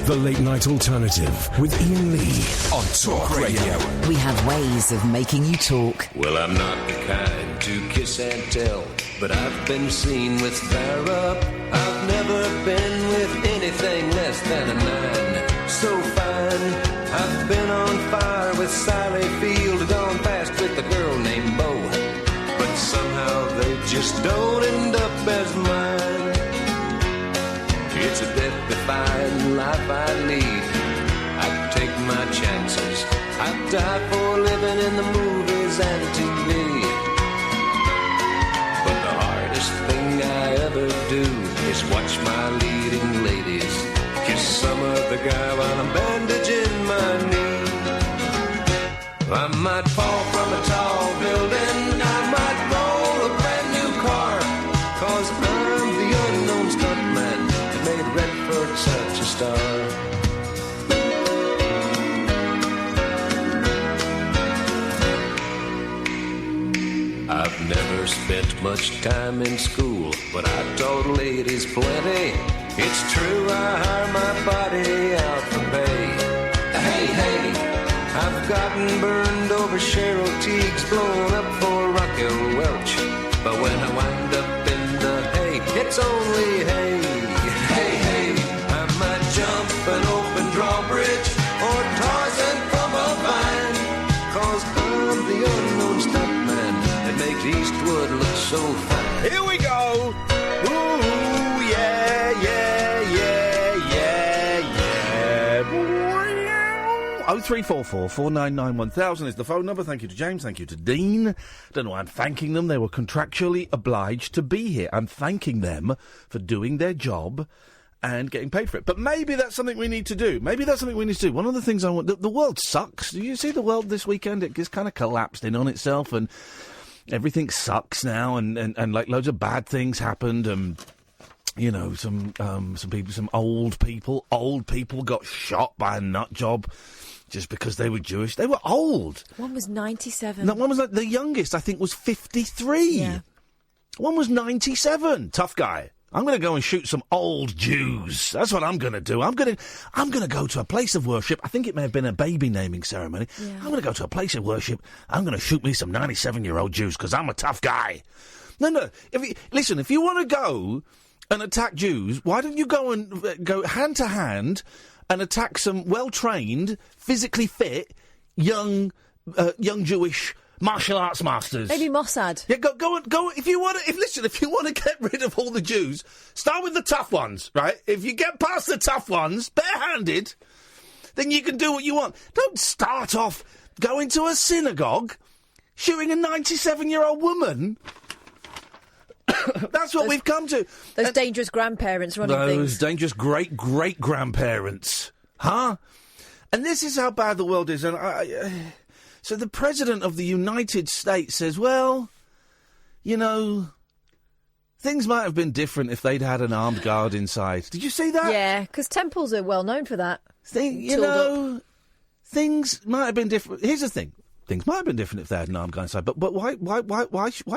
The Late Night Alternative with Iain Lee on Talk Radio. We have ways of making you talk. Well, I'm not the kind to kiss and tell, but I've been seen with fire up. I've never been with anything less than a 9. So fine, I've been on fire with Sally Field, gone fast with a girl named Bo, but somehow they just don't end up as mine. It's a death-defying life I lead. I take my chances. I die for living in the movies and TV. But the hardest thing I ever do is watch my leading ladies kiss some other guy while I'm bandaging my knee. I might fall from a tall building, I might roll a brand new car, 'cause I'm the unknown stuntman that made Redford such a star. I've never spent much time in school, but I taught ladies plenty. It's true, I hire my body out for pay. Hey, hey, I've gotten burned over Cheryl Teague's, blown up for Raquel Welch. But when I wind up in the hay, it's only hay. Hey, hey, I might jump an open drawbridge or Tarzan from a vine, 'cause I'm the unknown stuntman that makes Eastwood look so fine. Here we go! Ooh, yeah, yeah, yeah, yeah, yeah. 0344 499 1000 is the phone number. Thank you to James, thank you to Dean. Don't know why I'm thanking them. They were contractually obliged to be here. I'm thanking them for doing their job and getting paid for it. But maybe that's something we need to do. Maybe that's something we need to do. One of the things I want... The world sucks. Do you see the world this weekend? It just kind of collapsed in on itself, and everything sucks now, and like loads of bad things happened, and you know, some old people got shot by a nut job just because they were Jewish. They were old. One was 97. No, one was like, the youngest, I think, was 53. Yeah. One was 97. Tough guy. I'm going to go and shoot some old Jews. That's what I'm going to do. I'm going to go to a place of worship. I think it may have been a baby naming ceremony. Yeah. I'm going to go to a place of worship. I'm going to shoot me some 97-year-old Jews because I'm a tough guy. No. If you want to go and attack Jews, why don't you go hand to hand and attack some well-trained, physically fit, young Jewish martial arts masters? Maybe Mossad. Yeah, go. If you want to get rid of all the Jews, start with the tough ones, right? If you get past the tough ones, barehanded, then you can do what you want. Don't start off going to a synagogue, shooting a 97-year-old woman. That's what we've come to. Those dangerous grandparents running things. Those dangerous great-great-grandparents. Huh? And this is how bad the world is. And so the President of the United States says, well, you know, things might have been different if they'd had an armed guard inside. Did you see that? Yeah, because temples are well known for that. Things might have been different. Here's the thing. Things might have been different if they had an armed guard inside, but why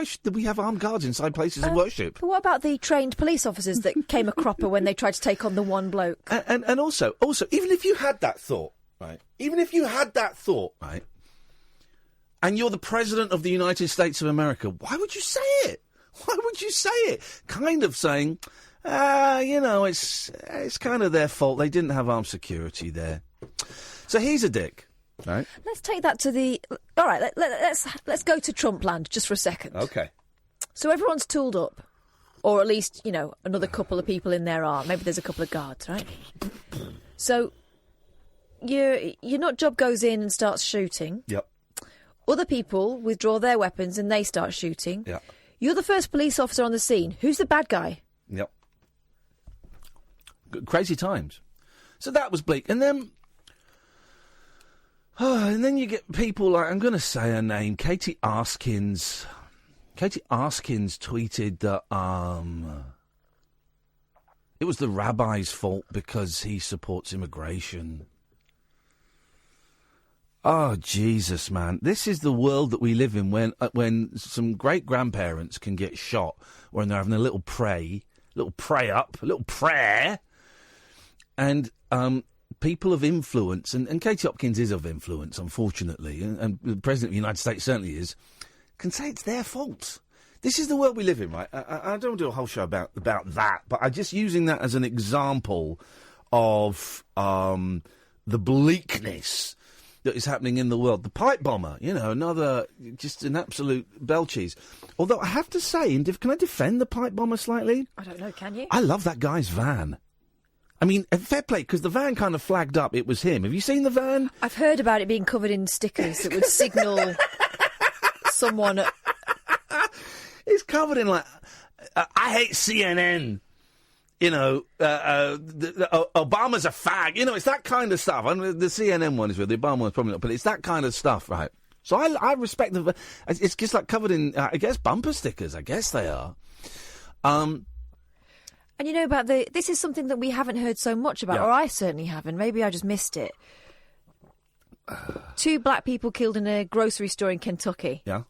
should we have armed guards inside places of worship? But what about the trained police officers that came a cropper when they tried to take on the one bloke? And also, even if you had that thought, right? And you're the President of the United States of America, why would you say it? Why would you say it? Kind of saying, it's kind of their fault. They didn't have armed security there. So he's a dick. Right. Let's take that to the... All right, let's go to Trump land just for a second. OK. So everyone's tooled up. Or at least, you know, another couple of people in there are. Maybe there's a couple of guards, right? So your nut job goes in and starts shooting. Yep. Other people withdraw their weapons and they start shooting. Yep. You're the first police officer on the scene. Who's the bad guy? Yep. Crazy times. So that was bleak. And then... and then you get people like, I'm going to say her name, Katie Arskins. Katie Arskins tweeted that it was the rabbi's fault because he supports immigration. Oh, Jesus, man. This is the world that we live in when some great-grandparents can get shot when they're having a little prayer, and people of influence, and Katie Hopkins is of influence, unfortunately, and the President of the United States certainly is, can say it's their fault. This is the world we live in, right? I don't want to do a whole show about that, but I'm just using that as an example of the bleakness that is happening in the world. The pipe bomber, another, just an absolute bell cheese. Although I have to say, can I defend the pipe bomber slightly? I don't know, can you? I love that guy's van. I mean, fair play, because the van kind of flagged up it was him. Have you seen the van? I've heard about it being covered in stickers that would signal someone. It's covered in, like, I hate CNN. Obama's a fag. It's that kind of stuff. I mean, the CNN one is real. The Obama one's probably not, but it's that kind of stuff, right? So I respect the. It's just like covered in, I guess, bumper stickers. I guess they are. And you know about this is something that we haven't heard so much about, or I certainly haven't. Maybe I just missed it. 2 black people killed in a grocery store in Kentucky. Yeah.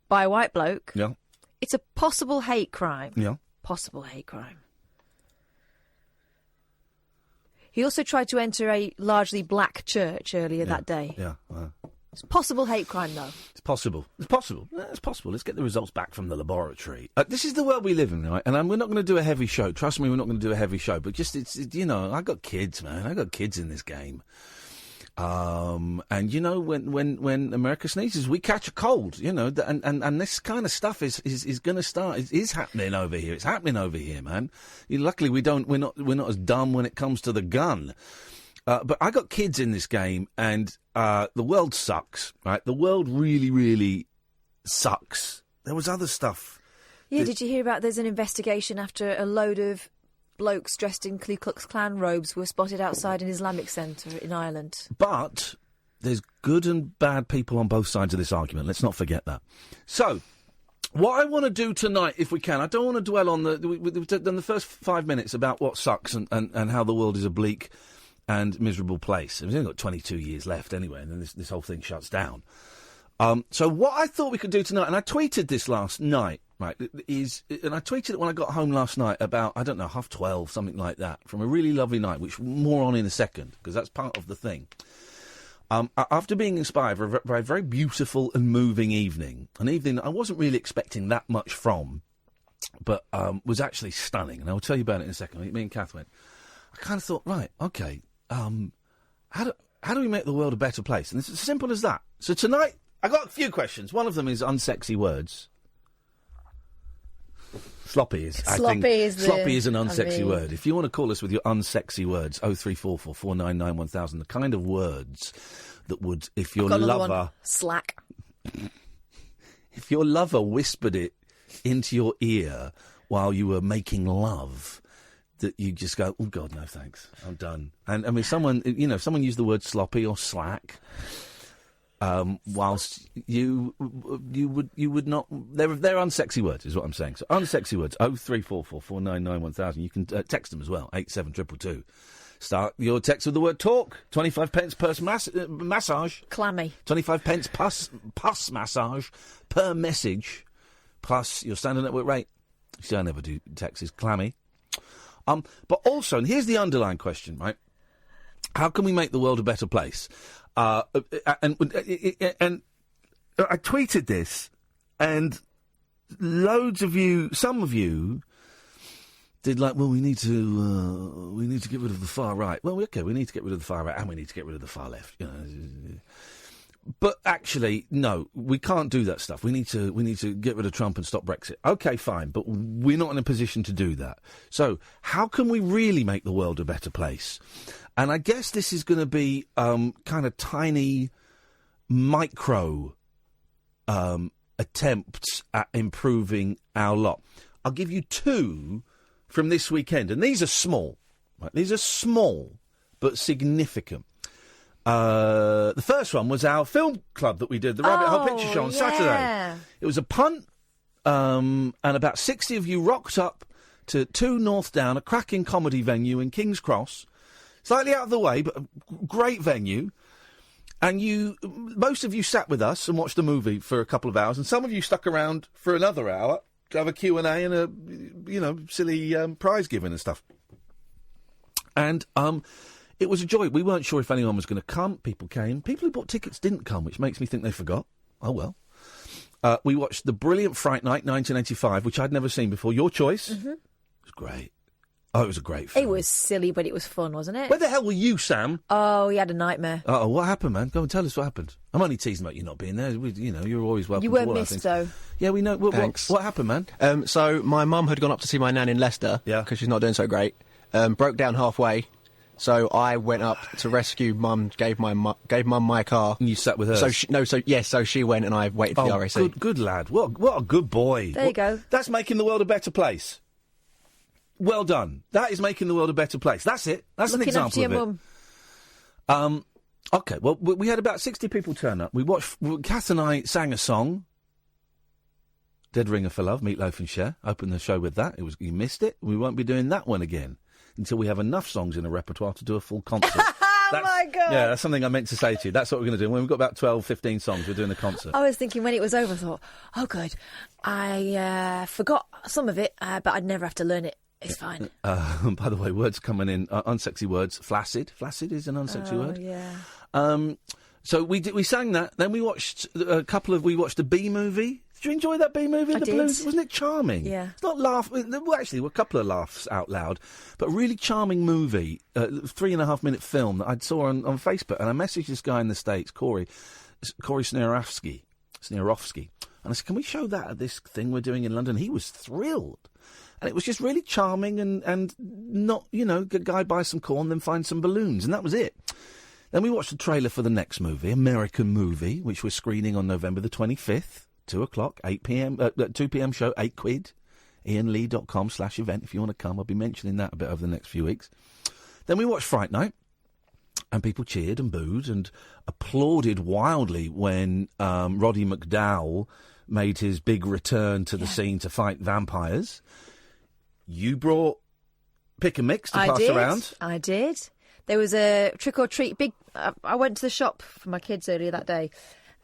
By a white bloke. Yeah. It's a possible hate crime. Yeah. Possible hate crime. He also tried to enter a largely black church earlier that day. Yeah. It's possible hate crime, though. It's possible. It's possible. It's possible. Let's get the results back from the laboratory. This is the world we live in, right? And we're not going to do a heavy show. Trust me, we're not going to do a heavy show. But just, I got kids, man. I got kids in this game. And when America sneezes, we catch a cold. And this kind of stuff is going to start. It is happening over here. It's happening over here, man. Luckily, we're not as dumb when it comes to the gun. But I got kids in this game, and the world sucks. Right, the world really, really sucks. There was other stuff. Yeah, did you hear about? There's an investigation after a load of blokes dressed in Ku Klux Klan robes were spotted outside an Islamic centre in Ireland. But there's good and bad people on both sides of this argument. Let's not forget that. So, what I want to do tonight, if we can, I don't want to dwell on we've done the first 5 minutes about what sucks and how the world is a bleak and miserable place. We've only got 22 years left anyway, and then this whole thing shuts down. So what I thought we could do tonight, and I tweeted this last night, right, and I tweeted it when I got home last night about, 12:30, something like that, from a really lovely night, which more on in a second, because that's part of the thing. After being inspired by a very beautiful and moving evening, an evening I wasn't really expecting that much from, but was actually stunning, and I'll tell you about it in a second. Me and Kath went, I kind of thought, right, okay, how do we make the world a better place? And it's as simple as that. So tonight, I got a few questions. One of them is unsexy words. Sloppy is an unsexy word. If you want to call us with your unsexy words, 0344 499 1000, the kind of words that would, if your lover... Slack. If your lover whispered it into your ear while you were making love, that you just go, oh, God, no, thanks, I'm done. And, I mean, someone used the word sloppy or slack... whilst you would not... They're unsexy words, is what I'm saying. So unsexy words, 0344 499 1000. You can text them as well, 87222. Start your text with the word talk. 25 pence per massage. Clammy. 25 pence plus massage per message, plus your standard network rate. See, I never do texts, clammy. But also, and here's the underlying question, right? How can we make the world a better place? And I tweeted this, and loads of you, some of you, did like, well, we need to get rid of the far right. Well, okay, we need to get rid of the far right, and we need to get rid of the far left. But actually, no, we can't do that stuff. We need to get rid of Trump and stop Brexit. Okay, fine, but we're not in a position to do that. So, how can we really make the world a better place? And I guess this is going to be kind of tiny, micro attempts at improving our lot. I'll give you two from this weekend, and these are small. Right? These are small, but significant. The first one was our film club that we did, the Rabbit Hole Picture Show on Saturday. It was a punt, and about 60 of you rocked up to 2 North Down, a cracking comedy venue in King's Cross. Slightly out of the way, but a great venue. And most of you sat with us and watched the movie for a couple of hours, and some of you stuck around for another hour to have a Q&A and a, silly prize giving and stuff. And It was a joy. We weren't sure if anyone was going to come. People came. People who bought tickets didn't come, which makes me think they forgot. Oh, well. We watched the brilliant Fright Night 1985, which I'd never seen before. Your choice. Mm-hmm. It was great. Oh, it was a great film. It was silly, but it was fun, wasn't it? Where the hell were you, Sam? Oh, he had a nightmare. Oh, what happened, man? Go and tell us what happened. I'm only teasing about you not being there. You're always welcome. You weren't missed, though. Yeah, we know. What happened, man? So my mum had gone up to see my nan in Leicester because she's not doing so great. Broke down halfway. So I went up to rescue Mum, gave Mum my car. And you sat with her? So she went and I waited for the RAC. Good lad. What a good boy. There you go. That's making the world a better place. Well done. That is making the world a better place. That's it. That's an example of it. Looking after your mum. Okay, well, we had about 60 people turn up. Kath and I sang a song. Dead Ringer for Love, Meat Loaf and Cher. Opened the show with that. You missed it. We won't be doing that one again until we have enough songs in a repertoire to do a full concert. My God. Yeah, that's something I meant to say to you. That's what we're going to do. When we've got about 12, 15 songs, we're doing a concert. I was thinking when it was over, I thought, oh, good. I forgot some of it, but I'd never have to learn it. It's fine. By the way, words coming in, unsexy words. Flaccid. Flaccid is an unsexy word. Yeah. So we sang that. Then we watched we watched a B movie. Did you enjoy that B movie? I did. Blues? Wasn't it charming? Yeah. It's not well, actually, there were a couple of laughs out loud, but a really charming movie, 3.5-minute film that I saw on Facebook, and I messaged this guy in the States, Corey Snirovsky, and I said, can we show that at this thing we're doing in London? He was thrilled. And it was just really charming and not, a guy buys some corn, then finds some balloons, and that was it. Then we watched the trailer for the next movie, American Movie, which we're screening on November the 25th, 2 o'clock, 8 p.m, 2 p.m. show, £8. IanLee.com/event if you want to come. I'll be mentioning that a bit over the next few weeks. Then we watched Fright Night, and people cheered and booed and applauded wildly when Roddy McDowall made his big return to the scene to fight vampires. You brought pick and mix to pass around. I did. There was a trick or treat I went to the shop for my kids earlier that day,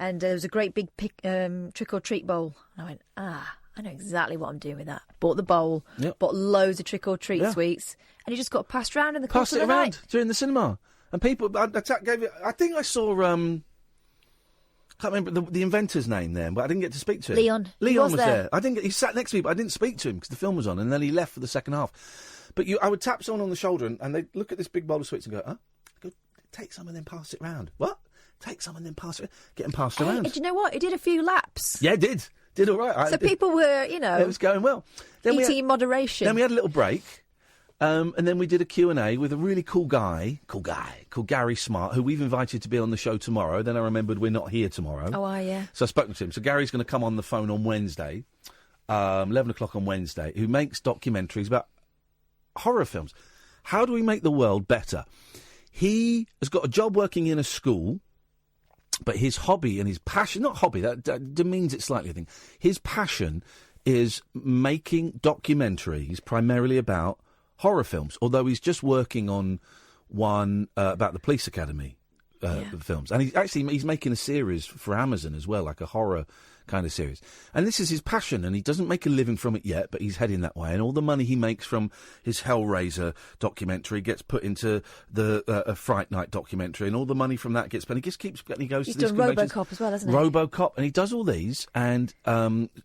and there was a great big trick or treat bowl. And I went, I know exactly what I'm doing with that. Bought the bowl, bought loads of trick or treat sweets, and it just got passed around in the course of the night during the cinema. And people, I think I saw. Can't remember the inventor's name then, but I didn't get to speak to him. Leon was there. He sat next to me, but I didn't speak to him because the film was on, and then he left for the second half. But I would tap someone on the shoulder, and they'd look at this big bowl of sweets and go, huh? I go, take some and then pass it round. What? Take some and then pass it. Get them passed around. Do you know what? It did a few laps. Yeah, it did. Did all right. So people were, it was going well. Eating in moderation. Then we had a little break. And then we did a Q&A with a really cool guy called Gary Smart, who we've invited to be on the show tomorrow. Then I remembered we're not here tomorrow. Oh, yeah. So I spoke to him. So Gary's going to come on the phone on Wednesday, 11 o'clock on Wednesday, who makes documentaries about horror films. How do we make the world better? He has got a job working in a school, but his hobby and his passion, not hobby, that demeans it slightly, I think. His passion is making documentaries primarily about horror films, although he's just working on one about the police academy films. And he's making a series for Amazon as well, like a horror kind of series. And this is his passion, and he doesn't make a living from it yet, but he's heading that way. And all the money he makes from his Hellraiser documentary gets put into the Fright Night documentary, and all the money from that gets spent. He just keeps getting, he goes he's to these done conventions. RoboCop as well, hasn't he? RoboCop, and he does all these, and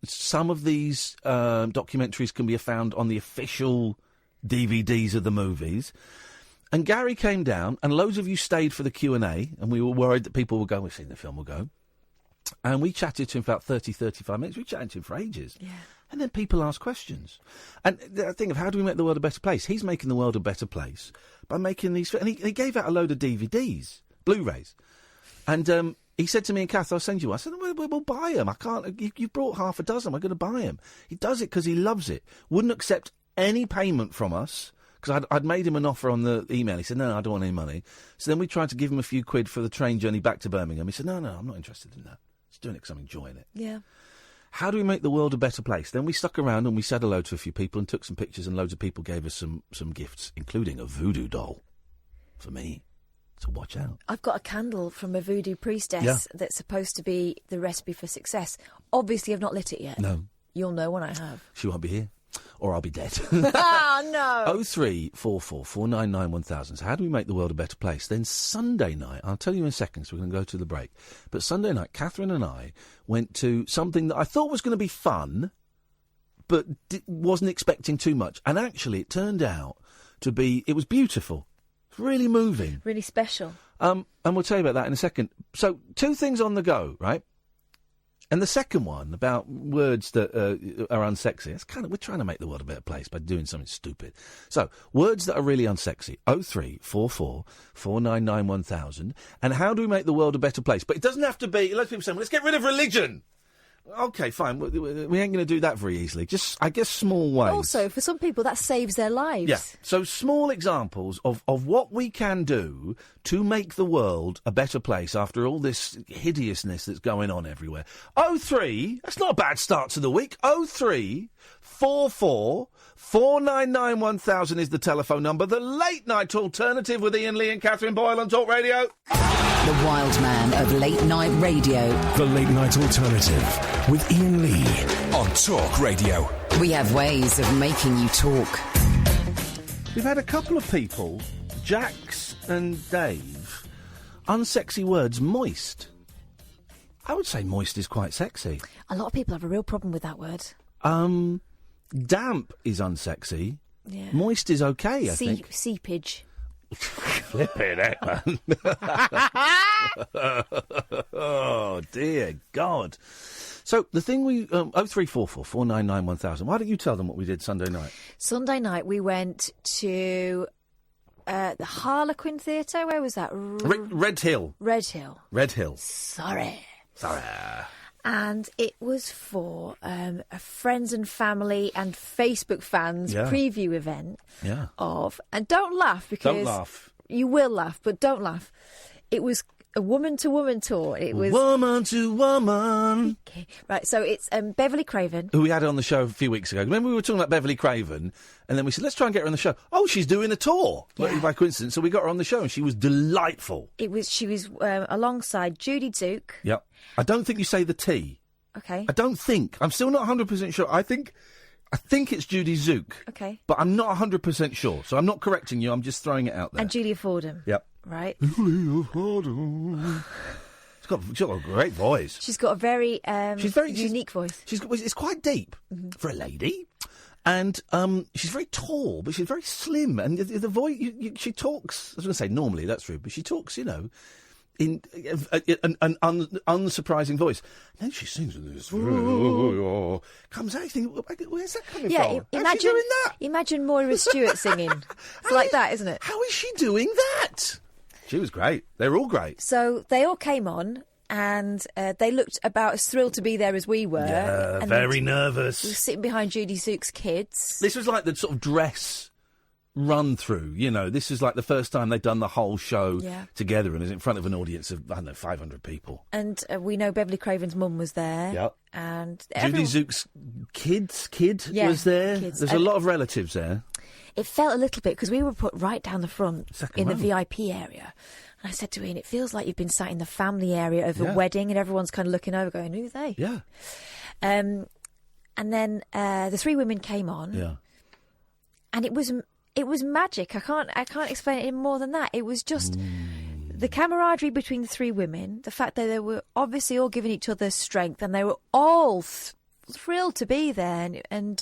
some of these documentaries can be found on the official DVDs of the movies. And Gary came down, and loads of you stayed for the Q&A, and we were worried that people would go, we've seen the film, we'll go. And we chatted to him for about 30, 35 minutes. We chatted to him for ages. Yeah. And then people ask questions. And the thing of how do we make the world a better place? He's making the world a better place by making these... And he gave out a load of DVDs, Blu-rays. And he said to me and Kath, I'll send you one. I said, we'll buy them. I can't... You've brought half a dozen. We're going to buy them. He does it because he loves it. Wouldn't accept any payment from us, because I'd made him an offer on the email. He said, no, I don't want any money. So then we tried to give him a few quid for the train journey back to Birmingham. He said, no, I'm not interested in that. Just doing it because I'm enjoying it. Yeah. How do we make the world a better place? Then we stuck around and we said hello to a few people and took some pictures, and loads of people gave us some gifts, including a voodoo doll for me. So watch out. I've got a candle from a voodoo priestess that's supposed to be the recipe for success. Obviously, I've not lit it yet. No. You'll know when I have. She won't be here. or I'll be dead. Oh, no. 0344 499 1000. So how do we make the world a better place? Then Sunday night, I'll tell you in a second, so we're going to go to the break. But Sunday night, Catherine and I went to something that I thought was going to be fun, but wasn't expecting too much. And actually, it turned out to be, it was beautiful. Really moving. Really special. And we'll tell you about that in a second. So, 2 things on the go, right? And the second one, about words that are unsexy. It's we're trying to make the world a better place by doing something stupid. So, words that are really unsexy. 0344 499 1000. And how do we make the world a better place? But it doesn't have to be, lots of people saying, well, let's get rid of religion. OK, fine. We ain't going to do that very easily. Just, I guess, small ways. Also, for some people, that saves their lives. Yeah. So small examples of what we can do to make the world a better place after all this hideousness that's going on everywhere. 03, that's not a bad start to the week. 0344 499 1000 is the telephone number. The late night alternative with Iain Lee and Katherine Boyle on Talk Radio. The wild man of late night radio. The late night alternative with Iain Lee on Talk Radio. We have ways of making you talk. We've had a couple of people, Jax and Dave, unsexy words, moist. I would say moist is quite sexy. A lot of people have a real problem with that word. Damp is unsexy. Yeah. Moist is okay, I think. Seepage. Flipping heck, man. Oh, dear God. So, the thing 0344 499 1000. Why don't you tell them what we did Sunday night? Sunday night we went to the Harlequin Theatre. Where was that? Red Hill. Red Hill. Red Hill. Sorry. And it was for a friends and family and Facebook fans preview event of... And don't laugh, because... Don't laugh. You will laugh, but don't laugh. It was a woman-to-woman tour. It was... Woman-to-woman. Okay. Right, so it's Beverly Craven. Who we had on the show a few weeks ago. Remember we were talking about Beverly Craven, and then we said, let's try and get her on the show. Oh, she's doing a tour, by coincidence. So we got her on the show, and she was delightful. She was alongside Judy Duke. Yep. I don't think you say the T. Okay. I don't think. I'm still not 100% sure. I think it's Judy Zook. Okay. But I'm not 100% sure. So I'm not correcting you. I'm just throwing it out there. And Julia Fordham. Yep. Right. Julia Fordham. She's got a great voice. She's got a very unique voice. It's quite deep for a lady. And she's very tall, but she's very slim. And the voice, she talks, I was going to say normally, that's rude, but she talks, in an unsurprising voice. And then she sings with this. Comes out, you think, where's that coming from? How's she doing that? Imagine Moira Stewart singing. It's like that, isn't it? How is she doing that? She was great. They're all great. So they all came on, and they looked about as thrilled to be there as we were. Yeah, and very nervous. We were sitting behind Judy Zook's kids. This was like the sort of dress run through, this is like the first time they've done the whole show together, and is in front of an audience of, 500 people. And we know Beverly Craven's mum was there. Yep. And Judy Zook's kid was there. Kids. There's a lot of relatives there. It felt a little bit, because we were put right down the front in the VIP area. And I said to Ian, it feels like you've been sat in the family area of a wedding, and everyone's kind of looking over going, who are they? Yeah. And then the 3 women came on. Yeah. And it was magic. I can't explain it any more than that. It was just the camaraderie between the 3 women, the fact that they were obviously all giving each other strength, and they were all thrilled to be there, and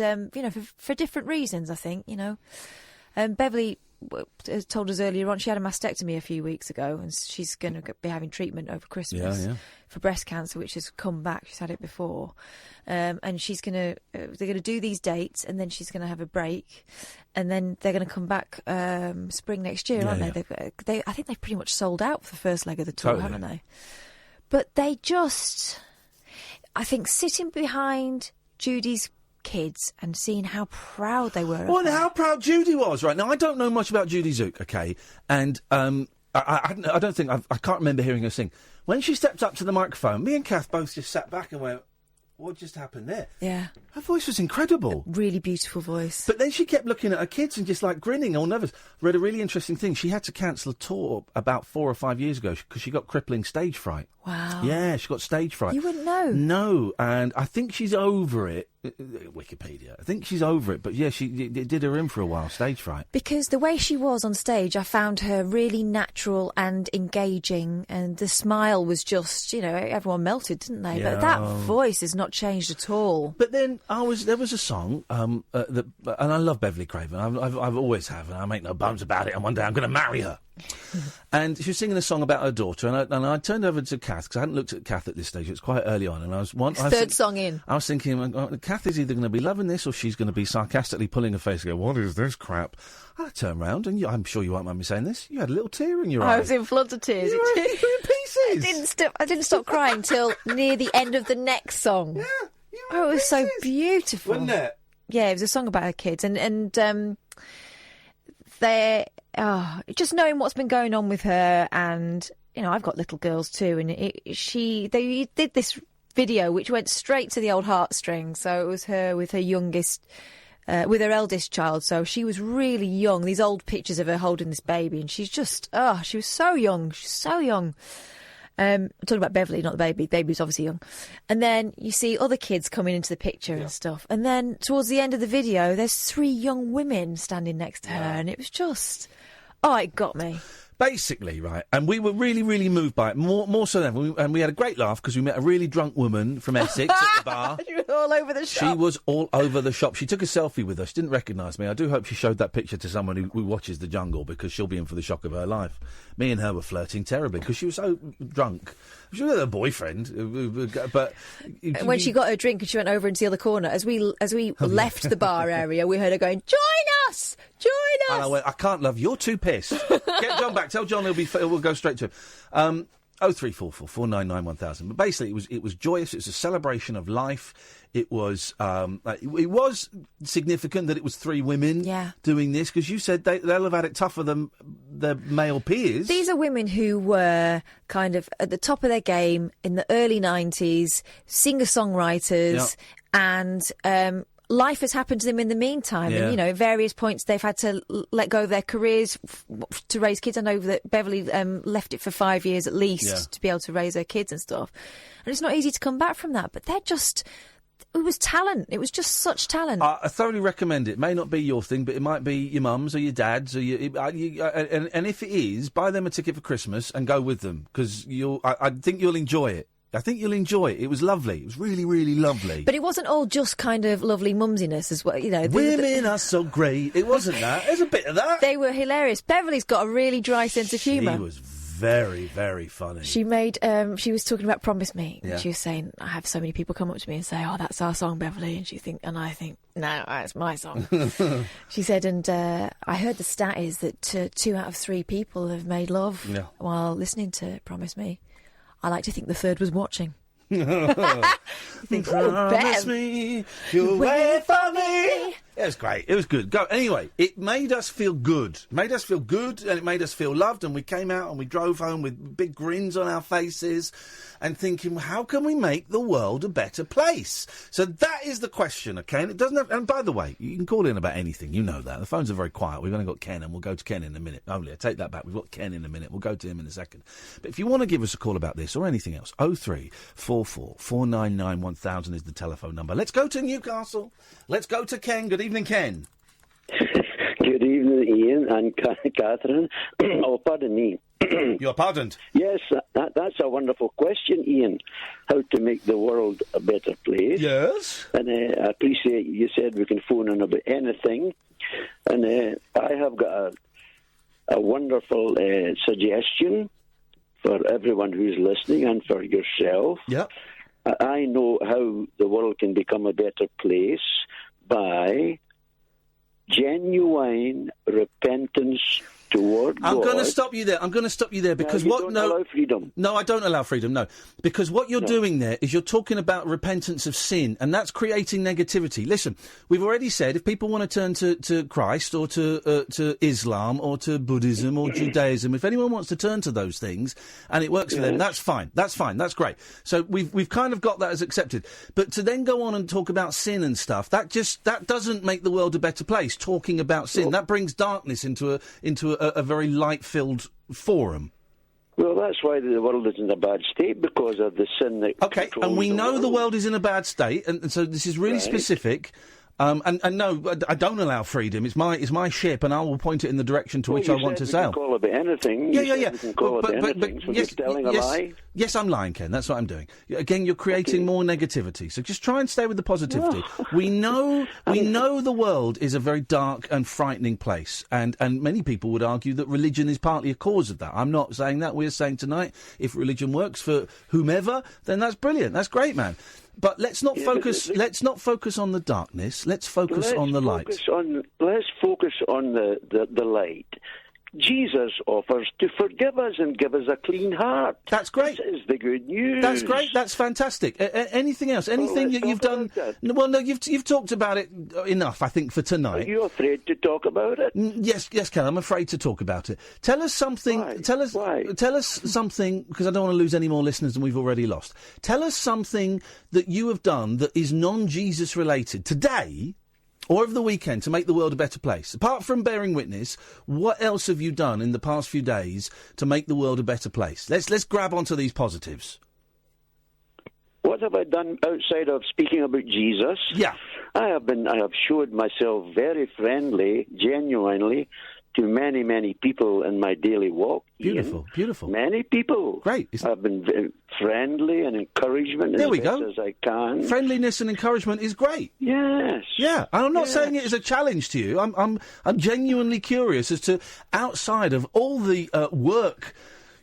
for different reasons, I think, Beverly told us earlier on she had a mastectomy a few weeks ago, and she's going to be having treatment over Christmas for breast cancer, which has come back. She's had it before, and they're going to do these dates, and then she's going to have a break, and then they're going to come back spring next year, aren't they? I think they've pretty much sold out for the first leg of the tour, haven't they? But they just, I think, sitting behind Judy's kids and seeing how proud they were. Well, and how proud Judy was, right? Now, I don't know much about Judy Zook, okay? And I don't think, I can't remember hearing her sing. When she stepped up to the microphone, me and Kath both just sat back and went, what just happened there? Yeah. Her voice was incredible. Really beautiful voice. But then she kept looking at her kids and just grinning, all nervous. Read a really interesting thing. She had to cancel a tour about 4 or 5 years ago because she got crippling stage fright. Wow. Yeah, she got stage fright. You wouldn't know. No, and I think she's over it Wikipedia. I think she's over it, but yeah, it did her in for a while, stage fright. Because the way she was on stage, I found her really natural and engaging, and the smile was just, everyone melted, didn't they? Yeah. But that voice has not changed at all. But then there was a song, and I love Beverly Craven. I've always have, and I make no bones about it. And one day I'm going to marry her. And she was singing a song about her daughter, and I turned over to Kath because I hadn't looked at Kath at this stage. It was quite early on, and third song in. I was thinking, Kath is either going to be loving this or she's going to be sarcastically pulling her face and go, "What is this crap?" I turned round, and I'm sure you won't mind me saying this. You had a little tear in your eye. I was in floods of tears. You were in pieces. I didn't stop crying till near the end of the next song. Yeah, it was so beautiful, wasn't it? Yeah, it was a song about her kids, and they're. Just knowing what's been going on with her, and I've got little girls too, and they did this video which went straight to the old heartstrings. So it was her with her youngest, with her eldest child. So she was really young. These old pictures of her holding this baby, and she's just she was so young. She's so young. I'm talking about Beverly, not the baby. The baby's obviously young. And then you see other kids coming into the picture and stuff. And then towards the end of the video, there's 3 young women standing next to her, and it was just. Oh, it got me. Basically, right, and we were really, really moved by it, more so than ever, and we had a great laugh because we met a really drunk woman from Essex at the bar. She was all over the shop. She was all over the shop. She took a selfie with us. She didn't recognise me. I do hope she showed that picture to someone who watches The Jungle, because she'll be in for the shock of her life. Me and her were flirting terribly because she was so drunk. She was with her boyfriend, but when she got her drink and she went over into the other corner, as we left the bar area, we heard her going, "Join us! Join us!" And I went, "I can't, love. You're too pissed. Get John back. Tell John we'll go straight to him." 0344 499 1000. But basically, it was joyous. It was a celebration of life. It was significant that it was 3 women doing this, because you said they'll have had it tougher than their male peers. These are women who were kind of at the top of their game in the early 90s, singer-songwriters, and life has happened to them in the meantime. Yeah. And, at various points they've had to let go of their careers to raise kids. I know that Beverly left it for 5 years at least to be able to raise her kids and stuff. And it's not easy to come back from that, but they're just... It was talent. It was just such talent. I thoroughly recommend it. It may not be your thing, but it might be your mum's or your dad's. Or and if it is, buy them a ticket for Christmas and go with them, because I think you'll enjoy it. I think you'll enjoy it. It was lovely. It was really, really lovely. But it wasn't all just kind of lovely mumsiness as well. Women are so great. It wasn't that. There's a bit of that. They were hilarious. Beverly's got a really dry sense of humour. She was very, very funny. She made. She was talking about Promise Me. Yeah. She was saying, "I have so many people come up to me and say, 'Oh, that's our song, Beverly,' and I think, no, it's my song." She said, and I heard the stat is that 2 out of 3 people have made love while listening to Promise Me. I like to think the third was watching. Promise me you'll wait for me. It was great. It was good. Go. Anyway, it made us feel good. It made us feel good, and it made us feel loved, and we came out and we drove home with big grins on our faces and thinking, how can we make the world a better place? So that is the question, okay? And it doesn't have, and by the way, you can call in about anything. You know that. The phones are very quiet. We've only got Ken, and we'll go to Ken in a minute. Only, I take that back. We've got Ken in a minute. We'll go to him in a second. But if you want to give us a call about this or anything else, 0344 499 1000 is the telephone number. Let's go to Newcastle. Let's go to Ken. Good evening, Ken. Good evening, Ian and Katherine. Oh, pardon me. You're pardoned. Yes, that's a wonderful question, Ian. How to make the world a better place. Yes. And I appreciate you said we can phone in about anything. And I have got a wonderful suggestion for everyone who's listening and for yourself. Yeah. I know how the world can become a better place by genuine repentance toward God. I'm going to stop you there because you don't allow freedom. No, I don't allow freedom, no. Because what you're doing there is you're talking about repentance of sin, and that's creating negativity. Listen, we've already said if people want to turn to Christ or to Islam or to Buddhism or Judaism, if anyone wants to turn to those things and it works for them, that's fine. That's fine. That's great. So we've kind of got that as accepted. But to then go on and talk about sin and stuff, that doesn't make the world a better place. Talking about sin, that brings darkness into a very light-filled forum. Well, that's why the world is in a bad state, because of the sin that... Okay, and we know the world is in a bad state, and so this is really specific. And no, I don't allow freedom. It's my ship, and I will point it in the direction to which I want to sail. You can call about anything. Yeah. You can call about anything. So yes, you're telling a lie? Yes, I'm lying, Ken. That's what I'm doing. Again, you're creating more negativity. So just try and stay with the positivity. We know the world is a very dark and frightening place, and many people would argue that religion is partly a cause of that. I'm not saying that. We're saying tonight, if religion works for whomever, then that's brilliant. That's great, man. But let's not focus. Let's not focus on the darkness. Let's focus on the light. Let's focus on the light. Jesus offers to forgive us and give us a clean heart. That's great. This is the good news. That's great. That's fantastic. Anything else? Anything that you've done? Well, no, you've talked about it enough, I think, for tonight. Are you afraid to talk about it? Yes, Ken. I'm afraid to talk about it. Tell us something. Why? Tell us something, because I don't want to lose any more listeners than we've already lost. Tell us something that you have done that is non-Jesus related today, or over the weekend, to make the world a better place. Apart from bearing witness, what else have you done in the past few days to make the world a better place? Let's grab onto these positives. What have I done outside of speaking about Jesus? Yeah. I have showed myself very friendly, genuinely, to many, many people in my daily walk. Beautiful, Ian. beautiful. Many people. Great. I've been friendly and encouragement there as we best go. as I can. Friendliness and encouragement is great. Yes. Yeah, and I'm not saying it as a challenge to you. I'm genuinely curious as to, outside of all the work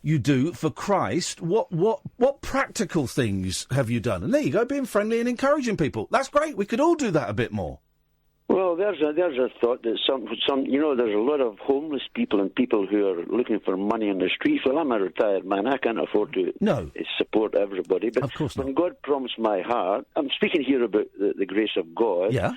you do for Christ, what practical things have you done? And there you go, being friendly and encouraging people. That's great. We could all do that a bit more. Well, there's a thought that some there's a lot of homeless people and people who are looking for money on the streets. Well, I'm a retired man. I can't afford to support everybody. But of course not. When God prompts my heart, I'm speaking here about the grace of God. Yeah.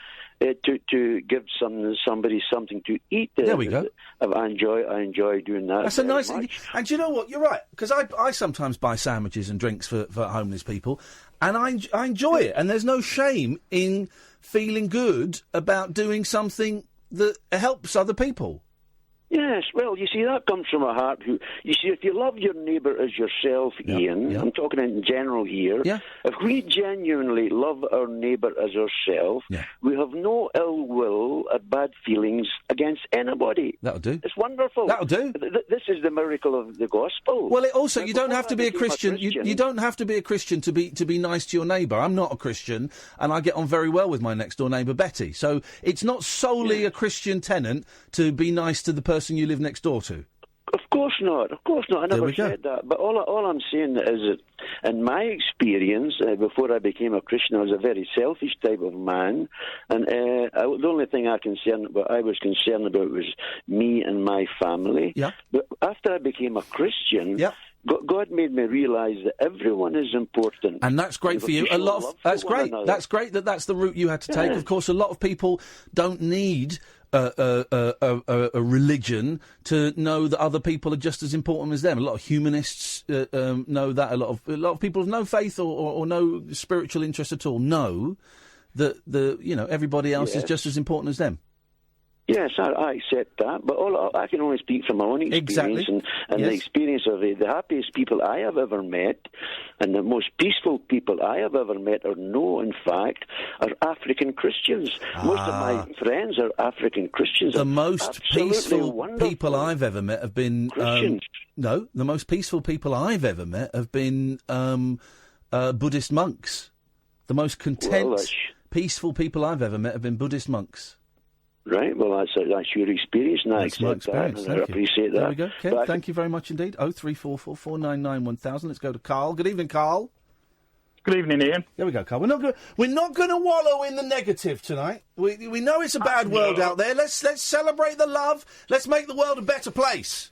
To give somebody something to eat. There we go. I enjoy doing that. That's a nice much. thing. And do you know what? You're right, because I sometimes buy sandwiches and drinks for homeless people, and I enjoy it. And there's no shame in feeling good about doing something that helps other people. Yes, well, you see, that comes from a heart you see, if you love your neighbour as yourself, Ian, I'm talking in general here, if we genuinely love our neighbour as ourselves, we have no ill will or bad feelings against anybody. That'll do. It's wonderful. That'll do. This is the miracle of the gospel. Well, you don't have to be a Christian. You don't have to be a Christian to be nice to your neighbour. I'm not a Christian, and I get on very well with my next door neighbour Betty. So it's not solely a Christian tenet to be nice to the person you live next door to. Of course not. I never said that. But all I'm saying is that in my experience, before I became a Christian, I was a very selfish type of man, and the only thing I was concerned about was me and my family. Yeah. But after I became a Christian, God made me realise that everyone is important, and that's great for you. That's great. That's great that's the route you had to take. Of course, a lot of people don't need a religion to know that other people are just as important as them. A lot of humanists know that. A lot of people with no faith or no spiritual interest at all know that everybody else is just as important as them. Yes, I accept that, but I can only speak from my own experience, and the experience of the happiest people I have ever met, and the most peaceful people I have ever met, or know, in fact, are African Christians. Most of my friends are African Christians. The most peaceful people I've ever met have been Christians. The most peaceful people I've ever met have been Buddhist monks. The most content, peaceful people I've ever met have been Buddhist monks. Right, well, that's your experience, and I accept that, and I appreciate that. There we go, Ken. Thank you very much indeed. 0344 499 1000. Let's go to Carl. Good evening, Carl. Good evening, Ian. There we go, Carl. We're not going to wallow in the negative tonight. We know it's a bad world out there. Let's celebrate the love. Let's make the world a better place.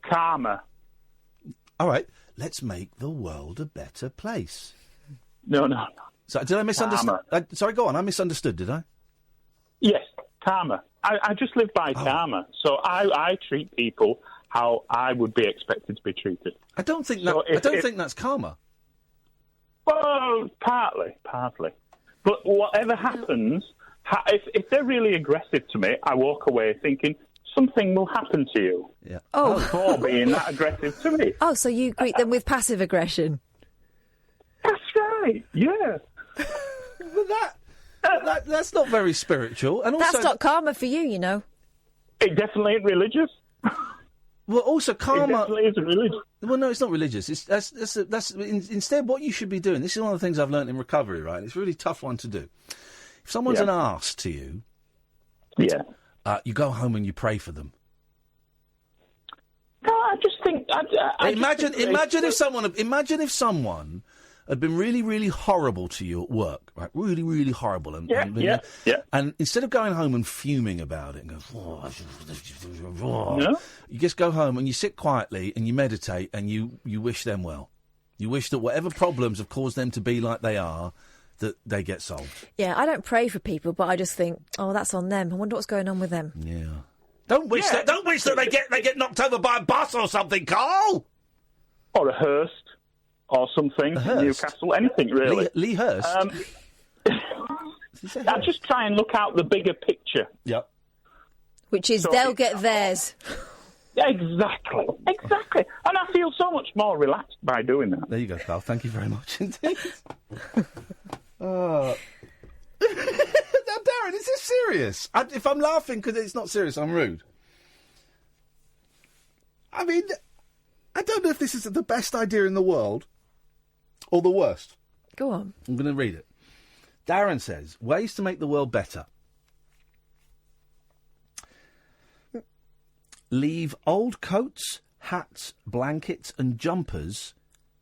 Karma. All right. Let's make the world a better place. No. So, did I misunderstand? Sorry, go on. I misunderstood, did I? Yes, karma. I just live by karma. So I treat people how I would be expected to be treated. I don't think that's karma. Well, partly. But whatever happens, if they're really aggressive to me, I walk away thinking, something will happen to you. Yeah. Oh. For being that aggressive to me. Oh, so you greet them with passive aggression? That's right, yeah. But that's not very spiritual. And also, That's not karma for you, you know. It definitely ain't religious. Well, also karma. It definitely isn't religious. Well, no, it's not religious. Instead, what you should be doing. This is one of the things I've learned in recovery. Right, it's a really tough one to do. If someone's an arse to you, you go home and you pray for them. No, I just think. Imagine if someone had been really, really horrible to you at work, right? Really, really horrible. And instead of going home and fuming about it and going, you just go home and you sit quietly and you meditate and you wish them well. You wish that whatever problems have caused them to be like they are, that they get solved. Yeah, I don't pray for people, but I just think, oh, that's on them. I wonder what's going on with them. Yeah. Don't wish that they get knocked over by a bus or something, Carl. Or a hearse. Or something, Newcastle, anything really. Lee Hurst? I just try and look out the bigger picture. Yep. Which is they'll get theirs. Yeah, exactly. And I feel so much more relaxed by doing that. There you go, Carl. Thank you very much indeed. Now, Darren, is this serious? If I'm laughing because it's not serious, I'm rude. I mean, I don't know if this is the best idea in the world. Or the worst. Go on. I'm going to read it. Darren says, ways to make the world better. Leave old coats, hats, blankets and jumpers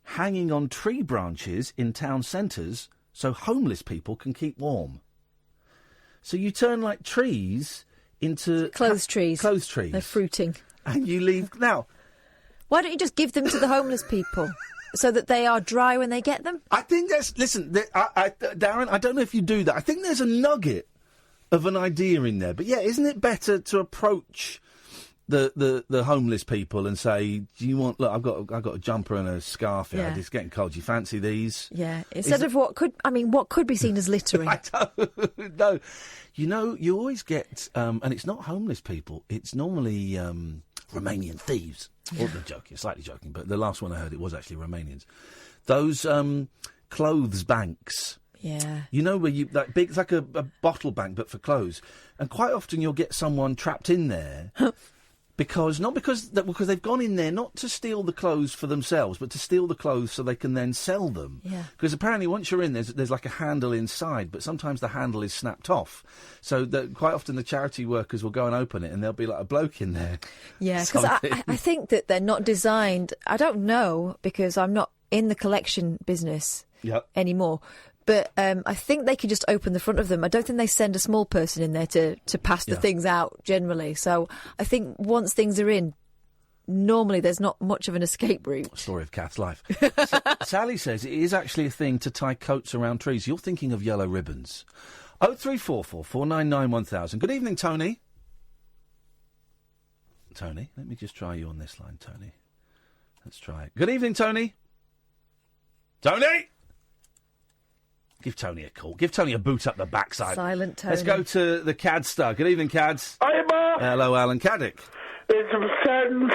hanging on tree branches in town centres so homeless people can keep warm. So you turn like trees into... Clothes trees. Clothes trees. They're fruiting. And you leave... Now... Why don't you just give them to the homeless people? So that they are dry when they get them? I think there's... Listen, Darren, I don't know if you do that. I think there's a nugget of an idea in there. But yeah, isn't it better to approach the homeless people and say, do you want... Look, I've got a jumper and a scarf here. Yeah. It's getting cold. Do you fancy these? Yeah. Instead of what could be seen as littering. I don't know. You know, you always get... and it's not homeless people. It's normally Romanian thieves. Yeah. Slightly joking, but the last one I heard, it was actually Romanians. Those clothes banks. Yeah. You know, where that big, it's like a bottle bank, but for clothes. And quite often you'll get someone trapped in there because they've gone in there not to steal the clothes for themselves, but to steal the clothes so they can then sell them. Yeah. Because apparently once you're in, there's like a handle inside, but sometimes the handle is snapped off. So quite often the charity workers will go and open it, and there'll be like a bloke in there. Yeah, because I think that they're not designed. I don't know because I'm not in the collection business anymore. But I think they can just open the front of them. I don't think they send a small person in there to pass the things out generally. So I think once things are in, normally there's not much of an escape route. Story of Kath's life. Sally says it is actually a thing to tie coats around trees. You're thinking of yellow ribbons. 0344 499 1000. Good evening, Tony. Tony, let me just try you on this line, Tony. Let's try it. Good evening, Tony. Tony! Give Tony a call. Give Tony a boot up the backside. Silent Tony. Let's go to the Cadstar. Good evening, Cads. Hi, Mark. Hello, Alan Caddick. It's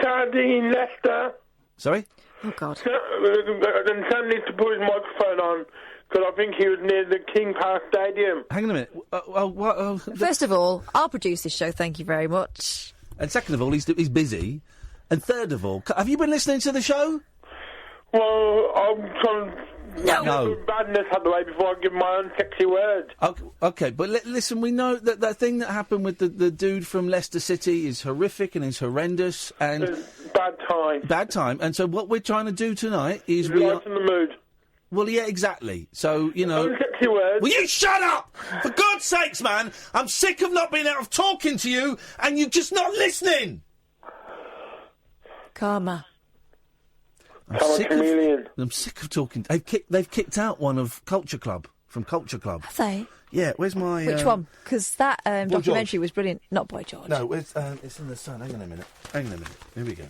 Sandy in Leicester. Sorry? Oh, God. And Sam needs to put his microphone on because I think he was near the King Power Stadium. Hang on a minute. First of all, I'll produce this show, thank you very much. And second of all, he's busy. And third of all, have you been listening to the show? Well, I'm trying to... No. Badness out of the way before I give my unsexy word. Okay, but listen, we know that thing that happened with the dude from Leicester City is horrific and is horrendous and... Bad time. Bad time. And so what we're trying to do tonight is... Lighten the mood. Well, yeah, exactly. So, you know... Unsexy word. Will you shut up? For God's sakes, man! I'm sick of not being out of talking to you and you're just not listening! Karma. I'm sick of talking. They've kicked out one of Culture Club from Culture Club. Have they? Yeah. Where's my? Which one? Because that documentary George. was brilliant. Not Boy George. No, it's in the Sun. Hang on a minute. Here we go.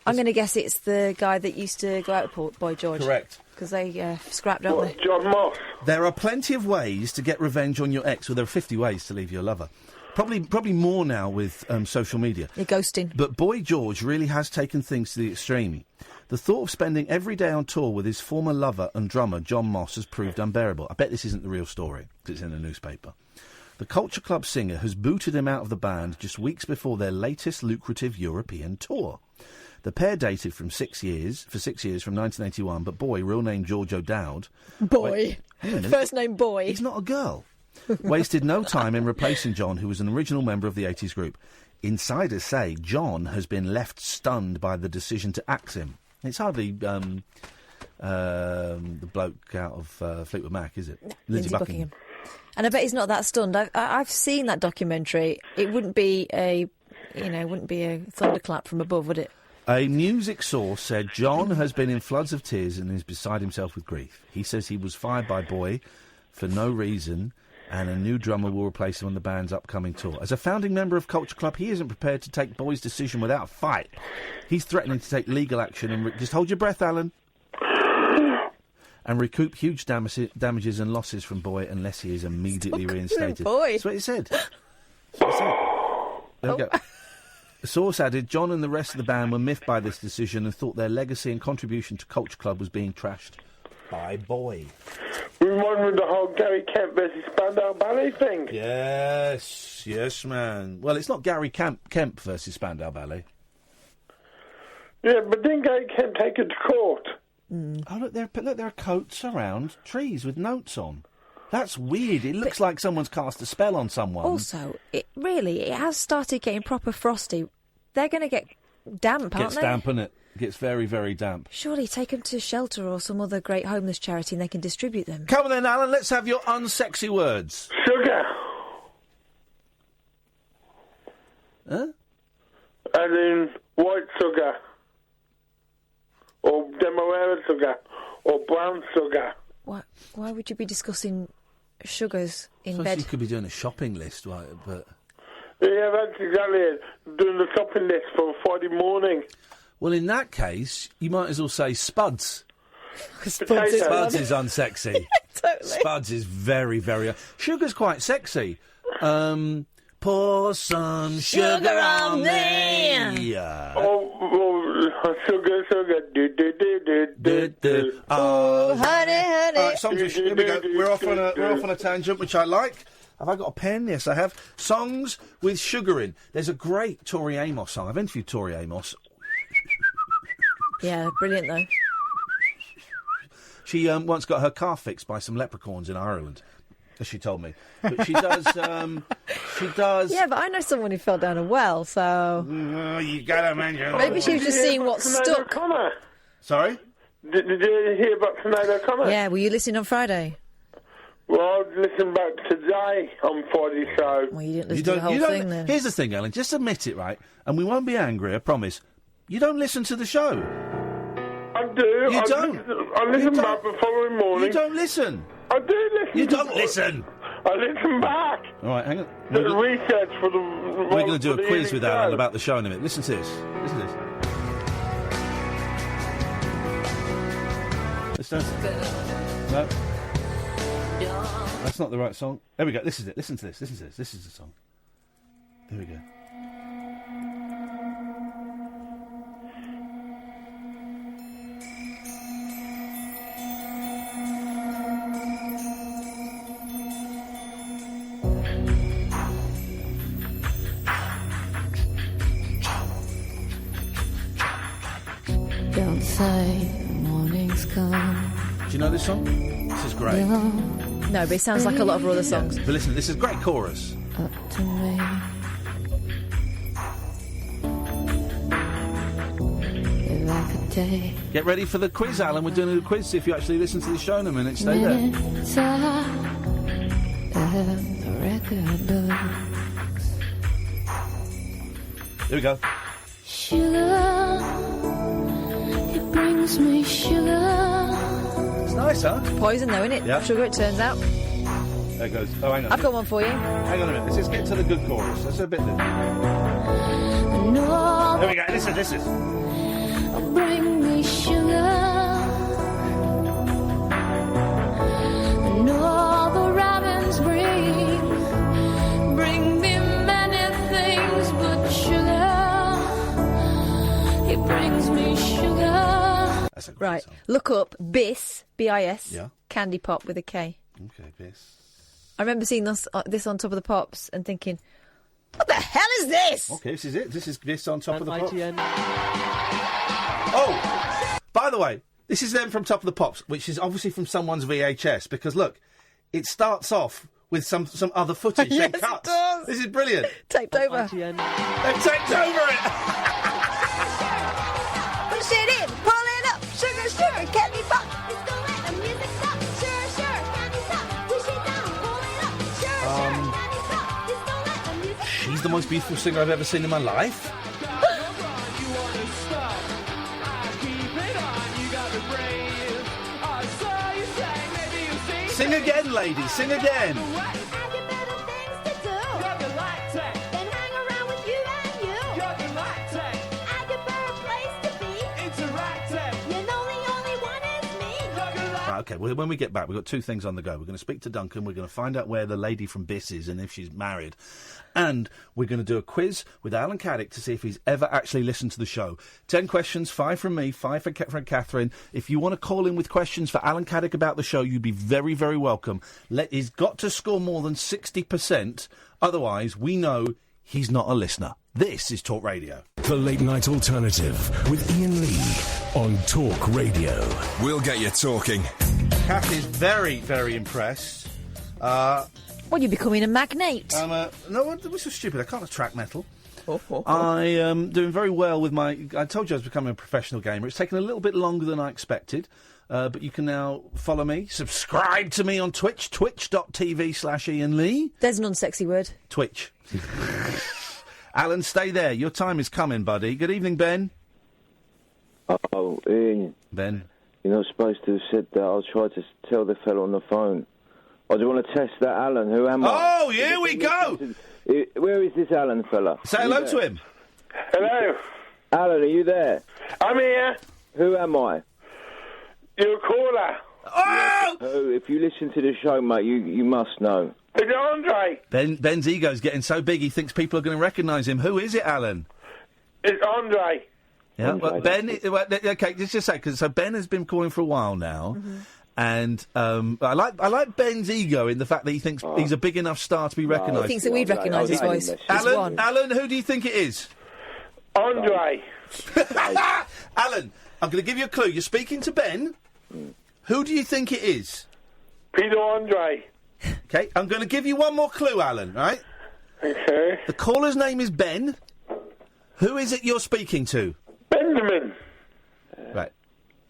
I'm going to guess it's the guy that used to go out with Boy George. Correct. Because they scrapped, don't they? John Moss. There are plenty of ways to get revenge on your ex. Well, there are 50 ways to leave your lover. Probably more now with social media. You're ghosting. But Boy George really has taken things to the extreme. The thought of spending every day on tour with his former lover and drummer, John Moss, has proved unbearable. I bet this isn't the real story, because it's in the newspaper. The Culture Club singer has booted him out of the band just weeks before their latest lucrative European tour. The pair dated for 6 years, from 1981, but Boy, real name George O'Dowd... Boy. First name Boy. He's not a girl. Wasted no time in replacing John, who was an original member of the 80s group. Insiders say John has been left stunned by the decision to axe him. It's hardly the bloke out of Fleetwood Mac, is it? No, Lindsay Buckingham. And I bet he's not that stunned. I've seen that documentary. It wouldn't be a thunderclap from above, would it? A music source said John has been in floods of tears and is beside himself with grief. He says he was fired by Boy for no reason, and a new drummer will replace him on the band's upcoming tour. As a founding member of Culture Club, he isn't prepared to take Boy's decision without a fight. He's threatening to take legal action and... just hold your breath, Alan. And recoup huge damages and losses from Boy unless he is immediately reinstated. Boy. That's what he said. There we go. The source added, John and the rest of the band were miffed by this decision and thought their legacy and contribution to Culture Club was being trashed by Boy. Remind me of the whole Gary Kemp versus Spandau Ballet thing. Yes, man. Well, it's not Gary Kemp versus Spandau Ballet. Yeah, but didn't Gary Kemp take it to court? Oh, look, there are coats around trees with notes on. That's weird. It looks like someone's cast a spell on someone. Also, it has started getting proper frosty. They're going to get damp, aren't they? Gets damp, innit? Gets very, very damp. Surely take them to Shelter or some other great homeless charity and they can distribute them. Come on then, Alan, let's have your unsexy words. Sugar. Huh? As in white sugar. Or demerara sugar. Or brown sugar. Why would you be discussing sugars in bed? You could be doing a shopping list, right? But yeah, that's exactly it. Doing the shopping list for Friday morning. Well, in that case, you might as well say Spuds. Spuds is unsexy. Yeah, totally. Spuds is very, very... Sugar's quite sexy. Pour some sugar on me. Sugar, do. Oh, honey. All right, songs. Here we go. We're off on a tangent, which I like. Have I got a pen? Yes, I have. Songs with sugar in. There's a great Tori Amos song. I've interviewed Tori Amos. Yeah, brilliant though. She once got her car fixed by some leprechauns in Ireland, as she told me. But she does. Yeah, but I know someone who fell down a well, so. You gotta mention. Maybe she was just seeing what stuck. Sorry? Did you hear about Sinead O'Connor? Yeah, were you listening on Friday? Well, I'll listen back today on Friday, so... Well, you didn't listen to the whole thing, then. Here's the thing, Ellen, just admit it, right? And we won't be angry, I promise. You don't listen to the show. I do. I listen back the following morning. You don't listen. I do listen. You don't listen. I listen back. All right, hang on. The research for the... We're going to do a quiz with Alan about the show in a minute. Listen to this. Listen to this. No. That's not the right song. There we go. This is it. Listen to this. Listen to this. This is the song. Here we go. Don't say the morning's come. Do you know this song? This is great. No, but it sounds like a lot of her other songs. Yeah. But listen, this is a great chorus. Up to me. If I could take Get ready for the quiz, Alan. We're doing a quiz. See if you actually listen to the show in a minute. Stay there. The record books. Here we go. Sugar, it brings me sugar. It's nice, huh? Poison, though, isn't it? Yeah. Sugar, it turns out. There it goes. Oh, hang on. I've got one for you. Hang on a minute. Let's just get to the good chorus. That's a bit there. No. There we go. Listen, this is. Bring me sugar. And all the robins bring me brings me sugar. That's a great Right. song. Look up Bis, B-I-S, Yeah. Candy Pop with a K. Okay, Bis. I remember seeing this on Top of the Pops and thinking, what the hell is this? Okay, this is it. This is Bis on Top of the Pops. ITN. Oh, by the way, this is them from Top of the Pops, which is obviously from someone's VHS, because look, it starts off with some other footage. Yes, then cuts. it does. This is brilliant. Taped over. ITN. They've taped over it. Push it in, pull it up, sugar, sugar, Candy Pop. She's the most beautiful singer I've ever seen in my life. Sing again, lady, sing again. Right, okay, well, when we get back, we've got two things on the go. We're going to speak to Duncan, we're going to find out where the lady from Bis is and if she's married. And we're going to do a quiz with Alan Caddick to see if he's ever actually listened to the show. 10 questions, 5 from me, 5 from Catherine. If you want to call in with questions for Alan Caddick about the show, you'd be very, very welcome. He's got to score more than 60%, otherwise we know he's not a listener. This is Talk Radio. The Late Night Alternative with Iain Lee on Talk Radio. We'll get you talking. Kath is very, very impressed. Well, you're becoming a magnate. No, it was so stupid. I can't attract metal. I am doing very well with my... I told you I was becoming a professional gamer. It's taken a little bit longer than I expected. But you can now follow me, subscribe to me on Twitch, twitch.tv/Iain Lee. There's an unsexy word. Twitch. Alan, stay there. Your time is coming, buddy. Good evening, Ben. Oh, Ian. Ben. You're not supposed to have said that. I'll try to tell the fellow on the phone. I just want to test that Alan. Who am I? Oh, here we go. Where is this Alan fella? Say hello to him. Hello. Alan, are you there? I'm here. Who am I? You're a caller. Oh! Oh, if you listen to the show, mate, you must know. It's Andre. Ben's ego's getting so big he thinks people are going to recognise him. Who is it, Alan? It's Andre. Yeah, well, Ben. Okay, just a second. So Ben has been calling for a while now, and I like Ben's ego in the fact that he thinks he's a big enough star to be recognised. He thinks that we'd recognise his voice. Alan, who do you think it is? Andre. Alan, I'm going to give you a clue. You're speaking to Ben. Who do you think it is? Peter Andre. Okay, I'm going to give you one more clue, Alan, right? Okay. The caller's name is Ben. Who is it you're speaking to? Benjamin. Right.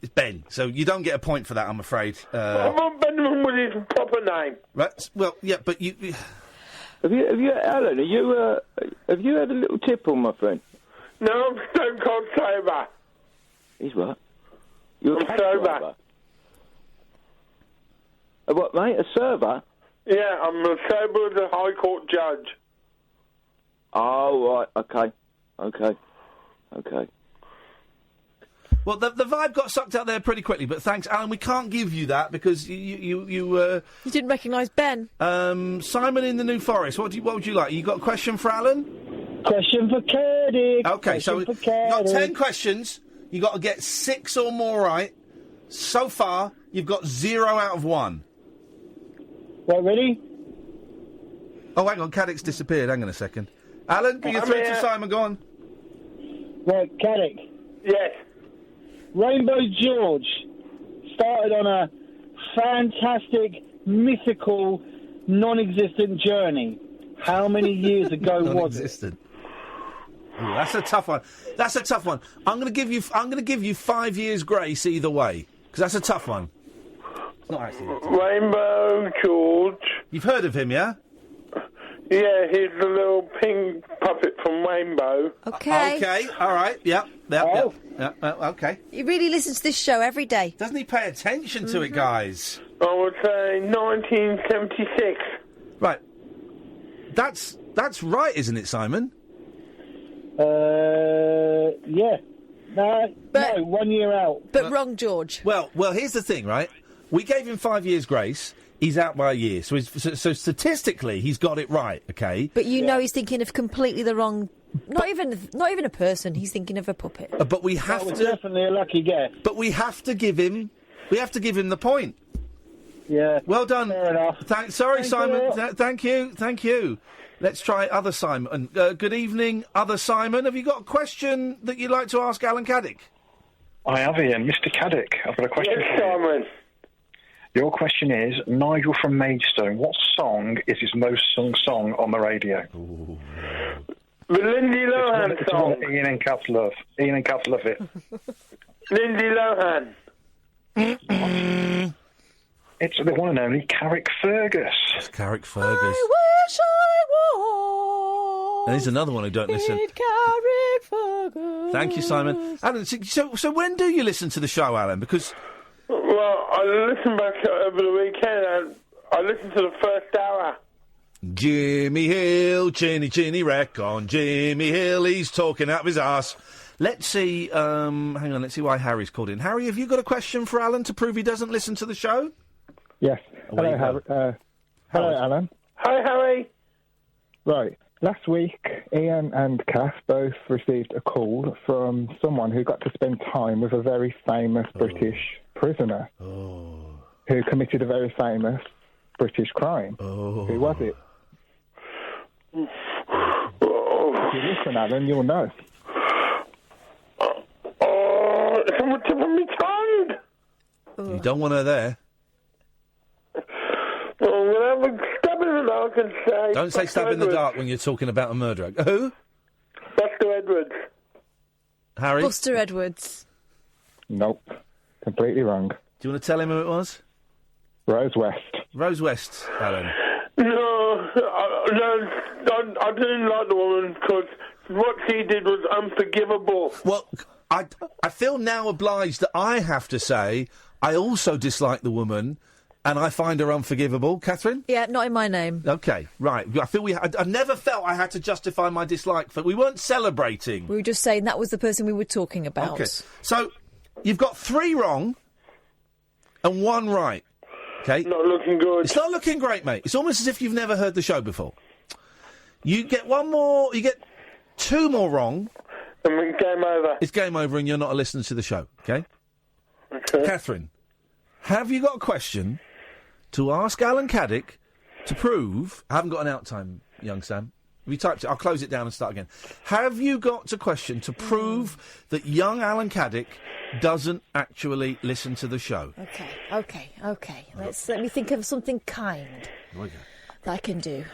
It's Ben, so you don't get a point for that, I'm afraid. I thought Benjamin was his proper name. Right, well, yeah, but you... Have you, Alan, have you had a little tipple, my friend? No, I'm stone cold sober. He's what? You're I'm sober. A what, mate? A server? Yeah, I'm as sober as a High Court judge. Oh, right, okay. Well, the vibe got sucked out there pretty quickly, but thanks, Alan. We can't give you that because you didn't recognise Ben. Simon in the New Forest. What would you like? You got a question for Alan? Question for Caddick. Okay, so you got 10 questions. You got to get 6 or more right. So far, you've got 0 out of 1. Right, ready? Oh, hang on, Caddick's disappeared. Hang on a second. Alan, can you through to Simon? Go on. Right, Caddick. Yes. Rainbow George started on a fantastic, mythical, non-existent journey. How many years ago was it? Non-existent. Ooh, that's a tough one. That's a tough one. I'm going to give you 5 years grace either way because that's a tough one. It's not actually. Rainbow George. You've heard of him, yeah? Yeah, he's the little pink puppet from Rainbow. Okay. Okay. All right. Yep. Okay. He really listens to this show every day. Doesn't he pay attention to it, guys? I would say 1976. Right. That's right, isn't it, Simon? Yeah. No, 1 year out. But wrong, George. Well, here's the thing, right? We gave him 5 years grace. He's out by a year. So statistically, he's got it right, okay? But you know he's thinking of completely the wrong Not even a person. He's thinking of a puppet. But we have to. Definitely a lucky guess. But we have to give him. We have to give him the point. Yeah. Well done. Fair enough. Sorry, Simon. Thank you. Let's try other Simon. Good evening, other Simon. Have you got a question that you'd like to ask Alan Caddick? I have, Ian. Mr. Caddick, I've got a question for you. Simon. Your question is, Nigel from Maidstone, what song is his most sung song on the radio? Ooh. The Lindsay Lohan song. Ian and Kath love. Ian and Kath love it. Lindsay Lohan. It's the one and only Carrick Fergus. It's Carrick Fergus. I wish I was. And there's another one who don't listen. Carrick Fergus. Thank you, Simon. Alan, so when do you listen to the show, Alan? Because... Well, I listened back over the weekend and I listened to the first hour. Jimmy Hill, chinny wreck on Jimmy Hill, he's talking out of his arse. Let's see, hang on, let's see why Harry's called in. Harry, have you got a question for Alan to prove he doesn't listen to the show? Yes. Hello, Harry. Hello, Alan. Hi, Harry. Right. Last week, Ian and Kath both received a call from someone who got to spend time with a very famous British prisoner who committed a very famous British crime. Who was it? If you listen, Alan, you'll know. It's on the tip of my tongue. You don't want her there. Whatever, stab in the dark and say... Don't say stab in the dark when you're talking about a murderer. Who? Buster Edwards. Harry? Buster Edwards. Nope. Completely wrong. Do you want to tell him who it was? Rose West. Rose West, Alan. No, I didn't like the woman because what she did was unforgivable. Well, I feel now obliged that I have to say I also dislike the woman and I find her unforgivable. Catherine? Yeah, not in my name. OK, right. I feel I never felt I had to justify my dislike for... We weren't celebrating. We were just saying that was the person we were talking about. OK. So, you've got 3 wrong and 1 right. OK? Not looking good. It's not looking great, mate. It's almost as if you've never heard the show before. You get 1 more... You get 2 more wrong... And then game over. It's game over and you're not a listener to the show, OK? Okay. Catherine, have you got a question to ask Alan Caddick to prove... I haven't got an out time, young Sam. Have you typed it? I'll close it down and start again. Have you got a question to prove that young Alan Caddick doesn't actually listen to the show? Okay. Let me think of something kind that I can do.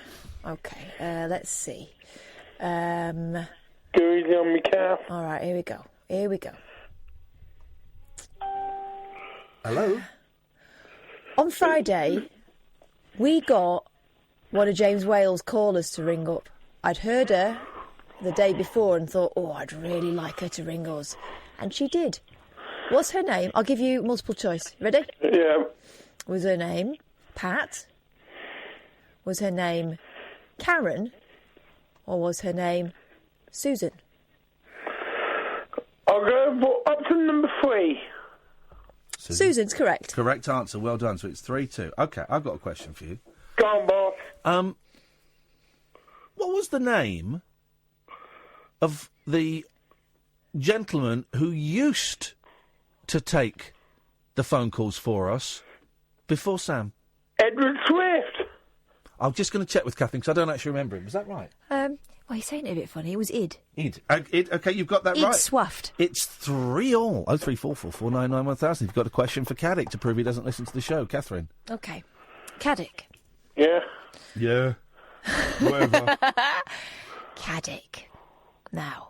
Okay, let's see. Go easy on me, calf. All right, here we go. Hello? On Friday, we got one of James Wales' callers to ring up. I'd heard her the day before and thought, I'd really like her to ring us. And she did. What's her name? I'll give you multiple choice. Ready? Yeah. Was her name Pat? Was her name Karen? Or was her name Susan? I'll go for option number 3. Susan's correct. Correct answer. Well done. So it's 3-2. OK, I've got a question for you. Go on, boss. What was the name of the gentleman who used to take the phone calls for us before Sam? Edward Swift. I'm just going to check with Catherine because I don't actually remember him. Is that right? Well, you're saying it a bit funny. It was Id. Id. OK, you've got that Id right. Swaft. It's 3-all. 03444 499 1000. You've got a question for Caddick to prove he doesn't listen to the show. Catherine. OK. Caddick. Yeah. Yeah. Whatever. Caddick. Now,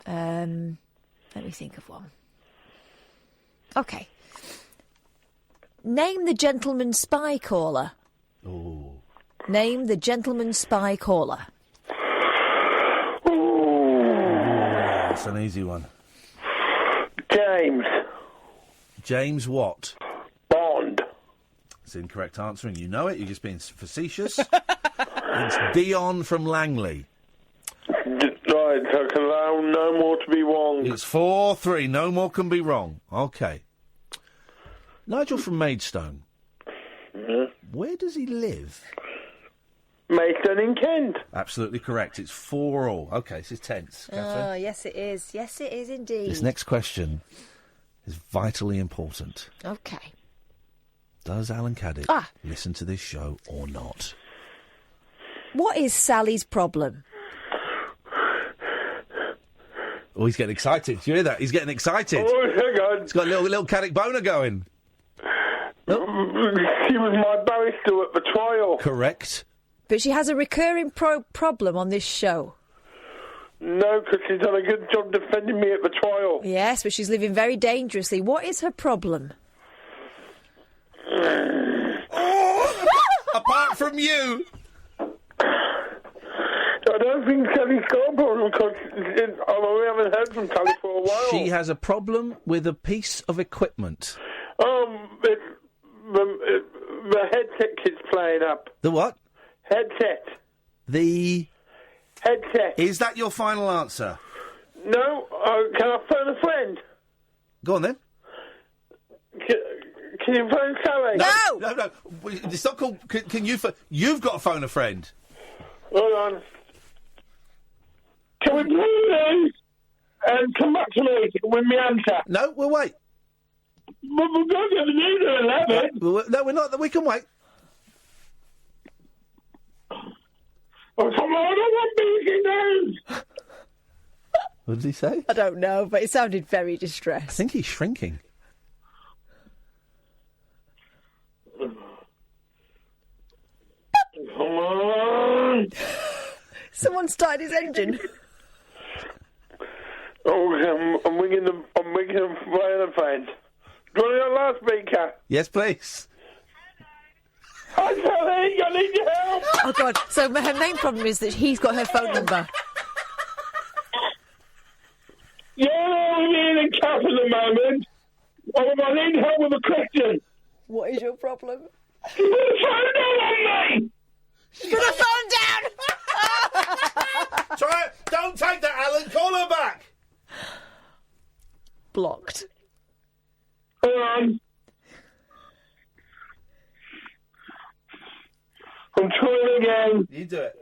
let me think of one. OK. Name the gentleman spy caller. Oh. Name the gentleman spy caller. That's an easy one. James. James what? Bond. It's the incorrect answer, and you know it. You're just being facetious. It's Dion from Langley. Right, so can allow no more to be wrong. It's 4-3. No more can be wrong. OK. Nigel from Maidstone. Yeah. Where does he live? Maidstone in Kent. Absolutely correct. It's 4-4. OK, this is tense. Catherine? Oh, yes, it is. Yes, it is indeed. This next question is vitally important. OK. Does Alan Caddick listen to this show or not? What is Sally's problem? Oh, he's getting excited. Do you hear that? He's getting excited. Oh, hang on. He's got a little Caddick boner going. She was my barrister at the trial. Correct. But she has a recurring problem on this show. No, because she's done a good job defending me at the trial. Yes, but she's living very dangerously. What is her problem? Apart from you. I don't think Sally's got a problem because we haven't heard from Sally for a while. She has a problem with a piece of equipment. The headset keeps playing up. The what? Headset. The headset. Is that your final answer? No. Can I phone a friend? Go on then. Can you phone Sally? No. It's not called. Can you? You've got to phone a friend. Hold on. Can we please come back to me with my answer? No, we'll wait. But we're going to get the news at 11. No, we're not. We can wait. Oh, come on, I don't want BBC News. What did he say? I don't know, but it sounded very distressed. I think he's shrinking. Come on. Someone started his engine. Oh, I'm ringing them via the phone. Do you want it on loudspeaker? Yes, please. Hi, Sally, I need your help. Oh, God. So her main problem is that he's got her phone number. Yeah, I'm Iain and Katherine at the moment. Oh, I need help with a question. What is your problem? She put the phone down on me. She put her phone down. Try it. Don't take that, Alan. Call her back. Blocked. Hold on. I'm trying again. You do it.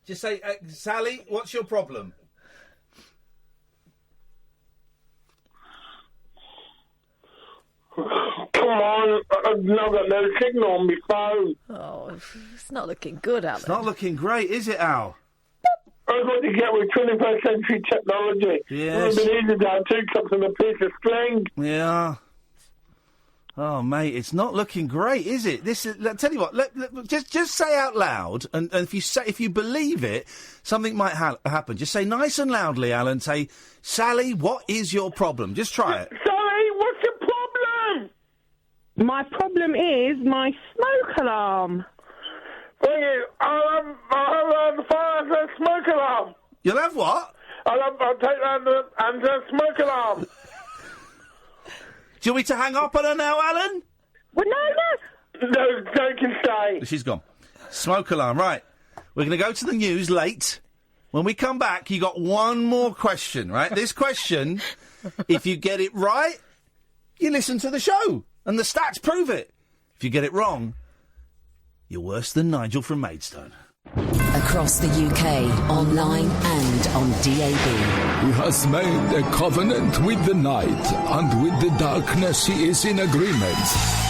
Just say, Sally, what's your problem? Come on, I've now got no signal on my phone. Oh, it's not looking good, Alan. It's not looking great, is it, Al? I've got to get with 21st century technology. Yes. It would have been easy to have 2 cups and a piece of string. Yeah. Oh, mate, it's not looking great, is it? This is. Tell you what. Just say out loud, and if you believe it, something might happen. Just say nice and loudly, Alan. Say, Sally, what is your problem? Just try it. Sally, what's your problem? My problem is my smoke alarm. Thank you. I'll have the fire and smoke alarm. You'll have what? I'll take that and the smoke alarm. Do you want me to hang up on her now, Alan? Well, no. No, they can stay. She's gone. Smoke alarm, right. We're going to go to the news late. When we come back, you got one more question, right? This question, if you get it right, you listen to the show. And the stats prove it. If you get it wrong, you're worse than Nigel from Maidstone. Across the UK, online and on DAB. He has made a covenant with the night, and with the darkness he is in agreement.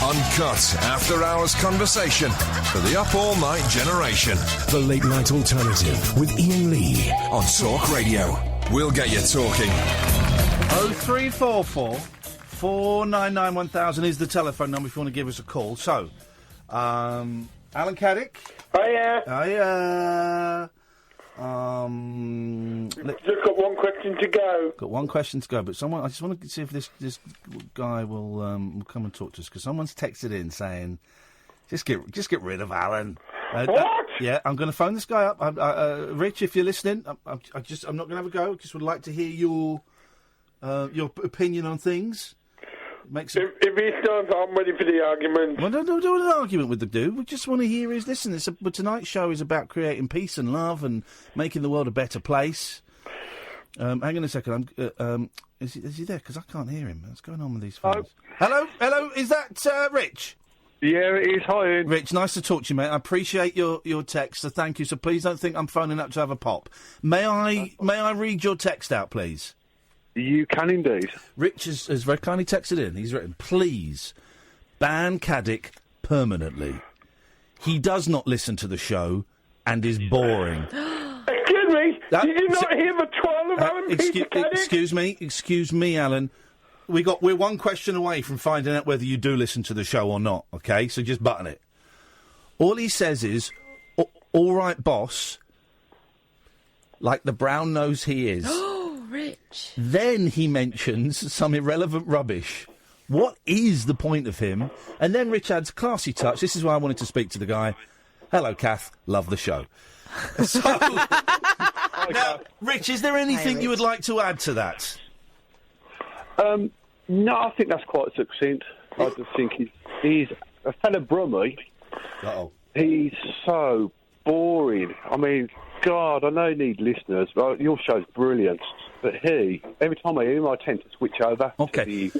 Uncut after-hours conversation for the up-all-night generation. The Late Night Alternative with Iain Lee on Talk Radio. We'll get you talking. 0344 499 1000 is the telephone number if you want to give us a call. So, Alan Caddick. Hiya. Just got one question to go. Got one question to go, but I just want to see if this guy will come and talk to us, because someone's texted in saying, just get rid of Alan. What? Yeah, I'm going to phone this guy up. Rich, if you're listening, I'm not going to have a go. Just would like to hear your opinion on things. If he starts, I'm ready for the argument. Well, don't do an argument with the dude. We just want to hear his listen. But tonight's show is about creating peace and love and making the world a better place. Hang on a second. Is he there? Because I can't hear him. What's going on with these phones? Oh. Hello. Is that Rich? Yeah, it is. Hi, Ian. Rich, nice to talk to you, mate. I appreciate your text, so thank you. So please don't think I'm phoning up to have a pop. May I read your text out, please? You can indeed. Rich has very kindly texted in. He's written, please ban Caddick permanently. He does not listen to the show and is boring. Excuse me, did you not hear the trial of Alan Peter Caddick? Excuse me, Alan. We're one question away from finding out whether you do listen to the show or not, okay? So just button it. All he says is, all right, boss, like the brown nose he is. Oh, Rich. Then he mentions some irrelevant rubbish. What is the point of him? And then Rich adds, classy touch. This is why I wanted to speak to the guy. Hello, Kath. Love the show. So, now, Rich, is there anything you would like to add to that? No, I think that's quite succinct. I just think he's a fella Brummy. Uh-oh. He's so boring. I mean, God, I know you need listeners, but your show's brilliant. But every time I hear him, I tend to switch over. Okay.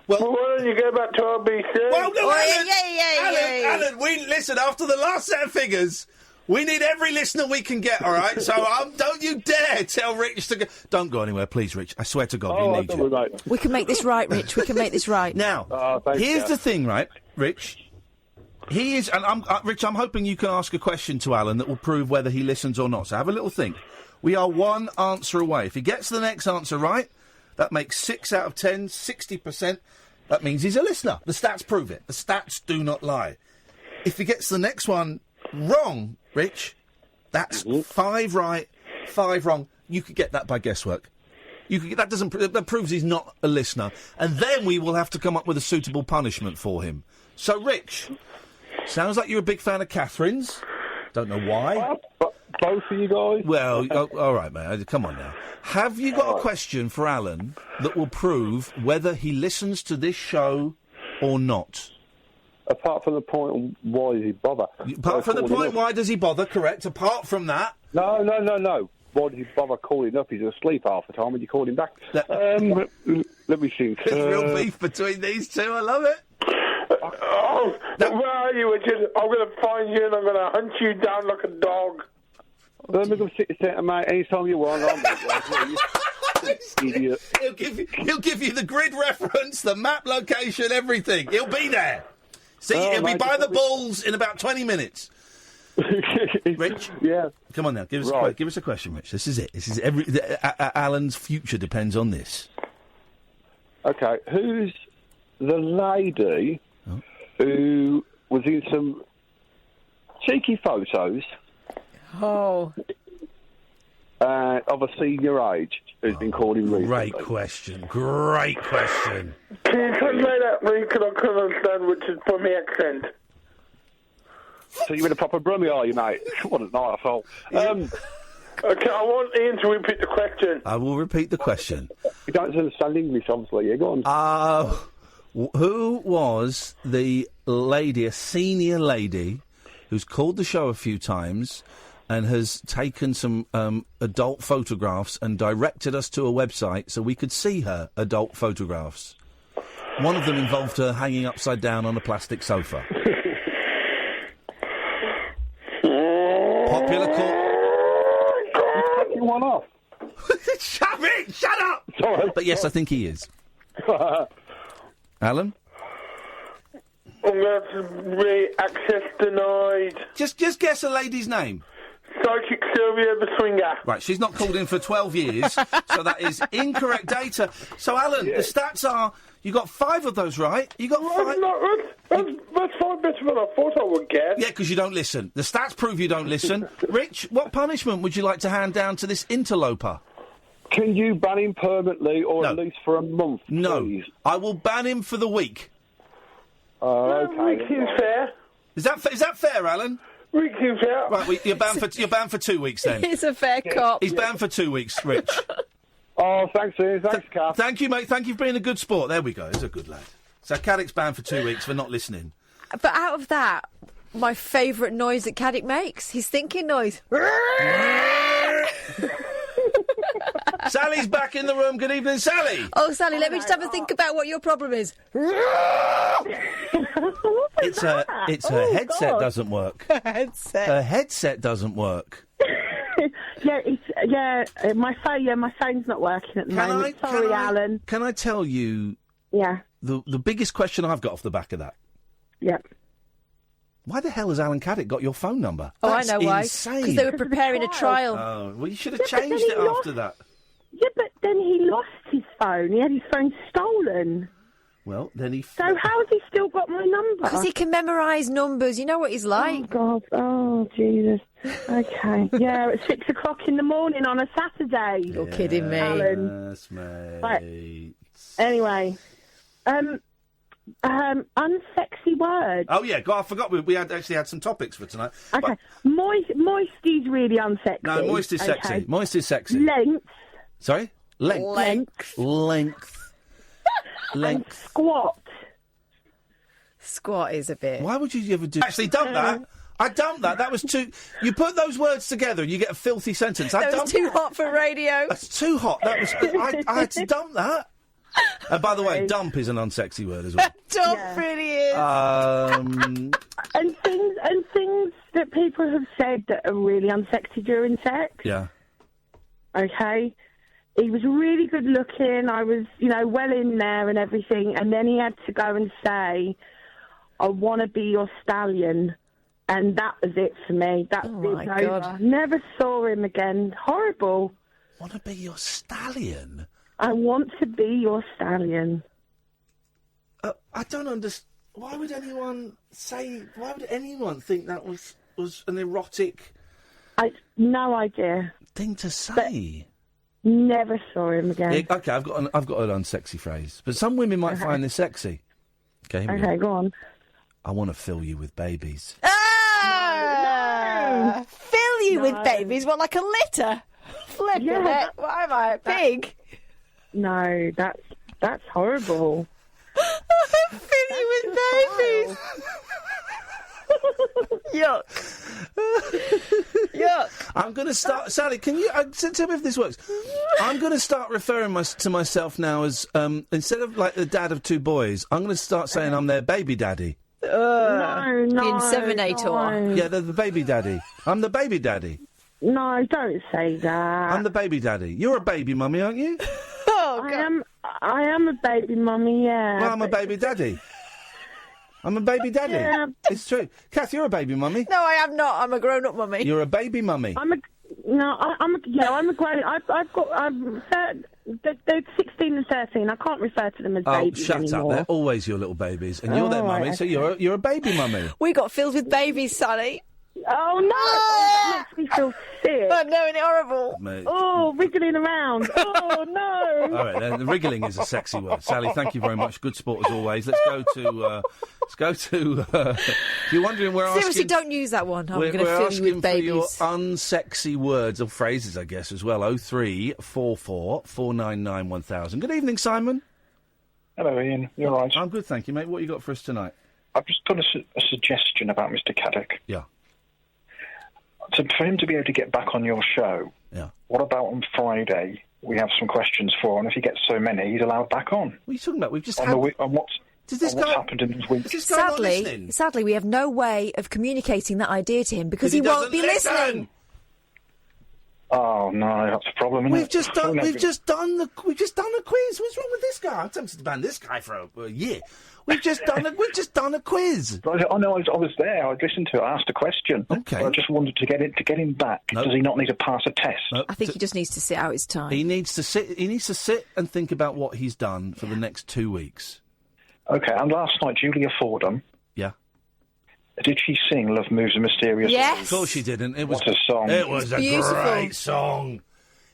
Well, why don't you go back to RBC? Well, no, Alan, listen, after the last set of figures, we need every listener we can get, all right? So don't you dare tell Rich to go. Don't go anywhere, please, Rich. I swear to God, we need you. Right. We can make this right, Rich. We can make this right. Now, here's the thing, right, Rich? He is, and Rich, I'm hoping you can ask a question to Alan that will prove whether he listens or not. So have a little think. We are one answer away. If he gets the next answer right, that makes 6 out of 10, 60%. That means he's a listener. The stats prove it. The stats do not lie. If he gets the next one wrong, Rich, that's 5 right, 5 wrong. You could get that by guesswork. That proves he's not a listener. And then we will have to come up with a suitable punishment for him. So, Rich, sounds like you're a big fan of Catherine's. Don't know why. Both of you guys? Well, all right, mate. Come on now. Have you got a question for Alan that will prove whether he listens to this show or not? Apart from the point, why does he bother? Apart from the point, why does he bother? Correct. Apart from that, no. Why does he bother calling up? He's asleep half the time when you call him back. Let me think. There's real beef between these two. I love it. Where are you, Richard? I'm going to find you and I'm going to hunt you down like a dog. Let me go sit centre, mate. Anytime you want. Idiot. He'll give you the grid reference, the map location, everything. He'll be there. See, he'll be by the balls in about 20 minutes. Rich? Yeah. Come on now, give us a question, Rich. This is it. This is Alan's future depends on this. Okay, who's the lady who was in some cheeky photos of a senior age who's been called in recently? Great question. Great question. Can you translate that, Rick? Because I couldn't understand which is from the accent. So you're in a proper Brummie, are you, mate? What an arsehole. Okay, I want Ian to repeat the question. I will repeat the question. You don't understand English, obviously. Yeah, go on. Who was the lady, a senior lady, who's called the show a few times and has taken some adult photographs and directed us to a website so we could see her adult photographs? One of them involved her hanging upside down on a plastic sofa. Popular call. You one off. Shut up! Sorry. But yes, I think he is. Alan? I'm going to have to be access denied. Just guess a lady's name. Psychic Sylvia the Swinger. Right, she's not called in for 12 years, so that is incorrect data. So, Alan, the stats are, you got 5 of those right. You got 5... That's 5 better than I thought I would get. Yeah, because you don't listen. The stats prove you don't listen. Rich, what punishment would you like to hand down to this interloper? Can you ban him permanently or at least for a month, please? No, I will ban him for the week. Okay. Rick seems fair. Is that fair, Alan? Rick seems fair. Right, you're banned for 2 weeks then. He's a fair cop. He's banned for 2 weeks, Rich. Oh, thanks, Ian. Thanks, Kath. Thank you, mate. Thank you for being a good sport. There we go. He's a good lad. So Caddick's banned for 2 weeks for not listening. But out of that, my favourite noise that Caddick makes, his thinking noise. Sally's back in the room. Good evening, Sally. Oh, Sally, let me just have a think about what your problem is. It's her headset doesn't work. Headset. Her headset doesn't work. My phone's not working at the moment. Sorry, Alan. Can I tell you? Yeah. The biggest question I've got off the back of that. Yep. Why the hell has Alan Caddick got your phone number? Oh, That's I know why. insane. Because they were preparing a trial. Oh, well, you should have changed it after that. Yeah, but then he lost his phone. He had his phone stolen. Well, then he... So how has he still got my number? Because he can memorise numbers. You know what he's like. Oh, God. Oh, Jesus. Okay. Yeah, at 6 o'clock in the morning on a Saturday. You're kidding me. Alan. Yes, mate. Right. Anyway. Unsexy word. Oh, yeah. God, I forgot we had actually had some topics for tonight. Okay. Moisty's really unsexy. No, moist is sexy. Okay. Moist is sexy. Length. Sorry? Length. Length. Squat. Squat is a bit... Why would you ever do... Actually, dump that. I dumped that. That was too... You put those words together and you get a filthy sentence. That was too hot for radio. That's too hot. That was... I had to dump that. And by the way, dump is an unsexy word as well. Dump really is. And things that people have said that are really unsexy during sex. Yeah. Okay. He was really good looking. I was, well in there and everything. And then he had to go and say, I want to be your stallion. And that was it for me. That's my it. God. Never saw him again. Horrible. Want to be your stallion? I want to be your stallion. I don't understand. Why would anyone think that was an erotic... No idea. Thing to say. But never saw him again. Yeah, okay, I've got an unsexy phrase. But some women might find this sexy. Okay, here we Okay, go on. I want to fill you with babies. Ah! Fill you with babies? What, like a litter? Flip it. Why am I a pig? No, that's horrible. Fill you with babies. Yuck. Yuck. I'm going to start... Sally, can you... tell me if this works. I'm going to start referring to myself now as... instead of, like, the dad of two boys, I'm going to start saying I'm their baby daddy. No. The inseminator. Yeah, they're the baby daddy. I'm the baby daddy. No, don't say that. I'm the baby daddy. You're a baby mummy, aren't you? Oh, God. I am a baby mummy, yeah. Well, I'm a baby daddy. I'm a baby daddy. Yeah. It's true. Kath, you're a baby mummy. No, I am not. I'm a grown-up mummy. You're a baby mummy. I'm a grown. They're 16 and 13. I can't refer to them as babies shut anymore. up. They're always your little babies. And you're their mummy, so you're a baby mummy. We got filled with babies, Sally. Oh, no! That makes me feel sick. Oh, no, isn't it horrible? Mate. Oh, wriggling around. Oh, no! All right, the wriggling is a sexy word. Sally, thank you very much. Good sport as always. Let's go to... if you're wondering, we're asking... Seriously, don't use that one. I'm going to fill you with babies. We're asking for your unsexy words or phrases, I guess, as well. 0344 499 1000. Good evening, Simon. Hello, Ian. You're right. I'm good, thank you, mate. What you got for us tonight? I've just got a suggestion about Mr. Caddick. Yeah. For him to be able to get back on your show, what about on Friday? We have some questions for, and if he gets so many, he's allowed back on. What are you talking about? We've just on what's happened in this week. Sadly, we have no way of communicating that idea to him because he won't be listening. Oh no, that's a problem. Isn't We've it? just done the quiz. What's wrong with this guy? I'm tempted to ban this guy for a year. We've just done a quiz. I know. I was there. I listened to it. I asked a question. Okay. I just wanted to get him back. Nope. Does he not need to pass a test? Nope. I think he just needs to sit out his time. He needs to sit and think about what he's done for the next 2 weeks. Okay. And last night, Julia Fordham. Yeah. Did she sing "Love Moves in Mysterious Ways"? Yes. Of course she didn't. It was what a song. It was a great song.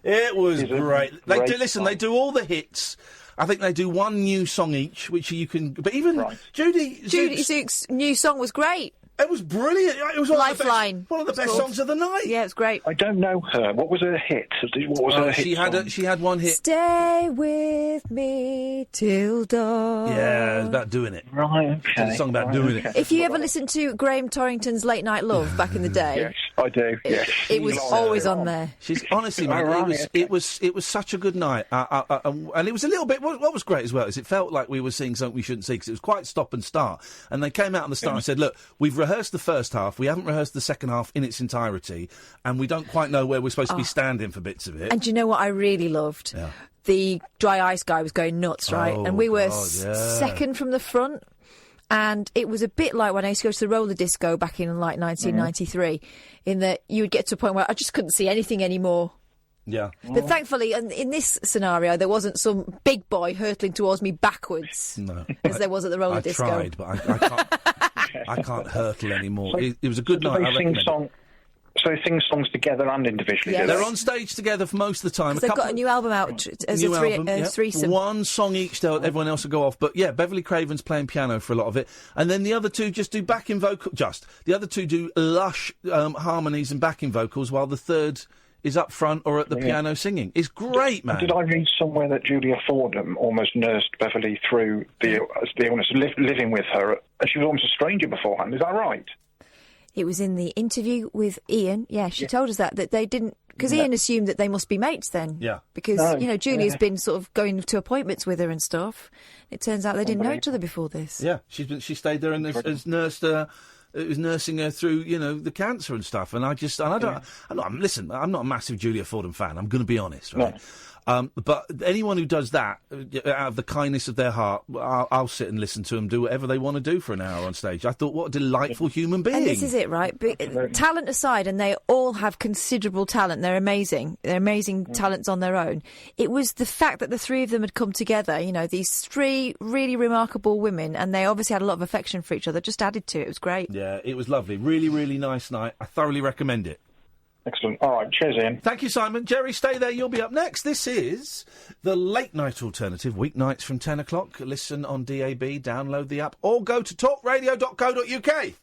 It was great. They do all the hits. I think they do one new song each, which you can... But even Judy Zook's new song was great. It was brilliant. It was Lifeline. One of the best songs of the night. Yeah, it's great. I don't know her. What was her hit? What was her hit? She had one hit. Stay with me till dawn. Yeah, it was about doing it. Right, okay. It's a song about doing it. If you ever listened to Graham Torrington's Late Night Love back in the day, yes, I do. Yes, it was always on there. She's honestly, man, it was such a good night, and it was a little bit. What was great as well is it felt like we were seeing something we shouldn't see because it was quite stop and start. And they came out on the start and said, "Look, we've rehearsed the first half, we haven't rehearsed the second half in its entirety, and we don't quite know where we're supposed to be standing for bits of it." And do you know what I really loved? Yeah. The dry ice guy was going nuts, right? Oh, and we were God, second from the front. And it was a bit like when I used to go to the roller disco back in like 1993, in that you would get to a point where I just couldn't see anything anymore. Yeah. But thankfully, in this scenario, there wasn't some big boy hurtling towards me backwards, as there was at the roller disco. I tried, but I can't hurtle anymore. It was a good night. So they sing songs together and individually. Yes. They're on stage together for most of the time. They've got a new album out as a threesome. One song each, everyone else will go off. But yeah, Beverly Craven's playing piano for a lot of it. And then the other two just do backing vocal. The other two do lush harmonies and backing vocals, while the third is up front or at the piano singing. It's great, man. Did I read somewhere that Julia Fordham almost nursed Beverly through the illness, living with her, and she was almost a stranger beforehand? Is that right? It was in the interview with Iain. Yeah, she told us that they didn't... Because Iain assumed that they must be mates then. Yeah. Because, Julia's been sort of going to appointments with her and stuff. It turns out they didn't know each other before this. Yeah, she stayed there and has nursed her... It was nursing her through, the cancer and stuff. And listen, I'm not a massive Julia Fordham fan. I'm going to be honest, right? No. But anyone who does that out of the kindness of their heart, I'll sit and listen to them do whatever they want to do for an hour on stage. I thought, what a delightful human being. And this is it, right? But, talent aside, and they all have considerable talent. They're amazing. They're amazing talents on their own. It was the fact that the three of them had come together, these three really remarkable women, and they obviously had a lot of affection for each other, just added to it. It was great. Yeah, it was lovely. Really, really nice night. I thoroughly recommend it. Excellent. All right, cheers, Ian. Thank you, Simon. Jerry, stay there. You'll be up next. This is the Late Night Alternative, weeknights from 10 o'clock. Listen on DAB, download the app, or go to talkradio.co.uk.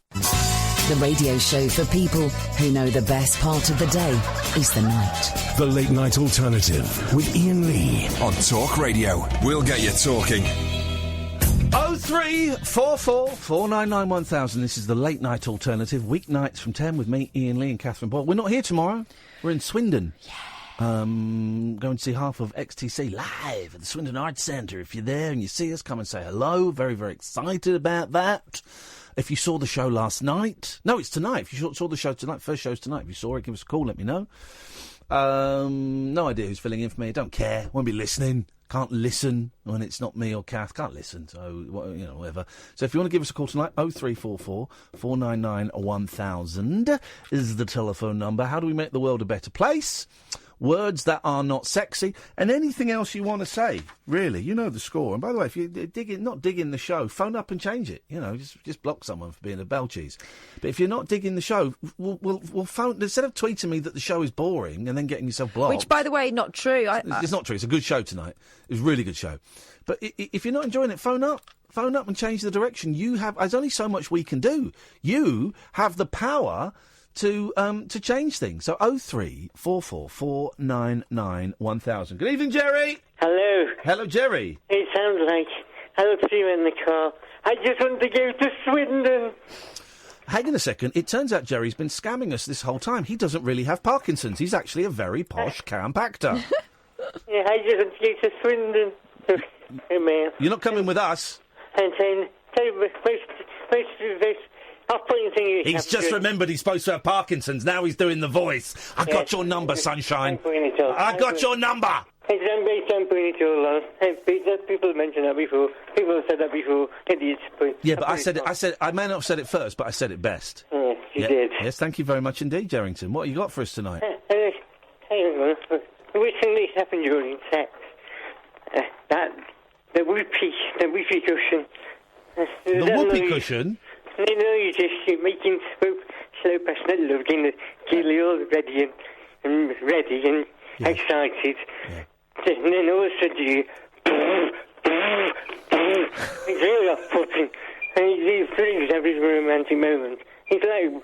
The radio show for people who know the best part of the day is the night. The Late Night Alternative with Iain Lee on Talk Radio. We'll get you talking. 0344 499 1000. This is the Late Night Alternative, weeknights from 10 with me, Iain Lee and Catherine Boyle. We're not here tomorrow. We're in Swindon. Yeah. Going to see half of XTC live at the Swindon Arts Centre. If you're there and you see us, come and say hello. Very, very excited about that. If you saw the show last night... No, it's tonight. If you saw the show tonight, first show's tonight. If you saw it, give us a call, let me know. No idea who's filling in for me. Don't care. Won't be listening. Can't listen when it's not me or Kath. Can't listen, so, whatever. So if you want to give us a call tonight, 0344 499 1000 is the telephone number. How do we make the world a better place? Words that are not sexy, and anything else you want to say, really. You know the score. And by the way, if you're not digging the show, phone up and change it. Just block someone for being a bell cheese. But if you're not digging the show, we'll phone... Instead of tweeting me that the show is boring and then getting yourself blocked... Which, by the way, not true. It's not true. It's a good show tonight. It was a really good show. But if you're not enjoying it, phone up. Phone up and change the direction. There's only so much we can do. You have the power... to change things. So 0344 499 1000. Good evening, Jerry. Hello. Hello, Jerry. It sounds like I'll see you in the car. I just want to go to Swindon. Hang on a second. It turns out Jerry's been scamming us this whole time. He doesn't really have Parkinson's. He's actually a very posh camp actor. Yeah, I just want to go to Swindon. Hey, man. You're not coming with us. And then, He's just remembered he's supposed to have Parkinson's. Now he's doing the voice. I got your number, sunshine. I got your number. People mentioned that before. People have said that before. Idiots. Yeah, but I said it. I may not have said it first, but I said it best. Yes, you did. Yes, thank you very much indeed, Jerrington. What have you got for us tonight? Recently happened during sex. The whoopee cushion. The whoopee cushion? You're making slow passionate love, getting the gilly all ready and excited. Yeah. And then all of a sudden it's really off-putting. And it brings every romantic moment. It's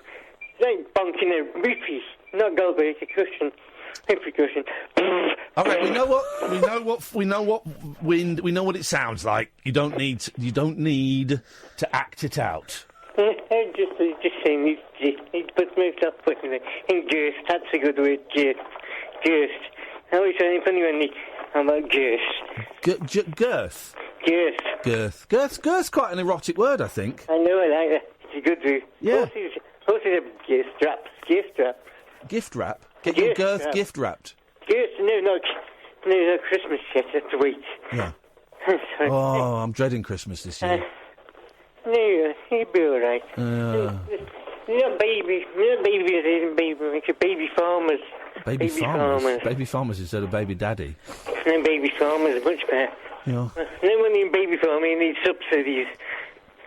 like bonking a whippy, not Goldberg, a cushion. Whippy cushion. Okay, we know what it sounds like. You don't need to act it out. Just saying, he puts himself putting it in girth. That's a good word, girth. Girth. I always say funny when I'm about girth. Girth? Girth. Girth's quite an erotic word, I think. I know, I like that. It's a good word. Yeah. Horses have gift wrap. Gift wrap. Gift wrap? Get your girth gift wrapped. Girth? No, Christmas yet. That's a wait. Yeah. Oh, I'm dreading Christmas this year. No, he'll be all right. Not baby farmers. Baby farmers? Baby farmers instead of baby daddy. No, baby farmers are much better. Yeah. No money in baby farming, you need subsidies.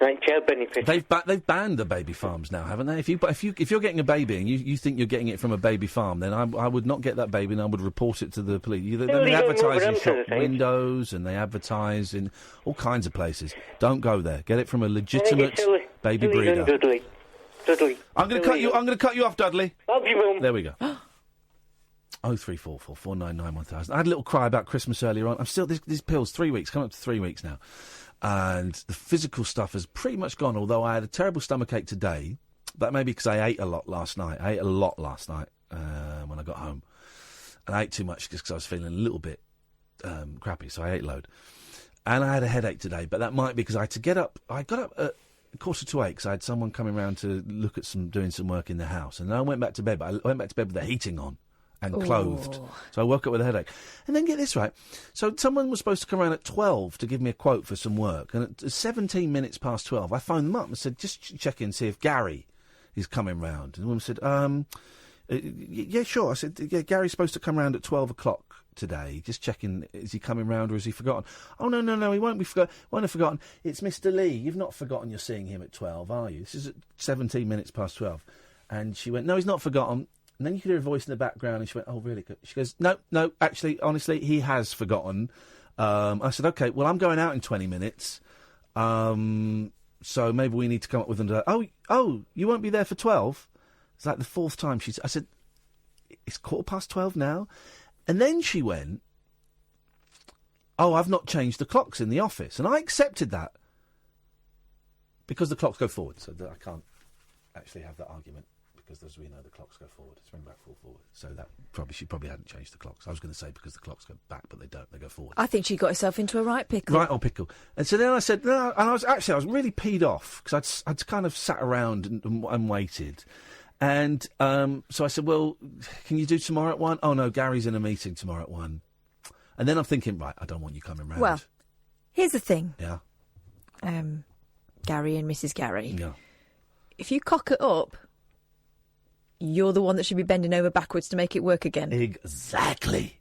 Like child benefits. They've banned the baby farms now, haven't they? If you're getting a baby and you think you're getting it from a baby farm, then I would not get that baby and I would report it to the police. They advertise in shop windows and they advertise in all kinds of places. Don't go there. Get it from a legitimate baby breeder. Dudley. I'm going to cut you off, Dudley. Love you, Mum. There we go. 0344 499 1000. I had a little cry about Christmas earlier on. I'm still these pills 3 weeks, coming up to 3 weeks now. And the physical stuff has pretty much gone, although I had a terrible stomachache today. That may be because I ate a lot last night. I ate a lot last night when I got home. And I ate too much just because I was feeling a little bit crappy, so I ate a load. And I had a headache today, but that might be because I had to get up. I got up at 7:45 because I had someone coming round to look at doing some work in the house. And then I went back to bed, but I went back to bed with the heating on. And clothed. So I woke up with a headache. And then get this right. So someone was supposed to come around at 12 to give me a quote for some work. And at 17 minutes past 12, I phoned them up and said, just check in and see if Gary is coming round. And the woman said, yeah, sure. I said, yeah, Gary's supposed to come round at 12 o'clock today. Just checking, is he coming round or has he forgotten? Oh, no, he won't have forgotten. It's Mr. Lee. You've not forgotten you're seeing him at 12, are you? This is at 17 minutes past 12. And she went, no, he's not forgotten. And then you could hear a voice in the background, and she went, oh, really? She goes, no, actually, honestly, he has forgotten. I said, OK, well, I'm going out in 20 minutes, so maybe we need to come up with another... Oh, you won't be there for 12? It's like the fourth time I said, it's 12:15 now? And then she went, oh, I've not changed the clocks in the office. And I accepted that, because the clocks go forward, so that I can't actually have that argument. Because as we know, the clocks go forward. It's spring back, fall forward. So she probably hadn't changed the clocks. I was going to say because the clocks go back, but they don't. They go forward. I think she got herself into a right pickle. Right old pickle. And so then I said, no, and I was really peed off because I'd kind of sat around and waited. And so I said, well, can you do tomorrow at 1? Oh, no, Gary's in a meeting tomorrow at 1. And then I'm thinking, right, I don't want you coming round. Well, here's the thing. Yeah. Gary and Mrs. Gary. Yeah. If you cock it up, you're the one that should be bending over backwards to make it work again. Exactly.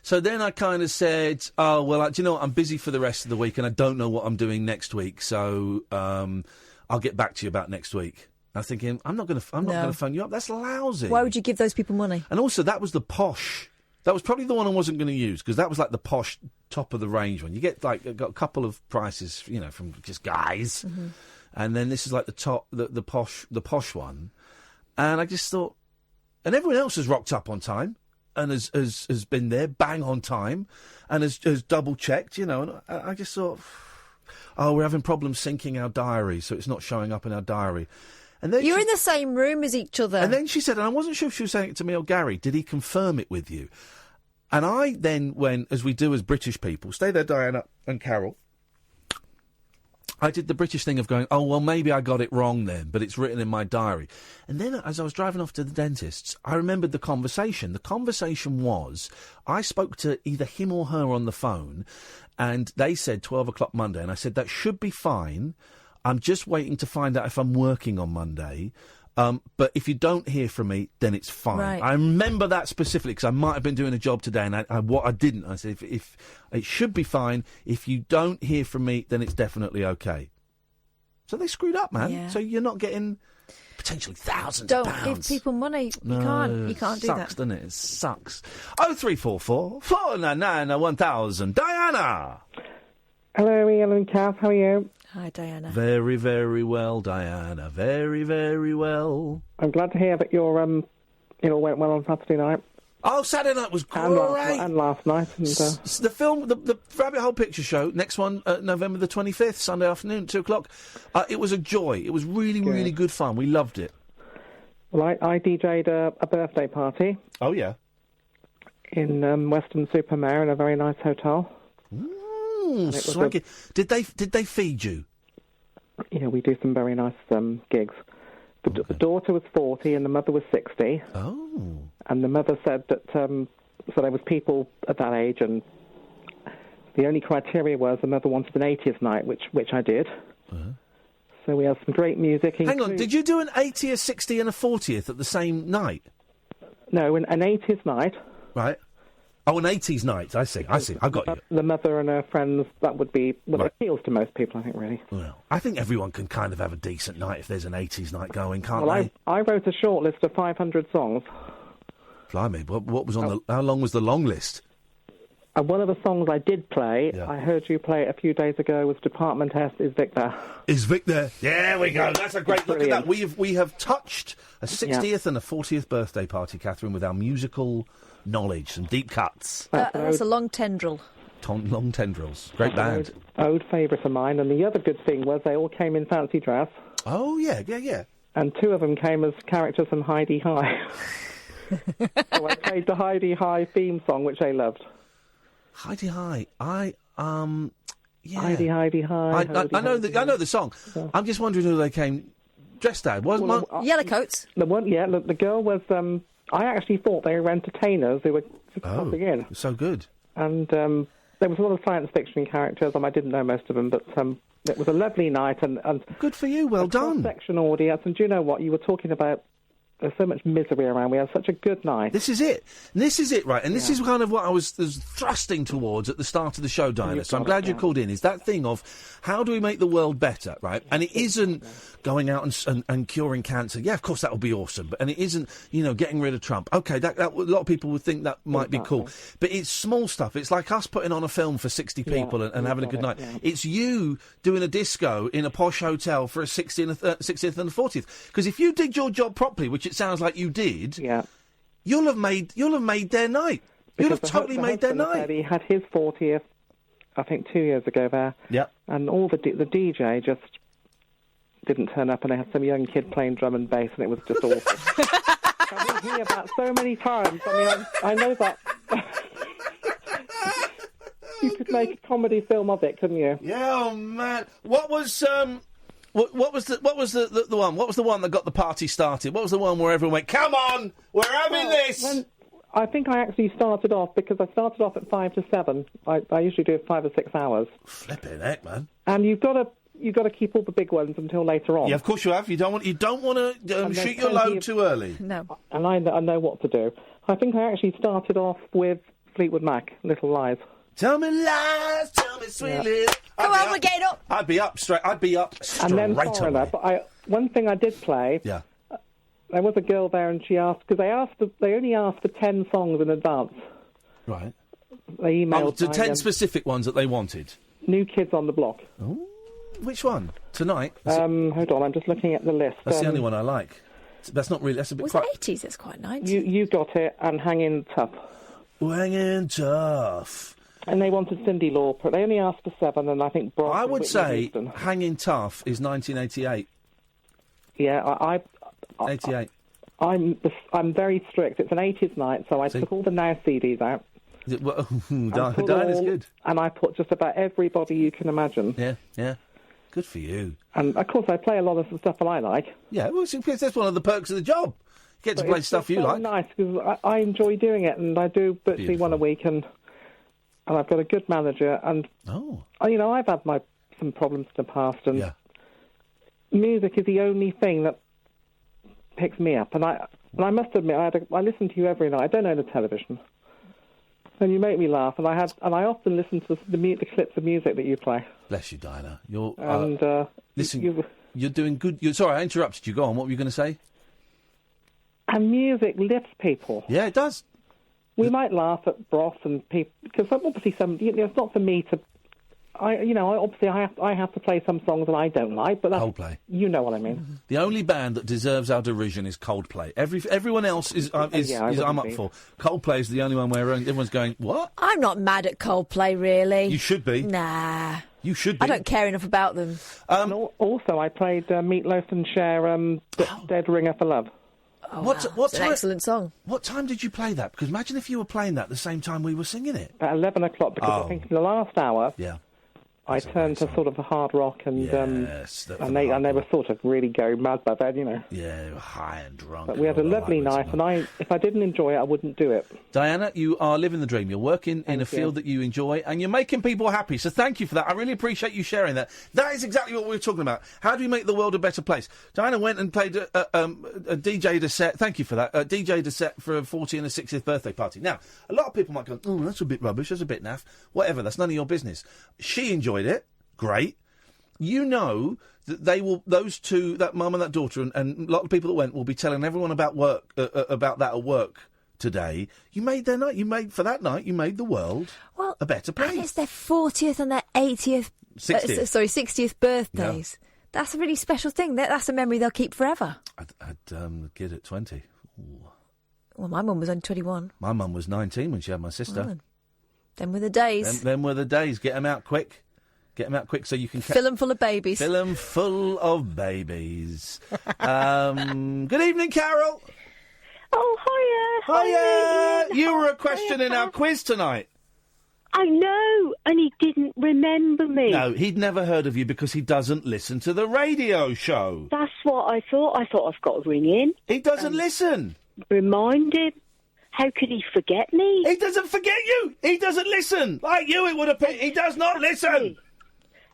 So then I kind of said, oh, well, do you know what? I'm busy for the rest of the week and I don't know what I'm doing next week. So I'll get back to you about next week. I was thinking, I'm not going to phone you up. That's lousy. Why would you give those people money? And also, that was the posh. That was probably the one I wasn't going to use because that was like the posh, top of the range one. You get got a couple of prices, from just guys. Mm-hmm. And then this is like the top, the posh one. And I just thought, and everyone else has rocked up on time and has been there, bang on time, and has double checked, And I just thought, oh, we're having problems syncing our diary, so it's not showing up in our diary. And then you're in the same room as each other. And then she said, and I wasn't sure if she was saying it to me or Gary, did he confirm it with you? And I then went, as we do as British people, stay there, Diana and Carol. I did the British thing of going, oh, well, maybe I got it wrong then, but it's written in my diary. And then as I was driving off to the dentist's, I remembered the conversation. The conversation was, I spoke to either him or her on the phone, and they said 12 o'clock Monday, and I said, that should be fine. I'm just waiting to find out if I'm working on Monday. But if you don't hear from me, then it's fine. Right. I remember that specifically because I might have been doing a job today, and I didn't. I said, if it should be fine. If you don't hear from me, then it's definitely okay. So they screwed up, man. Yeah. So you're not getting potentially thousands of pounds. Don't give people money. You can't do that. Sucks, doesn't it? It sucks. 0344 499 1000. Diana! Hello, Iain and Kath. How are you? Hi, Diana. Very, very well, Diana. Very, very well. I'm glad to hear that your it all went well on Saturday night. Oh, Saturday night was great. And last night. And, the film, the Rabbit Hole Picture Show, next one, November the 25th, Sunday afternoon, 2 o'clock. It was a joy. It was really, really good fun. We loved it. Well, I DJ'd a birthday party. Oh, yeah. In Weston-super-Mare in a very nice hotel. Swanky. Did they feed you? Yeah, we do some very nice gigs. The daughter was 40 and the mother was 60. Oh. And the mother said that so there was people at that age, and the only criteria was the mother wanted an 80th night, which I did. So we had some great music. Hang on, did you do an 80th, 60th and a 40th at the same night? No, an 80th night. Right. Oh, an 80s night. I see. I've got you. The mother and her friends, that would be what appeals to most people, I think, really. Well, I think everyone can kind of have a decent night if there's an 80s night going, can't they? I wrote a short list of 500 songs. Blimey, what was on how long was the long list? And one of the songs I did play, I heard you play it a few days ago, was Department S, Is Vic There? Is Vic there? There we go. That's a great look at that. We have touched a 60th and a 40th birthday party, Catherine, with our musical knowledge, some deep cuts. That's a long tendril. Long tendrils. Great band. Old favourite of mine. And the other good thing was they all came in fancy dress. Oh, yeah. And two of them came as characters from Heidi High. So I played the Heidi High theme song, which they loved. Heidi High. Yeah. Heidi High. I know the song. Yeah. I'm just wondering who they came dressed as. Yellow coats. The girl was. I actually thought they were entertainers who were popping in. So good. And there was a lot of science fiction characters, and I didn't know most of them, but it was a lovely night. And good for you. Well done. Cross-section audience. And do you know what? You were talking about. There's so much misery around. We had such a good night. This is it, right? And this is kind of what I was thrusting towards at the start of the show, Diana. So I'm glad you called in. Is that thing of how do we make the world better, right? And it isn't going out and curing cancer. Yeah, of course that would be awesome. And it isn't, getting rid of Trump. Okay, that a lot of people would think that might be cool. But it's small stuff. It's like us putting on a film for 60 people and having a good night. Yeah. It's you doing a disco in a posh hotel for a 60th and a 40th. Because if you did your job properly, which it sounds like you did, you'll have made their night. You'll have totally made their night. He had his 40th, I think, 2 years ago there. Yeah. And all the DJ just didn't turn up, and they had some young kid playing drum and bass, and it was just awful. I didn't hear that so many times. I mean, I know that. You could make a comedy film of it, couldn't you? Yeah, oh man. What was the one? What was the one that got the party started? What was the one where everyone went, "Come on, we're having this"? I think I actually started off because I started off at 5 to 7. I usually do it 5 or 6 hours. Flipping heck, man! And you've got to keep all the big ones until later on. Yeah, of course you have. You don't want to shoot your load too early. No. And I know what to do. I think I actually started off with Fleetwood Mac, Little Lies. Tell me lies, tell me sweet lies. Come on, we're getting up. I'd be up straight and then Foreigner. But one thing I did play. Yeah. There was a girl there, and she asked because they only asked for 10 songs in advance. Right. They emailed the 10 specific ones that they wanted. New Kids on the Block. Ooh. Which one? Tonight? Hold on, I'm just looking at the list. That's the only one I like. That's not really. That's a bit. Was quite... it 80s? It's quite 90s. You got it, and Hanging Tough. Hanging Tough. And they wanted Cyndi Lauper. They only asked for 7, and I think Bronson. I would say Hanging Tough is 1988. Yeah, 88. I'm very strict. It's an 80s night, so I took all the Now CDs out. Diana's good. And I put just about everybody you can imagine. Yeah. Good for you. And, of course, I play a lot of the stuff that I like. Yeah, well, that's one of the perks of the job. You get to play stuff you like. It's nice, because I enjoy doing it, and I do virtually one a week, and I've got a good manager, and I've had some problems in the past, and music is the only thing that picks me up. And I must admit, I listen to you every night. I don't own a television, and you make me laugh. And I often listen to the clips of music that you play. Bless you, Diana. Listen, you're doing good. Sorry, I interrupted you. Go on. What were you going to say? And music lifts people. Yeah, it does. We might laugh at broth and people because obviously it's not for me to obviously I have to play some songs that I don't like, but that's, Coldplay. You know what I mean. The only band that deserves our derision is Coldplay. Everyone else is I'm up for. Coldplay is the only one where everyone's going, what? I'm not mad at Coldplay, really. You should be. Nah. You should be. I don't care enough about them. And also, I played Meatloaf and Cher, Dead Ringer for Love. Oh, what it's an excellent song. What time did you play that? Because imagine if you were playing that at the same time we were singing it. At 11 o'clock, because I think in the last hour... Yeah. I turned to sort of a hard rock, and and they were sort of really going mad by then, you know. Yeah, they were high and drunk. But we had a lovely night, and if I didn't enjoy it, I wouldn't do it. Diana, you are living the dream. You're working in a field that you enjoy, and you're making people happy. So thank you for that. I really appreciate you sharing that. That is exactly what we were talking about. How do we make the world a better place? Diana went and played DJ'd a set. Thank you for that. DJ'd a set for a 40th and a 60th birthday party. Now, a lot of people might go, "Oh, that's a bit rubbish. That's a bit naff." Whatever. That's none of your business. She enjoyed it. Great. You know that they will, those two, that mum and that daughter, and a lot of people that went will be telling everyone about work, about that at work today. You made their night. You made the world a better place. And it's their 40th and their 80th, 60th birthdays. Yeah. That's a really special thing. That's a memory they'll keep forever. I had a kid at 20. Ooh. Well, my mum was only 21. My mum was 19 when she had my sister. Well, them were the days. Them were the days. Get them out quick. Get them out quick so you can... Fill them full of babies. Fill them full of babies. Good evening, Carol. Oh, hiya. Hiya. You were a question in our quiz tonight. I know, and he didn't remember me. No, he'd never heard of you because he doesn't listen to the radio show. That's what I thought. I thought I've got to ring in. He doesn't listen. Remind him. How could he forget me? He doesn't forget you. He doesn't listen. Like you, it would have been. He does not listen.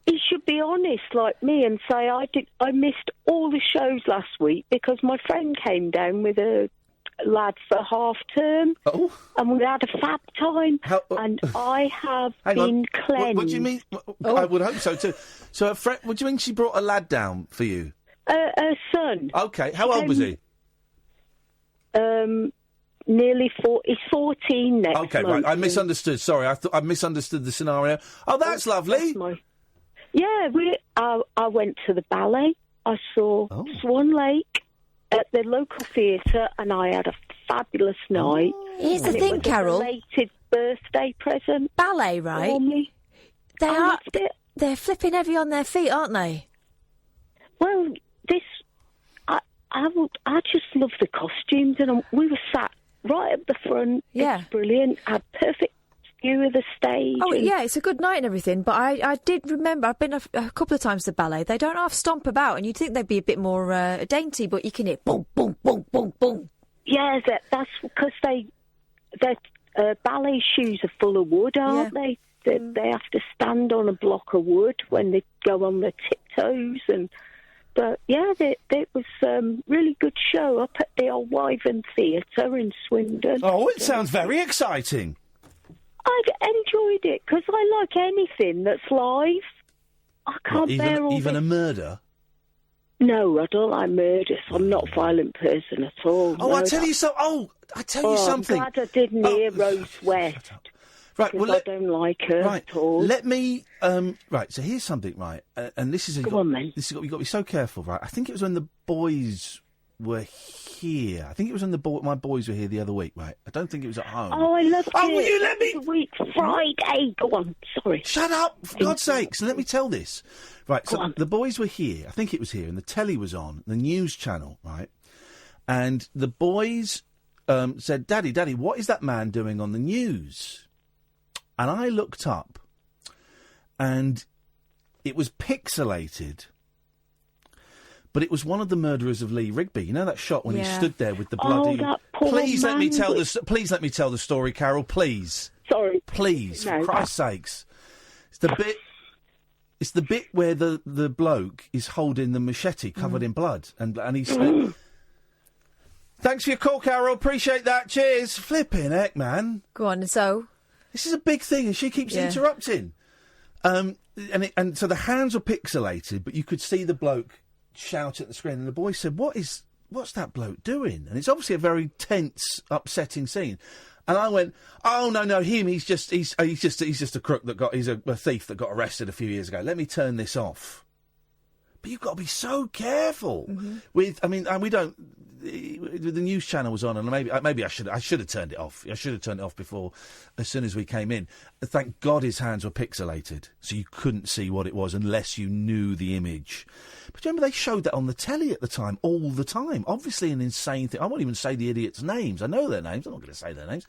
He should be honest like me and say, I missed all the shows last week because my friend came down with a lad for half term. Oh. And we had a fab time. And I have been cleansed. What do you mean? I would hope so too. So a friend, what do you mean she brought a lad down for you? A son. Okay. How old was he? Nearly 4. He's 14 next month. Okay, right. I misunderstood. Sorry, I misunderstood the scenario. Oh, that's lovely. Yeah, I went to the ballet. I saw Swan Lake at the local theatre, and I had a fabulous night. Here's the thing, Carol. It was a belated birthday present. Ballet, right? For me. They're flipping heavy on their feet, aren't they? Well, I just love the costumes, and we were sat right at the front. Yeah. It's brilliant. I had perfect view of the stage. Oh, yeah, it's a good night and everything, but I did remember, I've been a couple of times to ballet. They don't half stomp about, and you'd think they'd be a bit more dainty, but you can hear boom, boom, boom, boom, boom. Yeah, that's because their ballet shoes are full of wood, aren't they? They have to stand on a block of wood when they go on their tiptoes, but yeah, it was a really good show up at the old Wyvern Theatre in Swindon. Oh, it sounds very exciting. I enjoyed it because I like anything that's live. I can't bear all even this. A murder? No, I don't like murders. I'm not a violent person at all. Oh, I tell you so. Oh, I tell you something. I'm glad I didn't hear Rose West. Right, well, I don't like her at all. Let me. Right, so here's something. Right, and this is Go on, then. You've got to be so careful. Right, I think it was when the boys were here. I think it was when my boys were here the other week. Right, I don't think it was at home. Oh, I love it. Oh, will you let me? Week Friday. Go on. Sorry. Shut up! For God's sakes! Let me tell this. Right, so the boys were here. I think it was here, and the telly was on, the news channel. Right, and the boys said, "Daddy, what is that man doing on the news?" And I looked up, and it was pixelated, but it was one of the murderers of Lee Rigby. You know that shot when he stood there with the bloody... that poor Please let me man tell this. Please let me tell the story, Carol. Please. Sorry. Please, No. for Christ's sakes. It's the bit where the bloke is holding the machete covered in blood, and he's. Thanks for your call, Carol. Appreciate that. Cheers. Flipping heck, man. Go on, so. This is a big thing, and she keeps interrupting. And so the hands were pixelated, but you could see the bloke shout at the screen, and the boy said, "What's that bloke doing?" And it's obviously a very tense, upsetting scene. And I went, oh, no, him, he's just a crook he's a thief that got arrested a few years ago. Let me turn this off. But you've got to be so careful with, we don't, the news channel was on, and maybe I should have turned it off. I should have turned it off before, as soon as we came in. Thank God his hands were pixelated, so you couldn't see what it was unless you knew the image. But remember, they showed that on the telly at the time, all the time. Obviously an insane thing. I won't even say the idiots' names. I know their names. I'm not going to say their names.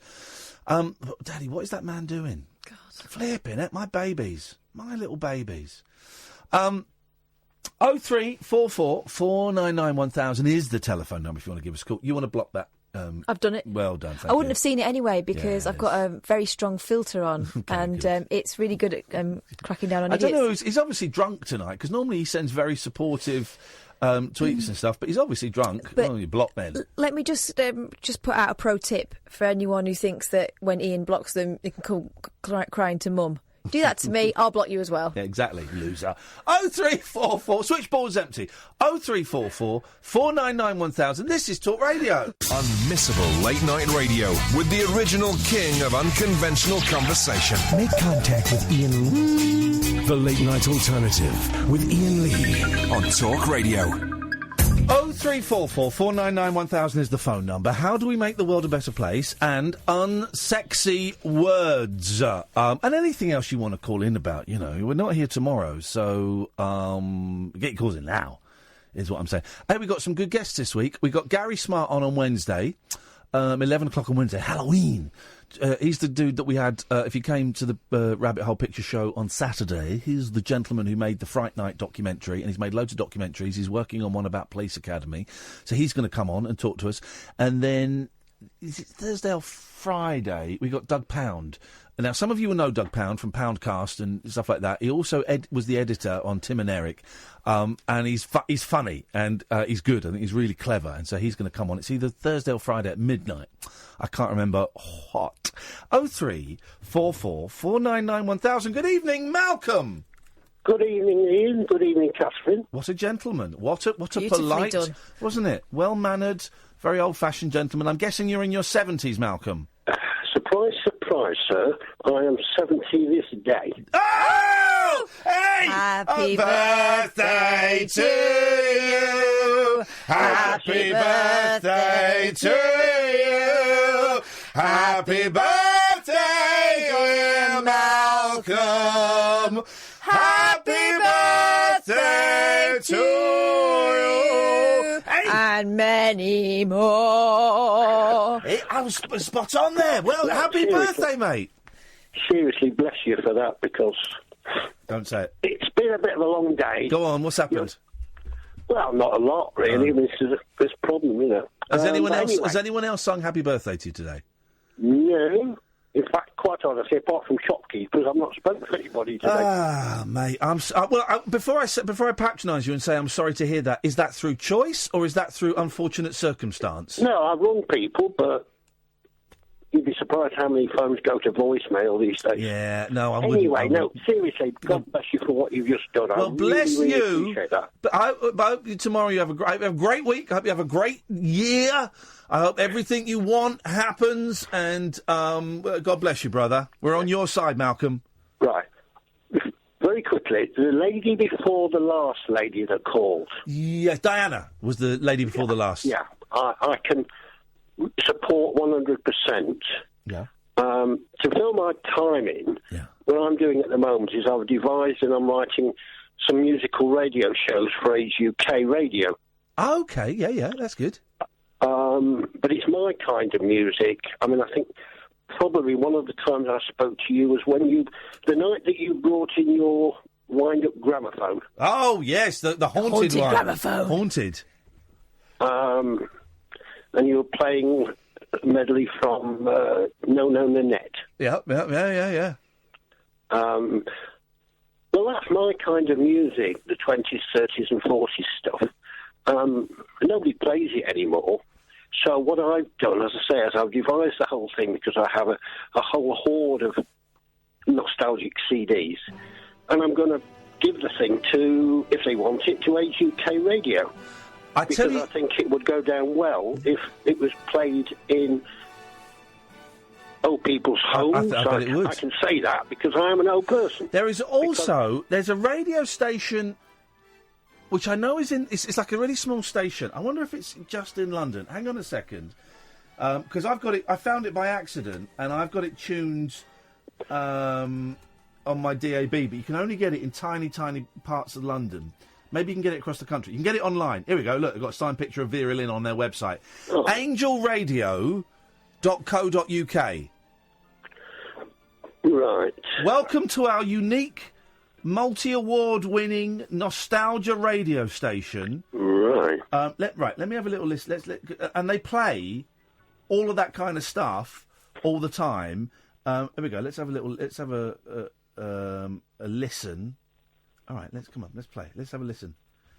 But, Daddy, what is that man doing? God. Flipping it, my babies. My little babies. 0344 499 1000 is the telephone number if you want to give us a call. You want to block that? I've done it. Well done, thank I wouldn't you. have seen it anyway because I've got a very strong filter on, and it's really good at cracking down on idiots. I don't know, he's obviously drunk tonight, because normally he sends very supportive tweets and stuff, but he's obviously drunk. But well, you block then. Let me just put out a pro tip for anyone who thinks that when Ian blocks them, they can call crying to mum. Do that to me, I'll block you as well. Yeah, exactly, loser. 0344, switchboard's empty. 0344 499 1000. This is Talk Radio. Unmissable late night radio with the original king of unconventional conversation. Make contact with Ian Lee. The Late Night Alternative with Ian Lee on Talk Radio. 0344 499 1000 is the phone number. How do we make the world a better place? And unsexy words. And anything else you want to call in about, We're not here tomorrow, so get your calls in now, is what I'm saying. Hey, we got some good guests this week. We got Gary Smart on Wednesday, 11 o'clock on Wednesday, Halloween. He's the dude that we had, if you came to the Rabbit Hole Picture Show on Saturday, he's the gentleman who made the Fright Night documentary, and he's made loads of documentaries. He's working on one about Police Academy, so he's going to come on and talk to us. And then, is it Thursday or Friday, we got Doug Pound. Now, some of you will know Doug Pound from Poundcast and stuff like that. He also was the editor on Tim and Eric, and he's funny, and he's good. I think he's really clever, and so he's going to come on. It's either Thursday or Friday at midnight. I can't remember what. 0344 499 1000. Good evening, Malcolm. Good evening, Ian. Good evening, Catherine. What a gentleman. What a Beautifully polite, done. Wasn't it? Well-mannered, very old-fashioned gentleman. I'm guessing you're in your 70s, Malcolm. Surprise, surprise, sir. I am 70 this day. Oh! Hey! Happy birthday to you! Happy birthday to you! Happy birthday, dear Malcolm! Happy birthday to you! Hey! And many more. I was spot on there. Well, happy birthday, mate. Seriously, bless you for that, because... Don't say it. It's been a bit of a long day. Go on, what's happened? Well, not a lot, really. This is this problem, Has anyone else sung happy birthday to you today? No. In fact, quite honestly, apart from shopkeepers, I've not spoken to anybody today. Ah, mate. Before I patronise you and say I'm sorry to hear that, is that through choice or is that through unfortunate circumstance? No, I rung people, but you'd be surprised how many phones go to voicemail these days. Yeah, no, I wouldn't. Anyway, no, seriously, God bless you for what you've just done. Well, bless really you. Appreciate that. But I hope tomorrow you have a great week. I hope you have a great year. I hope everything you want happens, and God bless you, brother. We're on your side, Malcolm. Right. Very quickly, the lady before the last lady that called. Yes, Diana was the lady before the last. Yeah, I can support 100%. Yeah. To fill my time in, what I'm doing at the moment is I've devised and I'm writing some musical radio shows for Age UK Radio. Okay, yeah, that's good. But it's my kind of music. I mean, I think probably one of the times I spoke to you was the night that you brought in your wind-up gramophone. Oh, yes, the haunted one. Gramophone. Haunted. And you were playing a medley from No Nanette. Yeah. Well, that's my kind of music, the 20s, 30s and 40s stuff. Nobody plays it anymore. So what I've done, as I say, is I've devised the whole thing because I have a whole hoard of nostalgic CDs. And I'm going to give the thing to, if they want it, to Age UK Radio. I think it would go down well if it was played in old people's homes. I bet it would. I can say that because I am an old person. There is also there's a radio station which I know is in. It's like a really small station. I wonder if it's just in London. Hang on a second, because I've got it. I found it by accident, and I've got it tuned on my DAB. But you can only get it in tiny parts of London. Maybe you can get it across the country. You can get it online. Here we go. Look, I've got a signed picture of Vera Lynn on their website. Oh. angelradio.co.uk. Right. Welcome to our unique, multi-award-winning nostalgia radio station. Right. Let me have a little list. And they play all of that kind of stuff all the time. Here we go. Let's have a listen. All right, let's play. Let's have a listen.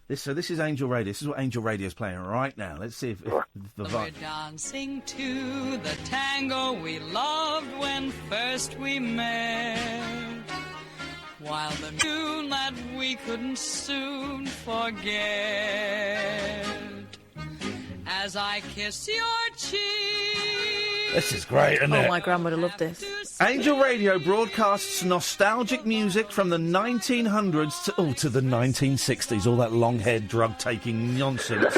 This is Angel Radio. This is what Angel Radio is playing right now. Let's see if the We're vibe. dancing to the tango we loved when first we met, while the tune that we couldn't soon forget. As I kiss your cheek. This is great, isn't it? Oh, my gran would have loved this. Angel Radio broadcasts nostalgic music from the 1900s to the 1960s, all that long-haired drug-taking nonsense,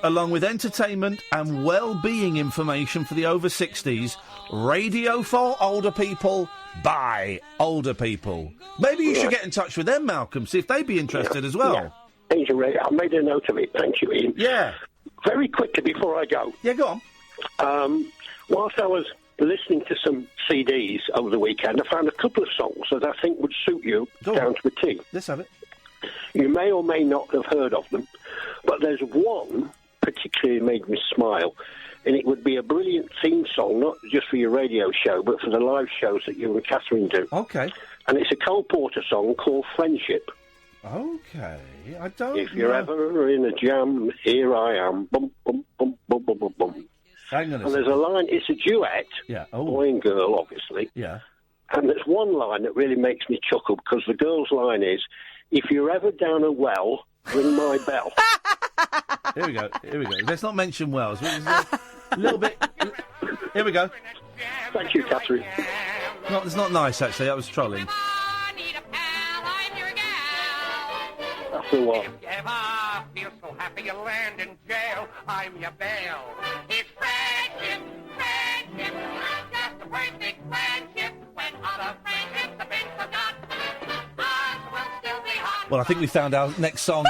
along with entertainment and well-being information for the over-60s, radio for older people by older people. Maybe you should get in touch with them, Malcolm, see if they'd be interested as well. Yeah. Angel Radio, I made a note of it, thank you, Ian. Yeah. Very quickly before I go. Yeah, go on. Whilst I was listening to some CDs over the weekend, I found a couple of songs that I think would suit you down to a T. Let's have it. You may or may not have heard of them, but there's one particularly made me smile, and it would be a brilliant theme song, not just for your radio show, but for the live shows that you and Catherine do. Okay. And it's a Cole Porter song called Friendship. Okay, I don't If you're ever in a jam, here I am. Bum, bum, bum, bum, bum, bum, bum. Hang on a And there's a line, it's a duet, boy and girl, obviously. Yeah. And there's one line that really makes me chuckle, because the girl's line is, if you're ever down a well, ring my bell. Here we go. Let's not mention Wells. A little bit. Here we go. Thank you, Catherine. It's not nice, actually. That was trolling. That's the one. Feel so happy you land in jail. I'm your bail. It's friendship, just a perfect friendship. When other friendships have been forgot, ours will still be hot. Well, I think we found our next song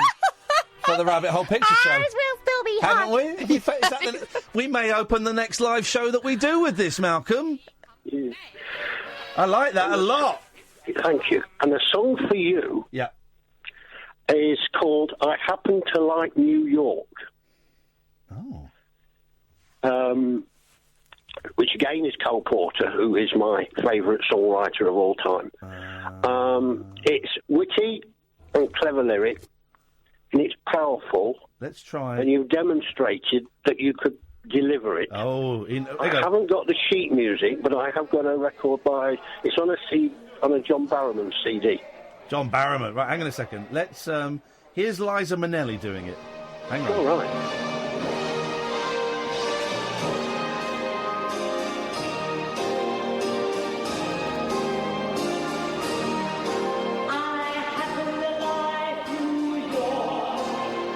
for the Rabbit Hole Picture Show. Ours will still be hot. Haven't we? We may open the next live show that we do with this, Malcolm. Yeah. I like that a lot. Thank you. And the song for you is called I Happen to Like New York. Oh. Which again is Cole Porter, who is my favourite songwriter of all time. It's witty and clever lyric, and it's powerful. Let's try. And you've demonstrated that you could deliver it. I haven't got the sheet music, but I have got a record by. It's on a John Barrowman CD. John Barrowman. Right, hang on a second. Let's. Here's Liza Minnelli doing it. Hang on. All right.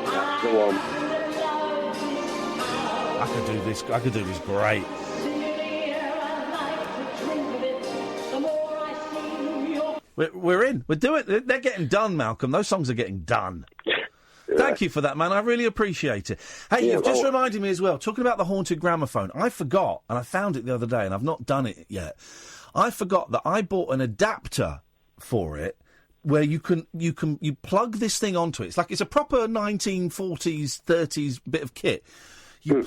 That's the one. I could do this great. We're in. We're doing. They're getting done, Malcolm. Those songs are getting done. Thank you for that, man. I really appreciate it. Hey, you've just reminded me as well. Talking about the haunted gramophone, I forgot, and I found it the other day, and I've not done it yet. I forgot that I bought an adapter for it, where you plug this thing onto it. It's a proper 1940s, 30s bit of kit. You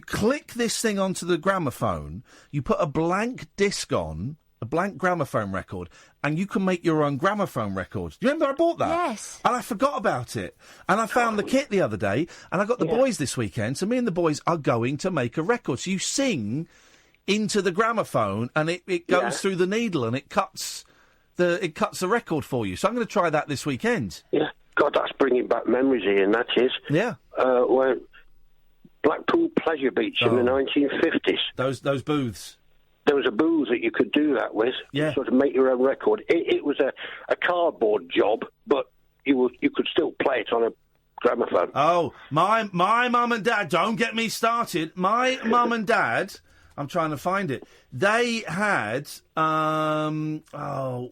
click this thing onto the gramophone, you put a blank disc on, a blank gramophone record, and you can make your own gramophone records. Do you remember I bought that? Yes. And I forgot about it. And I found the kit the other day, and I got the boys this weekend, so me and the boys are going to make a record. So you sing into the gramophone, and it goes through the needle, and it cuts the record for you. So I'm going to try that this weekend. Yeah. God, that's bringing back memories, Ian, that is. Yeah. Blackpool Pleasure Beach in the 1950s. Those booths. There was a booth that you could do that with. Yeah. Sort of make your own record. It was a cardboard job, but you could still play it on a gramophone. Oh, my mum and dad, don't get me started. My mum and dad, I'm trying to find it. They had,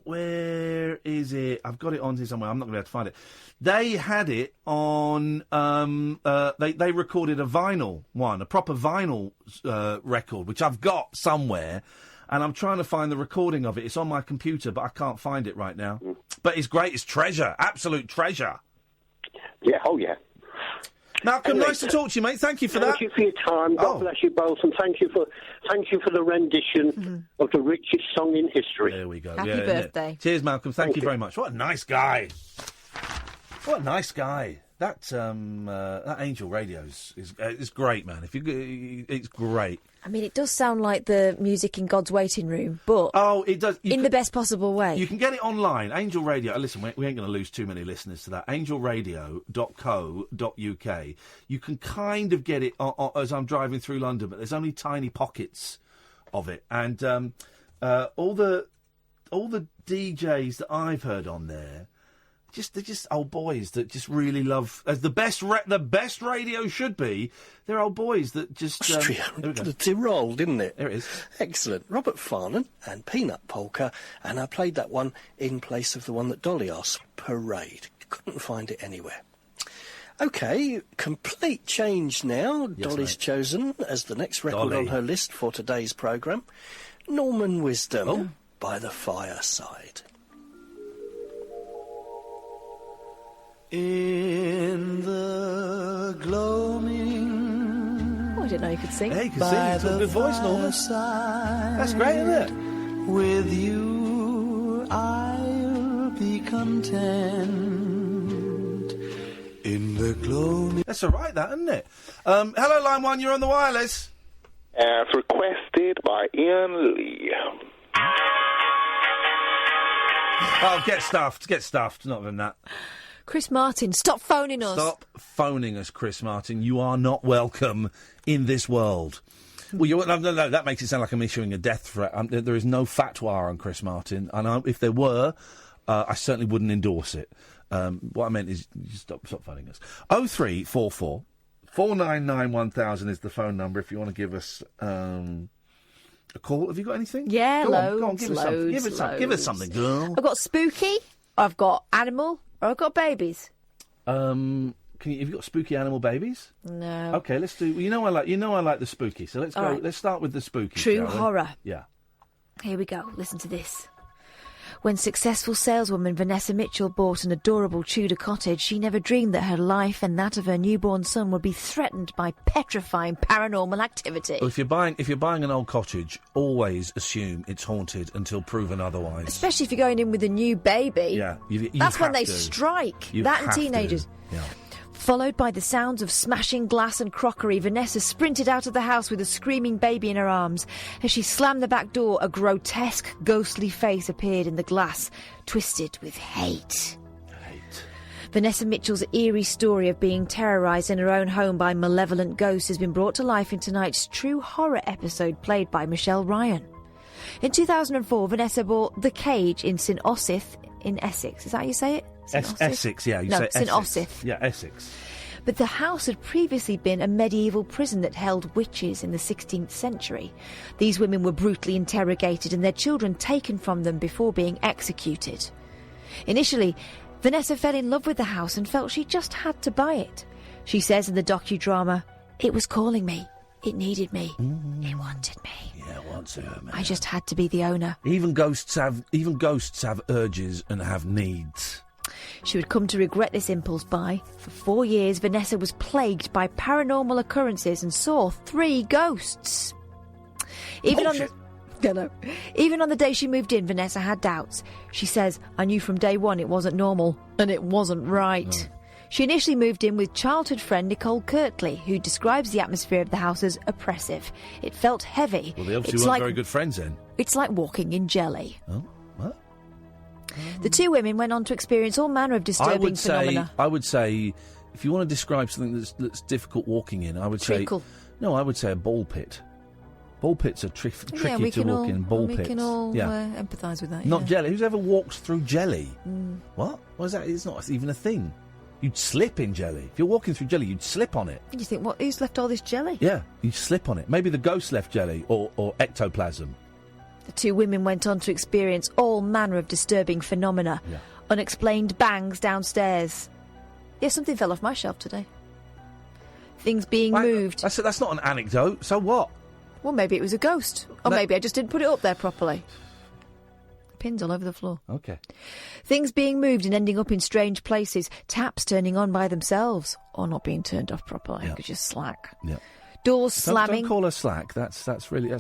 where is it? I've got it on here somewhere. I'm not going to be able to find it. They had it on, they recorded a vinyl one, a proper vinyl record, which I've got somewhere, and I'm trying to find the recording of it. It's on my computer, but I can't find it right now. But it's great. It's treasure. Absolute treasure. Yeah, oh yeah. Malcolm, Anyway, nice to talk to you, mate. Thank you for that. Thank you for your time. God bless you both, and thank you for the rendition of the richest song in history. There we go. Happy birthday. Cheers, Malcolm. Thank you very much. What a nice guy. What a nice guy. That Angel Radio is great, man. It's great. I mean, it does sound like the music in God's waiting room, but it does in the best possible way. You can get it online. Angel Radio. Listen, we ain't going to lose too many listeners to that. angelradio.co.uk. You can kind of get it as I'm driving through London, but there's only tiny pockets of it, and all the DJs that I've heard on there. They're just old boys that just really love, as the best radio should be. They're old boys that just It rolled, didn't it? There it is. Excellent. Robert Farnan and Peanut Polka, and I played that one in place of the one that Dolly asked, Parade. Couldn't find it anywhere. OK, complete change now. Yes, Dolly's mate. chosen as the next record on her list for today's programme. Norman Wisdom by the Fireside. In the gloaming. Oh, I didn't know you could sing. Yeah, you can sing. You've got a good voice, Norman. That's great, isn't it? With you, I'll be content. In the gloaming. That's all right, that, isn't it? Hello, Line 1, you're on the wireless. As requested by Ian Lee. Oh, get stuffed. Not even that. Chris Martin, stop phoning us. Stop phoning us, Chris Martin. You are not welcome in this world. Well, no, that makes it sound like I'm issuing a death threat. There is no fatwa on Chris Martin, and if there were, I certainly wouldn't endorse it. What I meant is, stop phoning us. 0344 499 1000 is the phone number if you want to give us a call. Have you got anything? Yeah, go loads, on, give us something. Give us something, girl. I've got spooky, I've got animal, or I've got babies. Have you got spooky animal babies? No. Okay, let's do. You know I like the spooky, so let's go. All right. Let's start with the spooky. True shall we? horror. Yeah. Here we go. Listen to this. When successful saleswoman Vanessa Mitchell bought an adorable Tudor cottage, she never dreamed that her life and that of her newborn son would be threatened by petrifying paranormal activity. Well, if you're buying an old cottage, always assume it's haunted until proven otherwise. Especially if you're going in with a new baby. Yeah, you that's when have they to. strike. You that and have to. teenagers. Yeah. Followed by the sounds of smashing glass and crockery, Vanessa sprinted out of the house with a screaming baby in her arms. As she slammed the back door, a grotesque, ghostly face appeared in the glass, twisted with hate. Vanessa Mitchell's eerie story of being terrorised in her own home by malevolent ghosts has been brought to life in tonight's true horror episode played by Michelle Ryan. In 2004, Vanessa bought The Cage in St Osyth in Essex. Is that how you say it? Essex, yeah. You say St Essex. Osyth. Yeah, Essex. But the house had previously been a medieval prison that held witches in the 16th century. These women were brutally interrogated and their children taken from them before being executed. Initially, Vanessa fell in love with the house and felt she just had to buy it. She says in the docudrama, "It was calling me. It needed me. It wanted me. Yeah, it wants her, man. I just had to be the owner." Even ghosts have urges and have needs. She would come to regret this impulse buy. For 4 years, Vanessa was plagued by paranormal occurrences and saw 3 ghosts. Even on the day she moved in, Vanessa had doubts. She says, "I knew from day one it wasn't normal, and it wasn't right." No. She initially moved in with childhood friend Nicole Kirtley, who describes the atmosphere of the house as oppressive. It felt heavy. Well, they obviously weren't very good friends then. It's like walking in jelly. Oh, what? The 2 women went on to experience all manner of disturbing phenomena. I would say If you want to describe something that's difficult walking in, I would Treacle. say... No, I would say a ball pit. Ball pits are tricky to walk in. Ball pits. We can all empathise with that. Not yeah. jelly. Who's ever walked through jelly? What? What is that? It's not even a thing. You'd slip in jelly. If you're walking through jelly, you'd slip on it. You think, what? Who's left all this jelly? Yeah, you'd slip on it. Maybe the ghost left jelly or ectoplasm. The two women went on to experience all manner of disturbing phenomena. Yeah. Unexplained bangs downstairs. Yeah, something fell off my shelf today. Things being moved. That's not an anecdote. So what? Well, maybe it was a ghost. Or maybe I just didn't put it up there properly. Pins all over the floor. Okay. Things being moved and ending up in strange places. Taps turning on by themselves. Or not being turned off properly. Yeah. Because you're slack. Yeah. Doors slamming. Don't call her slack. That's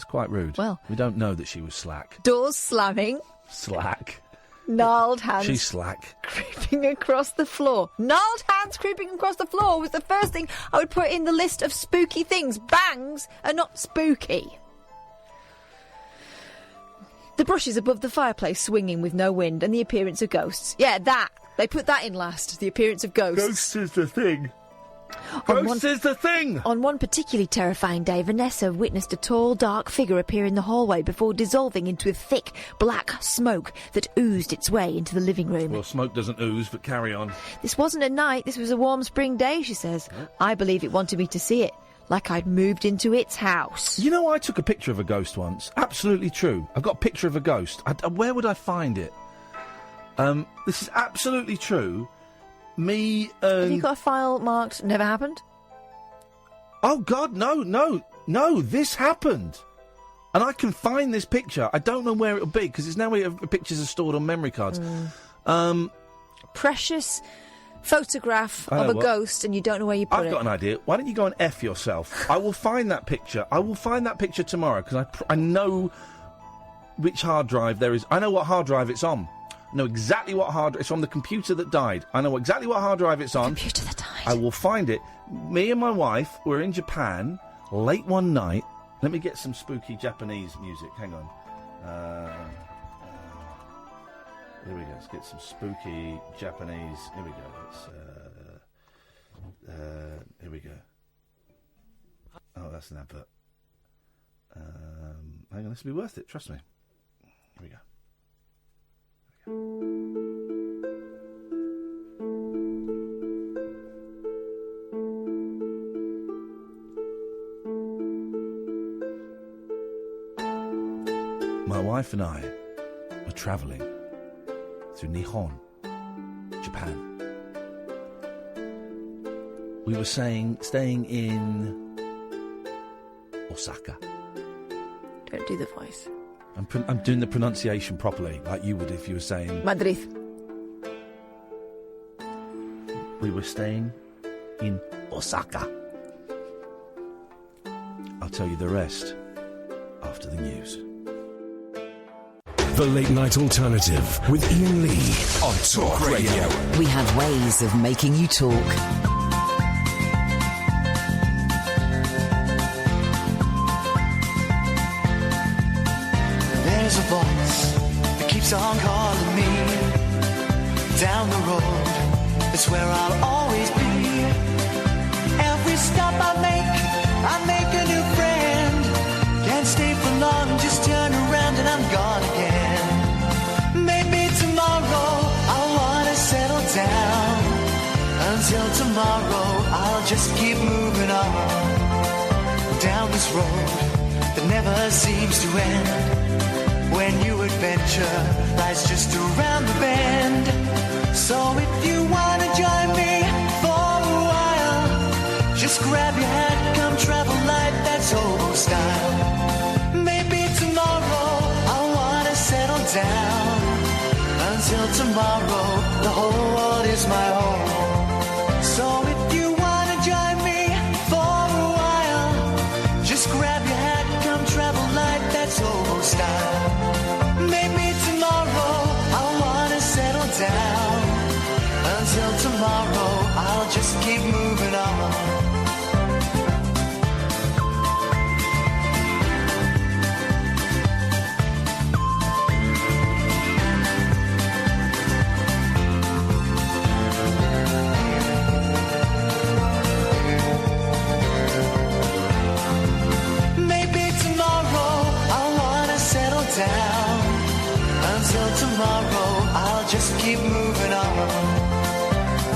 quite rude. Well. We don't know that she was slack. Doors slamming. Slack. Gnarled hands. She's slack. Creeping across the floor. Gnarled hands creeping across the floor was the first thing I would put in the list of spooky things. Bangs are not spooky. The brushes above the fireplace swinging with no wind and the appearance of ghosts. Yeah, that. They put that in last. The appearance of ghosts. Ghosts is the thing. Ghosts is the thing! On one particularly terrifying day, Vanessa witnessed a tall, dark figure appear in the hallway before dissolving into a thick, black smoke that oozed its way into the living room. Well, smoke doesn't ooze, but carry on. This wasn't a night, this was a warm spring day, she says. I believe it wanted me to see it, like I'd moved into its house. You know, I took a picture of a ghost once. Absolutely true. I've got a picture of a ghost. Where would I find it? This is absolutely true. Have you got a file marked never happened? Oh, God, no, this happened. And I can find this picture. I don't know where it'll be, because it's now where pictures are stored on memory cards. Precious photograph of a ghost, and you don't know where you put it. I've got an idea. Why don't you go and F yourself? I will find that picture. I will find that picture tomorrow, because I know which hard drive there is. I know what hard drive it's on. I know exactly what hard... It's on the computer that died. I know exactly what hard drive it's on. Computer that died. I will find it. Me and my wife were in Japan late one night. Let me get some spooky Japanese music. Hang on. Here we go. Let's get some spooky Japanese... Here we go. Here we go. Oh, that's an advert. Hang on. This will be worth it. Trust me. Here we go. My wife and I were travelling through Nihon, Japan. We were staying in Osaka. Don't do the voice. I'm doing the pronunciation properly, like you would if you were saying... Madrid. We were staying in Osaka. I'll tell you the rest after the news. The Late Night Alternative with Iain Lee on Talk Radio. We have ways of making you talk. There's a voice that keeps on calling me down the road. It's where I'll always be. Every stop I make a new friend. Can't stay for long, just turn around and I'm gone again. Maybe tomorrow I'll wanna settle down. Until tomorrow I'll just keep moving on down this road that never seems to end. When new adventure lies just around the bend. So if you wanna join me for a while, just grab your hat, come travel light, that's old style. Maybe tomorrow I'll wanna settle down. Until tomorrow, the whole world is my home. So if you wanna join me for a while, just grab your hat, come travel light, that's old style. Maybe tomorrow I'll wanna settle down. Until tomorrow, I'll just keep moving on. tomorrow, I'll just keep moving on.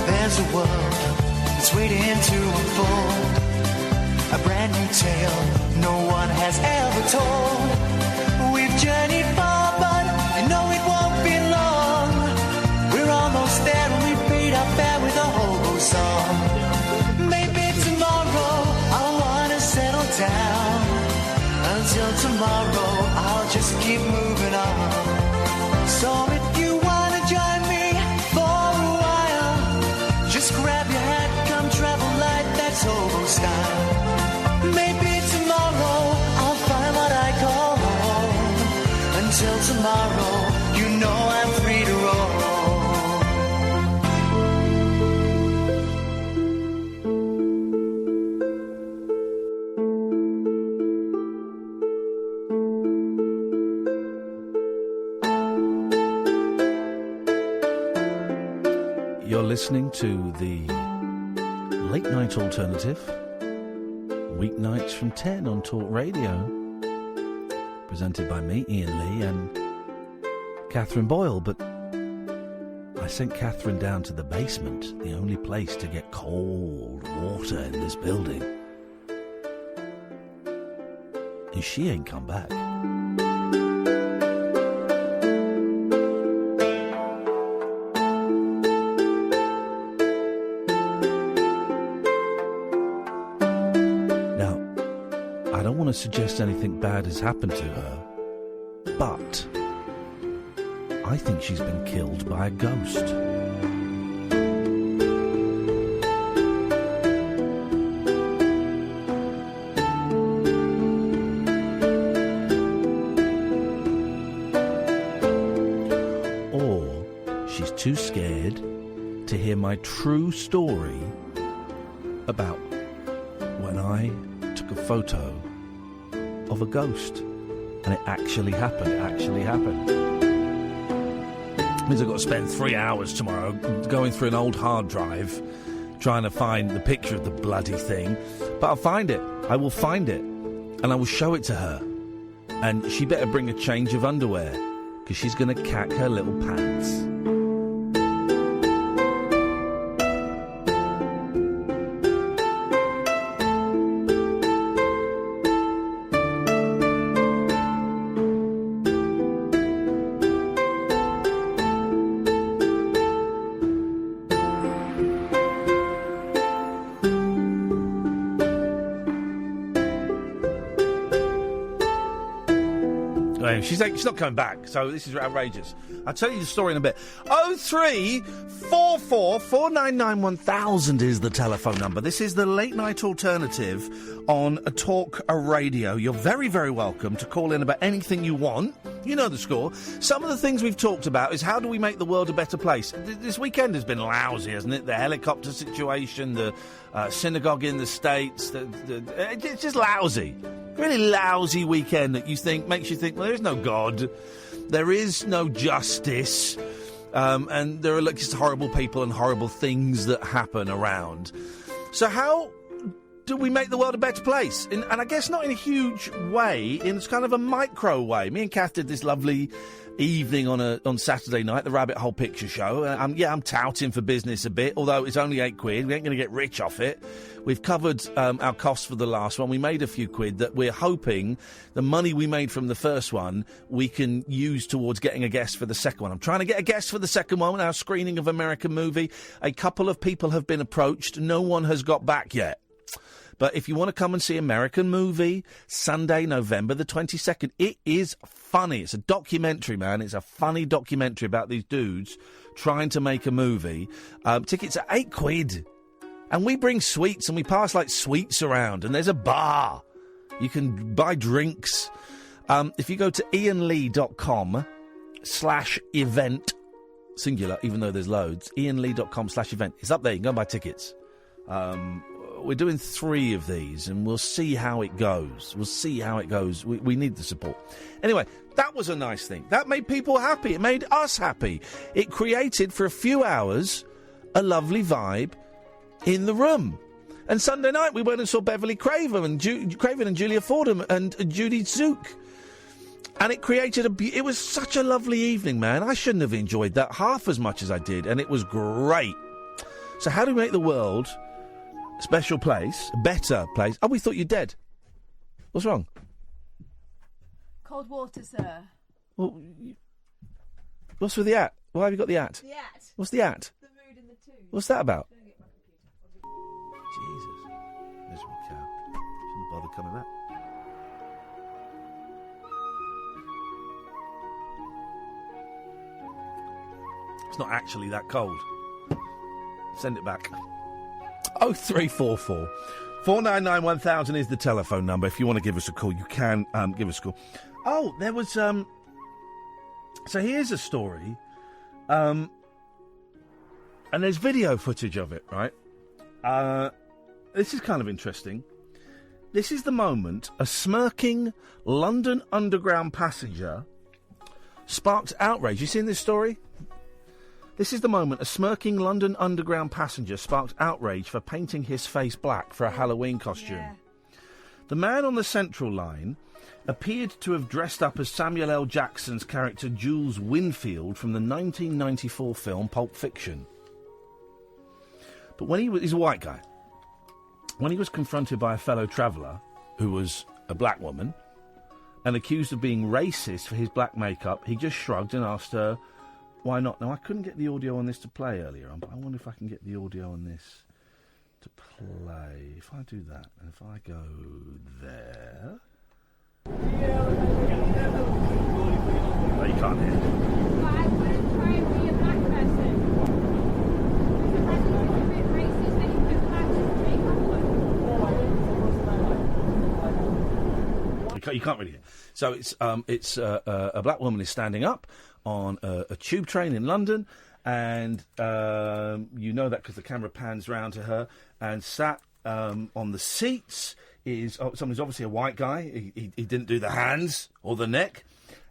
There's a world that's waiting to unfold, a brand new tale no one has ever told. We've journeyed far, but you know it won't be long. We're almost there and we paid our fare with a hobo song. Maybe tomorrow I'll wanna settle down. Until tomorrow I'll just keep moving on. So if you wanna join me for a while, just grab your hat, come travel light, that's hobo style. Maybe tomorrow I'll find what I call home. Until tomorrow, you know I'm free to roll. You're listening to the Late Night Alternative, weeknights from 10 on Talk Radio, presented by me, Iain Lee, and Catherine Boyle. But I sent Catherine down to the basement, the only place to get cold water in this building, and she ain't come back. Suggest anything bad has happened to her, but I think she's been killed by a ghost. Or she's too scared to hear my true story about when I took a photo of a ghost, and it actually happened. It actually happened. It means I've got to spend 3 hours tomorrow going through an old hard drive trying to find the picture of the bloody thing, but I'll find it. I will find it, and I will show it to her, and she better bring a change of underwear, because she's going to cack her little pants. She's not coming back, so this is outrageous. I'll tell you the story in a bit. 0344 499 1000 is the telephone number. This is the Late Night Alternative on a Talk Radio. You're very, very welcome to call in about anything you want. You know the score. Some of the things we've talked about is how do we make the world a better place. This weekend has been lousy, hasn't it? The helicopter situation, the synagogue in the States. It's just lousy. Really lousy weekend that makes you think, well, there is no God, there is no justice, and there are just horrible people and horrible things that happen around. So how do we make the world a better place? And I guess not in a huge way, in kind of a micro way. Me and Kath did this lovely evening on Saturday night, the Rabbit Hole Picture Show. I'm touting for business a bit, although it's only £8. We ain't going to get rich off it. We've covered our costs for the last one. We made a few quid that we're hoping the money we made from the first one we can use towards getting a guest for the second one. I'm trying to get a guest for the second one, our screening of American Movie. A couple of people have been approached. No one has got back yet. But if you want to come and see American Movie, Sunday, November the 22nd, it is funny. It's a documentary, man. It's a funny documentary about these dudes trying to make a movie. Tickets are £8. And we bring sweets and we pass sweets around. And there's a bar. You can buy drinks. If you go to iainlee.com/event, singular, even though there's loads, iainlee.com/event. It's up there. You can go and buy tickets. We're doing 3 of these, and we'll see how it goes. We need the support. Anyway, that was a nice thing. That made people happy. It made us happy. It created, for a few hours, a lovely vibe in the room. And Sunday night, we went and saw Beverly Craven and Julia Fordham and Judy Zook. And it created it was such a lovely evening, man. I shouldn't have enjoyed that half as much as I did, and it was great. So how do we make the world a special place, a better place? Oh, we thought you're dead. What's wrong? Cold water, sir. Well, what's with the at? Why have you got the at? The at. What's the at? The mood and the tune. What's that about? Jesus. Miserable cow. Shouldn't bother coming back. It's not actually that cold. Send it back. 0344 499 1000 is the telephone number. If you want to give us a call, you can give us a call. Oh, there was... So here's a story. And there's video footage of it, right? This is kind of interesting. This is the moment a smirking London Underground passenger sparked outrage. You seen this story? This is the moment a smirking London Underground passenger sparked outrage for painting his face black for a Halloween costume. Yeah. The man on the Central Line appeared to have dressed up as Samuel L. Jackson's character Jules Winfield from the 1994 film Pulp Fiction. But when he's a white guy. When he was confronted by a fellow traveller, who was a black woman, and accused of being racist for his black makeup, he just shrugged and asked her, why not? Now, I couldn't get the audio on this to play earlier on, but I wonder if I can get the audio on this to play. If I do that, and if I go there... Oh, you can't hear. I wouldn't try and be a black person. Because I think it's a bit racist that you put black makeup on. You can't really hear. So it's a black woman is standing up on a tube train in London, and you know that because the camera pans round to her, and sat on the seats is someone's obviously a white guy. He didn't do the hands or the neck,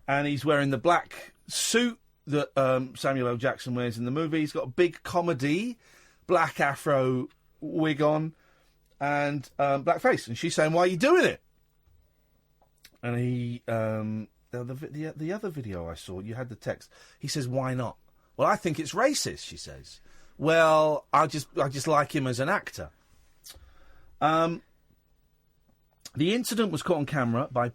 and he's wearing the black suit that Samuel L. Jackson wears in the movie. He's got a big comedy black afro wig on and blackface, and she's saying, "Why are you doing it?" And he the other video I saw, you had the text. He says, "Why not?" Well, I think it's racist, she says. Well, I just like him as an actor. The incident was caught on camera by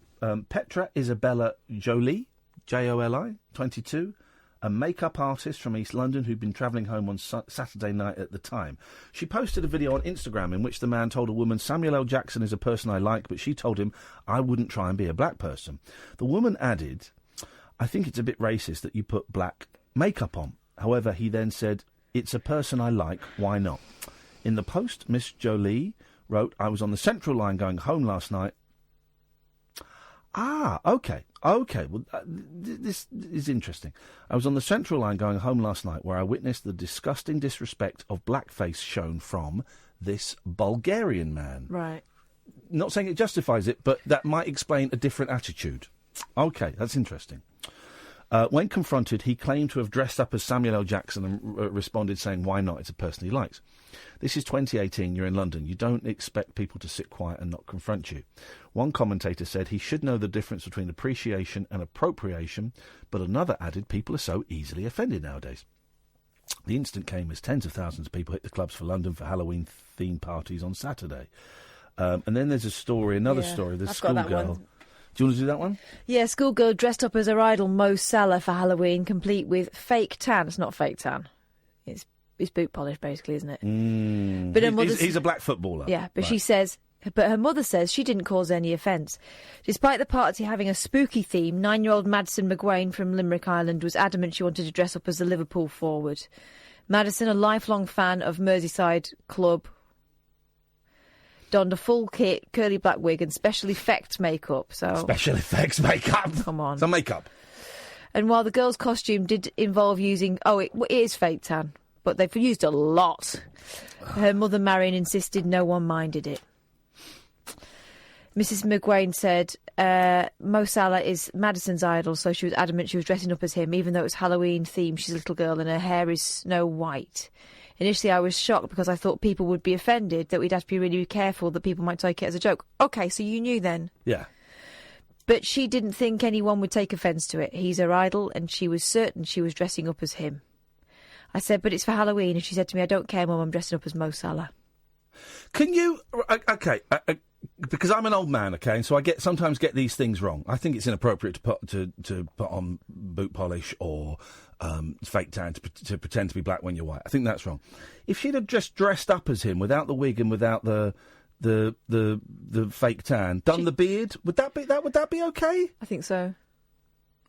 Petra Isabella Jolie, Joli, 22, a makeup artist from East London who'd been travelling home on Saturday night at the time. She posted a video on Instagram in which the man told a woman, Samuel L. Jackson is a person I like, but she told him, I wouldn't try and be a black person. The woman added, I think it's a bit racist that you put black makeup on. However, he then said, it's a person I like, why not? In the post, Miss Jolie wrote, I was on the Central Line going home last night. Ah, OK. Well, this is interesting. I was on the Central Line going home last night where I witnessed the disgusting disrespect of blackface shown from this Bulgarian man. Right. Not saying it justifies it, but that might explain a different attitude. OK, that's interesting. When confronted, he claimed to have dressed up as Samuel L. Jackson and responded saying, why not? It's a person he likes. This is 2018, you're in London. You don't expect people to sit quiet and not confront you. One commentator said he should know the difference between appreciation and appropriation, but another added people are so easily offended nowadays. The incident came as tens of thousands of people hit the clubs for London for Halloween-themed parties on Saturday. And then there's a story, another story, the schoolgirl. Do you want to do that one? Yeah, schoolgirl dressed up as her idol Mo Salah for Halloween, complete with fake tan. It's not fake tan. It's boot polish, basically, isn't it? But her he's a black footballer. Yeah, but right. she says... But her mother says she didn't cause any offence. Despite the party having a spooky theme, 9-year-old Madison McGuane from Limerick Island was adamant she wanted to dress up as the Liverpool forward. Madison, a lifelong fan of Merseyside club, donned a full kit, curly black wig and special effects makeup. Special effects makeup? Come on. Some makeup. And while the girl's costume did involve using... Oh, it is fake tan, but they've used a lot. Her mother, Marion, insisted no one minded it. Mrs McGuane said Mo Salah is Madison's idol, so she was adamant she was dressing up as him, even though it was Halloween themed. She's a little girl and her hair is snow white. Initially, I was shocked because I thought people would be offended, that we'd have to be really careful, that people might take it as a joke. OK, so you knew then? Yeah. But she didn't think anyone would take offence to it. He's her idol, and she was certain she was dressing up as him. I said, but it's for Halloween, and she said to me, I don't care, Mum, I'm dressing up as Mo Salah. Can you... OK, because I'm an old man, OK, and so I sometimes get these things wrong. I think it's inappropriate to put on boot polish or fake tan to pretend to be black when you're white. I think that's wrong. If she'd have just dressed up as him without the wig and without the fake tan, done the beard, would that be okay? I think so.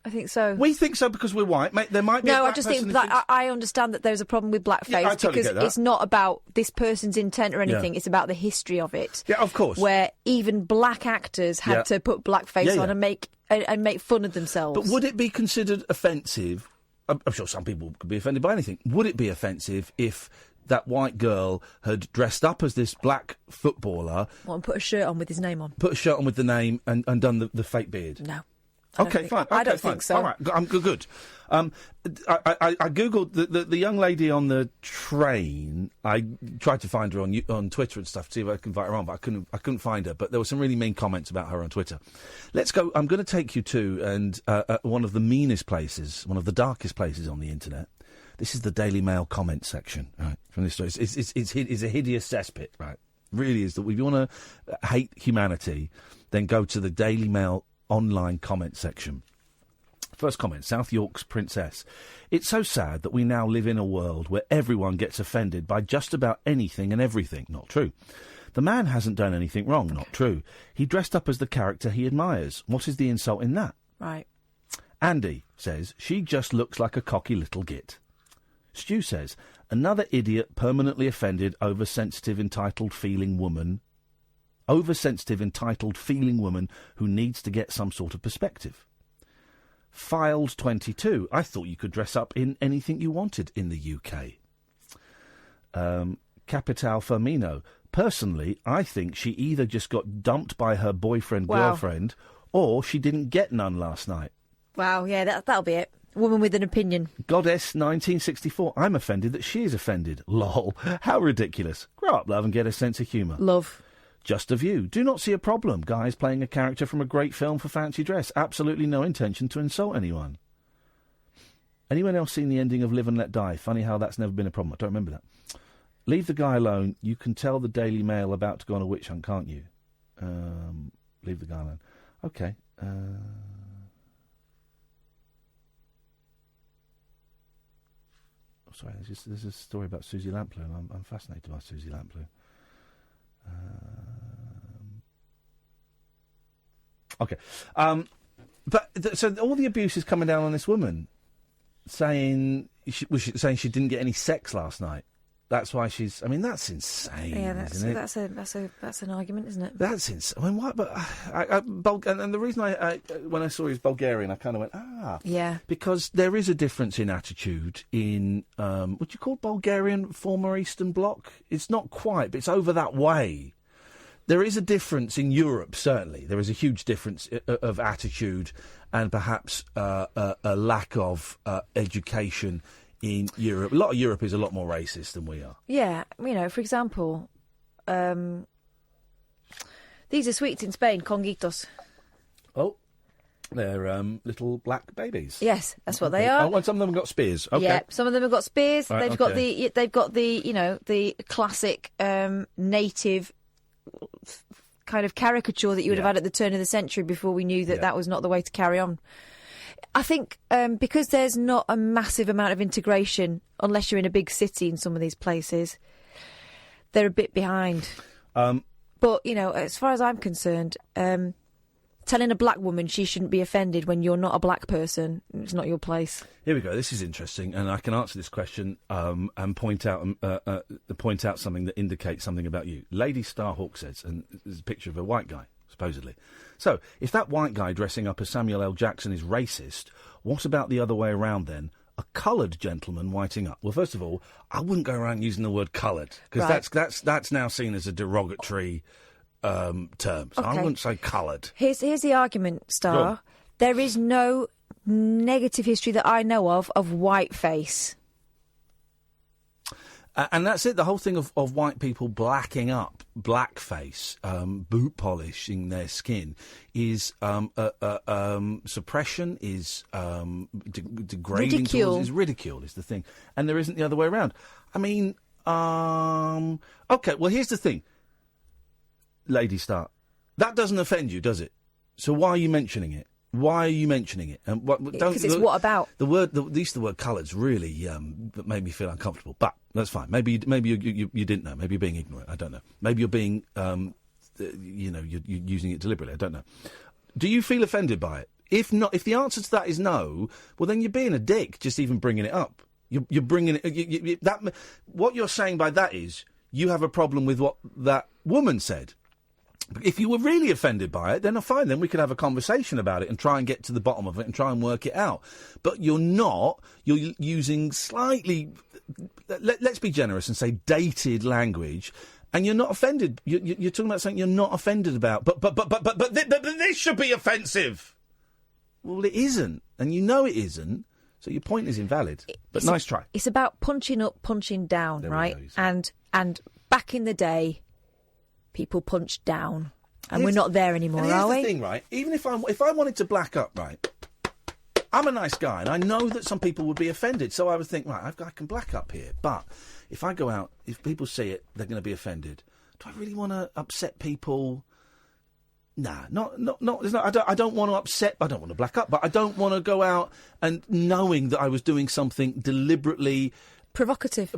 I think so. We think so because we're white. There might be. No, I just think I understand that there's a problem with blackface I totally because get that. it's not about this person's intent or anything. Yeah. It's about the history of it. Yeah, of course. Where even black actors had to put blackface on and make fun of themselves. But would it be considered offensive? I'm sure some people could be offended by anything. Would it be offensive if that white girl had dressed up as this black footballer? Well, and put a shirt on with his name on. Put a shirt on with the name and done the fake beard? No. Okay, fine. I don't think so. All right, I'm good. I googled the young lady on the train. I tried to find her on Twitter and stuff to see if I could invite her on, but I couldn't find her. But there were some really mean comments about her on Twitter. Let's go. I'm going to take you to one of the meanest places, one of the darkest places on the internet. This is the Daily Mail comment section, right? From this story, it's a hideous cesspit, right? Really is. That if you want to hate humanity, then go to the Daily Mail online comment section. First comment, South York's Princess. It's so sad that we now live in a world where everyone gets offended by just about anything and everything. Not true. The man hasn't done anything wrong. Not true. He dressed up as the character he admires. What is the insult in that? Right. Andy says, she just looks like a cocky little git. Stu says, another idiot permanently offended, oversensitive, entitled feeling woman who needs to get some sort of perspective. Filed 22. I thought you could dress up in anything you wanted in the UK. Capital Firmino. Personally, I think she either just got dumped by her boyfriend-girlfriend or she didn't get none last night. Wow, yeah, that'll be it. Woman with an opinion. Goddess 1964. I'm offended that she is offended. Lol. How ridiculous. Grow up, love, and get a sense of humour. Love. Just a view. Do not see a problem. Guys playing a character from a great film for fancy dress. Absolutely no intention to insult anyone. Anyone else seen the ending of Live and Let Die? Funny how that's never been a problem. I don't remember that. Leave the guy alone. You can tell the Daily Mail about to go on a witch hunt, can't you? Leave the guy alone. Okay. Sorry, there's a story about Susie Lamplugh, and I'm fascinated by Susie Lamplugh. Okay. So all the abuse is coming down on this woman, saying she didn't get any sex last night. That's why she's. I mean, that's insane. Yeah, isn't it? that's an argument, isn't it? That's insane. I mean, what? But and the reason I when I saw he was Bulgarian, I kind of went yeah, because there is a difference in attitude in what you call Bulgarian, former Eastern Bloc. It's not quite, but it's over that way. There is a difference in Europe. Certainly, there is a huge difference of attitude and perhaps a lack of education. In Europe, a lot of Europe is a lot more racist than we are. Yeah, for example, these are sweets in Spain, conguitos. Oh, they're little black babies. Yes, that's what they are. Oh, and some of them have got spears. Okay. Yeah, some of them have got spears. Right, They've got the classic native kind of caricature that you would have had at the turn of the century before we knew that was not the way to carry on. I think because there's not a massive amount of integration, unless you're in a big city in some of these places, they're a bit behind. But, as far as I'm concerned, telling a black woman she shouldn't be offended when you're not a black person, it's not your place. Here we go. This is interesting, and I can answer this question and point out something that indicates something about you. Lady Starhawk says, and there's a picture of a white guy, supposedly. So, if that white guy dressing up as Samuel L. Jackson is racist, what about the other way around then? A coloured gentleman whiting up. Well, first of all, I wouldn't go around using the word coloured, because that's now seen as a derogatory term. So I wouldn't say coloured. Here's the argument, Star. There is no negative history that I know of whiteface. And that's it. The whole thing of white people blacking up, blackface, boot polishing their skin is suppression, is degrading. Ridicule. Is ridicule is the thing. And there isn't the other way around. I mean, OK, well, here's the thing. Lady Start. That doesn't offend you, does it? So why are you mentioning it? Why are you mentioning it? And because it's what about? The use of the word coloured's really made me feel uncomfortable. But that's fine. Maybe you didn't know. Maybe you're being ignorant. I don't know. Maybe you're being, you're using it deliberately. I don't know. Do you feel offended by it? If not, if the answer to that is no, well then you're being a dick. Just even bringing it up. You're bringing it. What you're saying by that is you have a problem with what that woman said. If you were really offended by it, then fine, then we could have a conversation about it and try and get to the bottom of it and try and work it out. But you're not. You're using slightly, let's be generous and say dated language, and you're not offended. You're talking about something you're not offended about. But this should be offensive. Well, it isn't, and you know it isn't, so your point is invalid. But nice try. It's about punching up, punching down, right? And back in the day, people punched down, and we're not there anymore, are we? Here's the thing, right? Even if I wanted to black up, right? I'm a nice guy, and I know that some people would be offended, so I would think, right, I can black up here. But if I go out, if people see it, they're going to be offended. Do I really want to upset people? Nah, I don't want to upset. I don't want to black up, but I don't want to go out and knowing that I was doing something deliberately provocative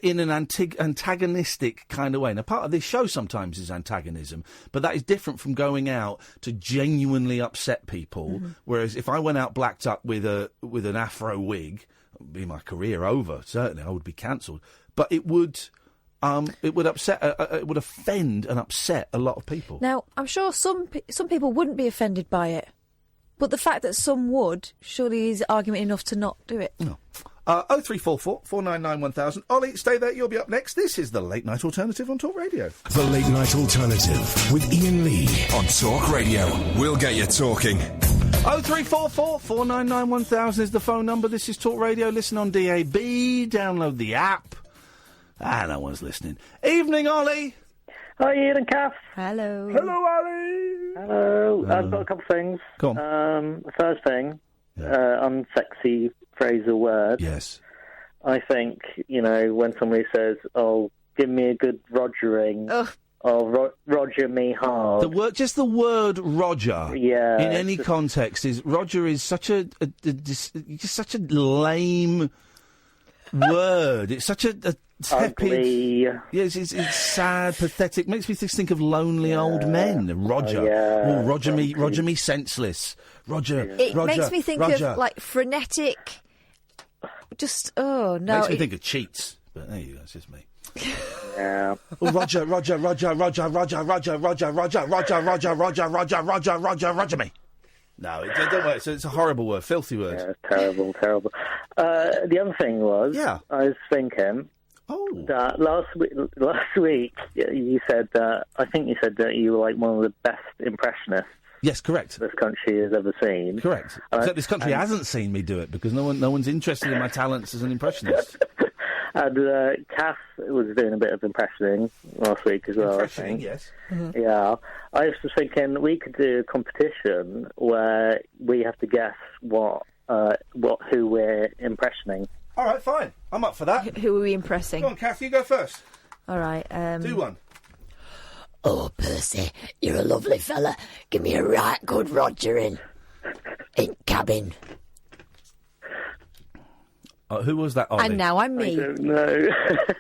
in an antagonistic kind of way. Now, part of this show sometimes is antagonism, but that is different from going out to genuinely upset people. Mm-hmm. Whereas if I went out blacked up with an afro wig, it would be my career over. Certainly, I would be cancelled. But it would upset, it would offend and upset a lot of people. Now, I'm sure some people wouldn't be offended by it, but the fact that some would surely is argument enough to not do it. No. 0344 499 1000. Ollie, stay there. You'll be up next. This is the Late Night Alternative on Talk Radio. The Late Night Alternative with Iain Lee on Talk Radio. We'll get you talking. 0344 499 1000 is the phone number. This is Talk Radio. Listen on DAB. Download the app. No one's listening. Evening, Ollie. Hi, Iain and Kath. Hello. Hello, Ollie. Hello. I've got a couple of things. Go on. The first thing, unsexy phrasal word. Yes. I think, when somebody says, oh, give me a good rogering, or Roger me hard. Just the word Roger. Yeah. In any context Roger is such a such a lame word. It's such a tepid. Ugly. Yes, it's sad, pathetic. Makes me think of lonely old men. Roger. Roger me senseless. Roger. It Roger, makes me think Roger. of like frenetic. Just no. Makes me think of cheats. But there you go. It's just me. Yeah. Roger me. No, it don't work. It's a horrible word, filthy word. Yeah, terrible. The other thing was, I was thinking that last week you said that, I think you said that you were like one of the best impressionists. Yes, correct. This country has ever seen. Correct. Except this country hasn't seen me do it because no one's interested in my talents as an impressionist. And Kath was doing a bit of impressioning last week as well. Impressioning, yes. Mm-hmm. Yeah. I was just thinking we could do a competition where we have to guess who we're impressioning. All right, fine. I'm up for that. Who are we impressing? Go on, Kath, you go first. All right. Do one. Oh, Percy, you're a lovely fella. Give me a right good Rogering in cabin. Who was that, Ollie? And now I'm me. I don't know.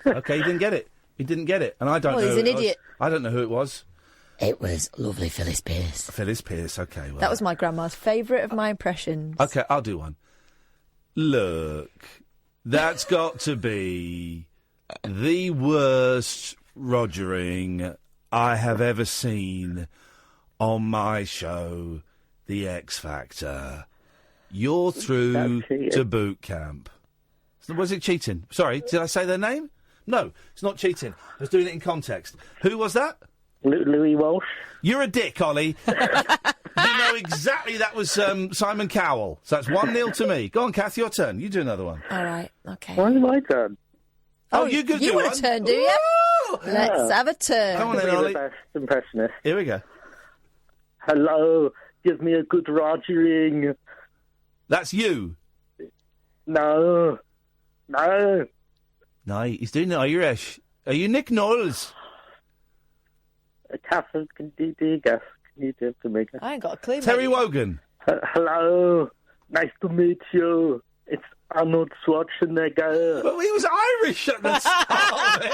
Okay, he didn't get it. And I don't know. Well, he's an idiot. I don't know who it was. It was lovely Phyllis Pierce. Phyllis Pierce, okay. Well, that was my grandma's favourite of my impressions. Okay, I'll do one. Look, that's got to be the worst Rogering I have ever seen on my show, The X Factor. You're through to boot camp. Was it cheating? Sorry, did I say their name? No, it's not cheating. I was doing it in context. Who was that? Louis Walsh. You're a dick, Ollie. You know exactly that was Simon Cowell. So that's 1-0 to me. Go on, Kath, your turn. You do another one. All right, okay. Why is my turn? Oh, you could do want one? a turn, do you? Ooh! Let's have a turn. Come on then, Be Ollie. the best impressionist. Here we go. Hello, give me a good rogering. That's you. No. No, he's doing Irish. Are you Nick Knowles? Catherine, can you guess? Can you do it for me? I ain't got a clue. Terry mate. Wogan. Hello, nice to meet you. It's Arnold Schwarzenegger. Well, he was Irish at the start.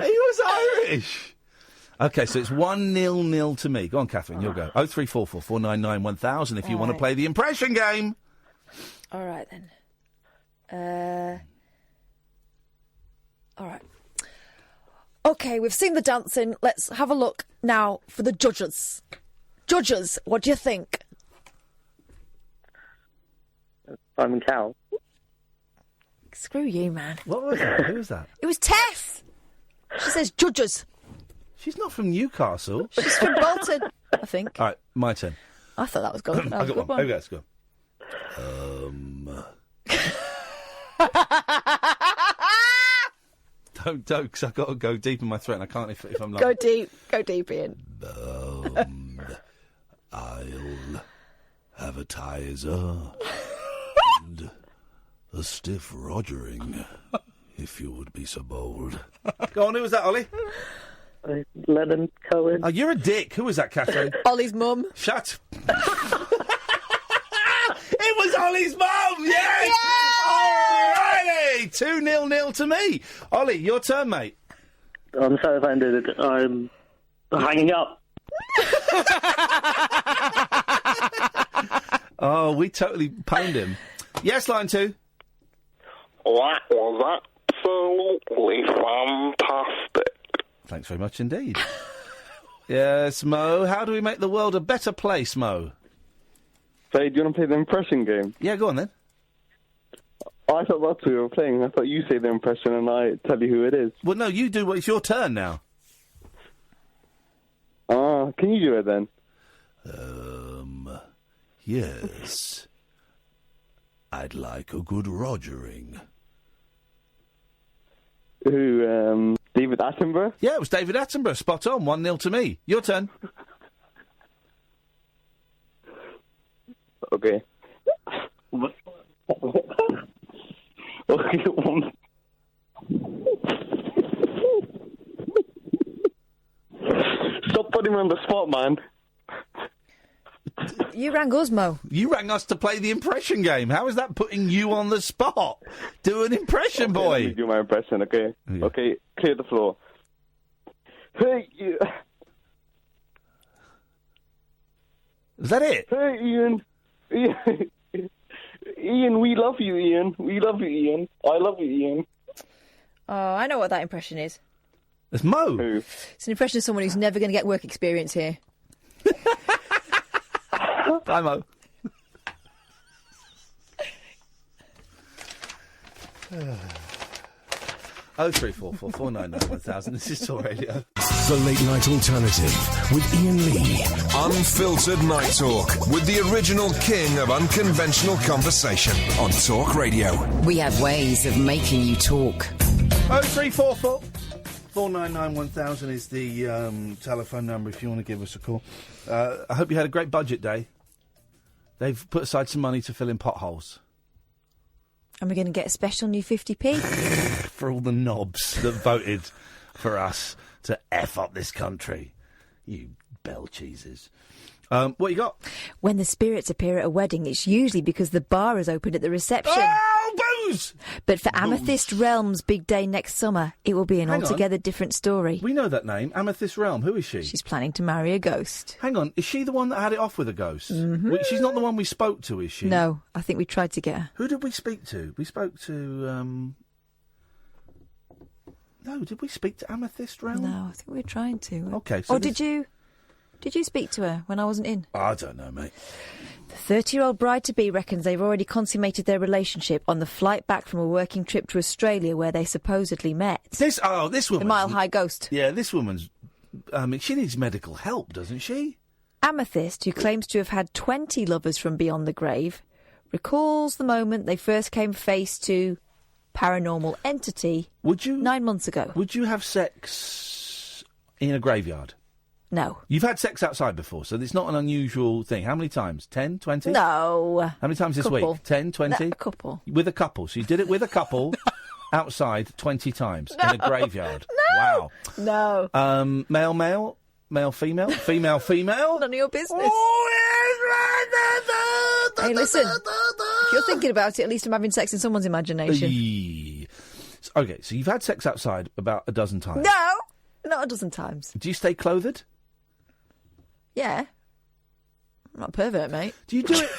He was Irish. Okay, so it's 1-0 to me. Go on, Catherine, you'll go. 0344 499 1000 if you want to play the impression game. All right, then. All right. OK, we've seen the dancing. Let's have a look now for the judges. Judges, what do you think? Simon Cowell. Screw you, man. What was that? Who was that? It was Tess. She says judges. She's not from Newcastle. She's from Bolton, I think. All right, my turn. I thought that was good. That was I a got good one. one. Okay, let's go. Don't, because I've got to go deep in my throat and I can't if I'm like... Go deep, Ian. I'll have a tizer and a stiff rogering, if you would be so bold. Go on, who was that, Ollie? Lennon Cohen. Oh, you're a dick. Who was that, Catherine? Ollie's mum. Shut. It was Ollie's mum, yes! Alrighty! 2-0 to me. Ollie, your turn, mate. I'm so offended. I'm hanging up. Oh, we totally pwned him. Yes, line 2. That was absolutely fantastic. Thanks very much indeed. Yes, Mo. How do we make the world a better place, Mo? Say, do you want to play the impression game? Yeah, go on then. I thought that's who we were playing. I thought you say the impression and I tell you who it is. Well, no, you do. It's your turn now. Can you do it then? Yes. I'd like a good rogering. Who, David Attenborough? Yeah, it was David Attenborough. Spot on. 1-0 to me. Your turn. Okay. Okay. Stop putting me on the spot, man. You rang us, Mo. You rang us to play the impression game. How is that putting you on the spot? Do an impression, Okay, boy. let me do my impression, okay? Yeah. Okay, clear the floor. Hey, you... Is that it? Hey, Ian. Ian, we love you, Ian. We love you, Ian. I love you, Ian. Oh, I know what that impression is. It's Mo. Who? It's an impression of someone who's never going to get work experience here. Bye, Mo. Oh, 0344 499 1000. This is Talk Radio. The Late Night Alternative with Ian Lee. Unfiltered Night Talk with the original king of unconventional conversation on Talk Radio. We have ways of making you talk. 0344 499 1000 is the telephone number if you want to give us a call. I hope you had a great budget day. They've put aside some money to fill in potholes. And we're going to get a special new 50p? For all the knobs that voted for us to F up this country. You bell cheeses. What you got? When the spirits appear at a wedding, it's usually because the bar is open at the reception. Oh, booze! But for Amethyst Realm's big day next summer, it will be an Hang on. altogether different story. We know that name, Amethyst Realm. Who is she? She's planning to marry a ghost. Hang on, is she the one that had it off with a ghost? Mm-hmm. She's not the one we spoke to, is she? No, I think we tried to get her. Who did we speak to? We spoke to, No, did we speak to Amethyst Realm? No, I think we were trying to. Okay, so Or did you speak to her when I wasn't in? I don't know, mate. The 30-year-old bride-to-be reckons they've already consummated their relationship on the flight back from a working trip to Australia where they supposedly met. This woman. The Mile High Ghost. Yeah, this woman's... she needs medical help, doesn't she? Amethyst, who claims to have had 20 lovers from beyond the grave, recalls the moment they first came face to paranormal entity 9 months ago. Would you have sex in a graveyard? No. You've had sex outside before, so it's not an unusual thing. How many times? 10, 20? No. How many times this Couple. week? 10, 20? No, a couple. With a couple. So you did it with a couple outside 20 times in a graveyard. No. Wow. No. Male, female? Female? None of your business. Hey, listen. If you're thinking about it, at least I'm having sex in someone's imagination. Okay, so you've had sex outside about a dozen times. No, not a dozen times. Do you stay clothed? Yeah. I'm not a pervert, mate. Do you do it?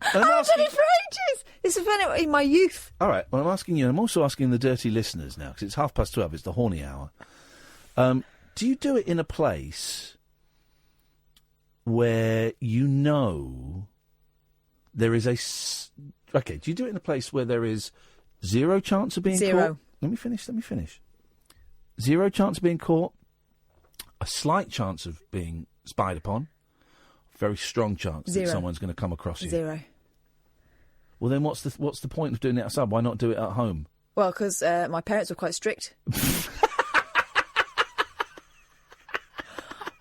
I've done it for ages. This has been in my youth. All right, well, I'm asking you, and I'm also asking the dirty listeners now, because it's 12:30, it's the horny hour. Do you do it in a place where you know there is Okay, do you do it in a place where there is zero chance of being caught? Let me finish. Zero chance of being caught, a slight chance of being spied upon, very strong chance that someone's going to come across you. Zero. Well, then what's the point of doing it outside? Why not do it at home? Well, because my parents were quite strict.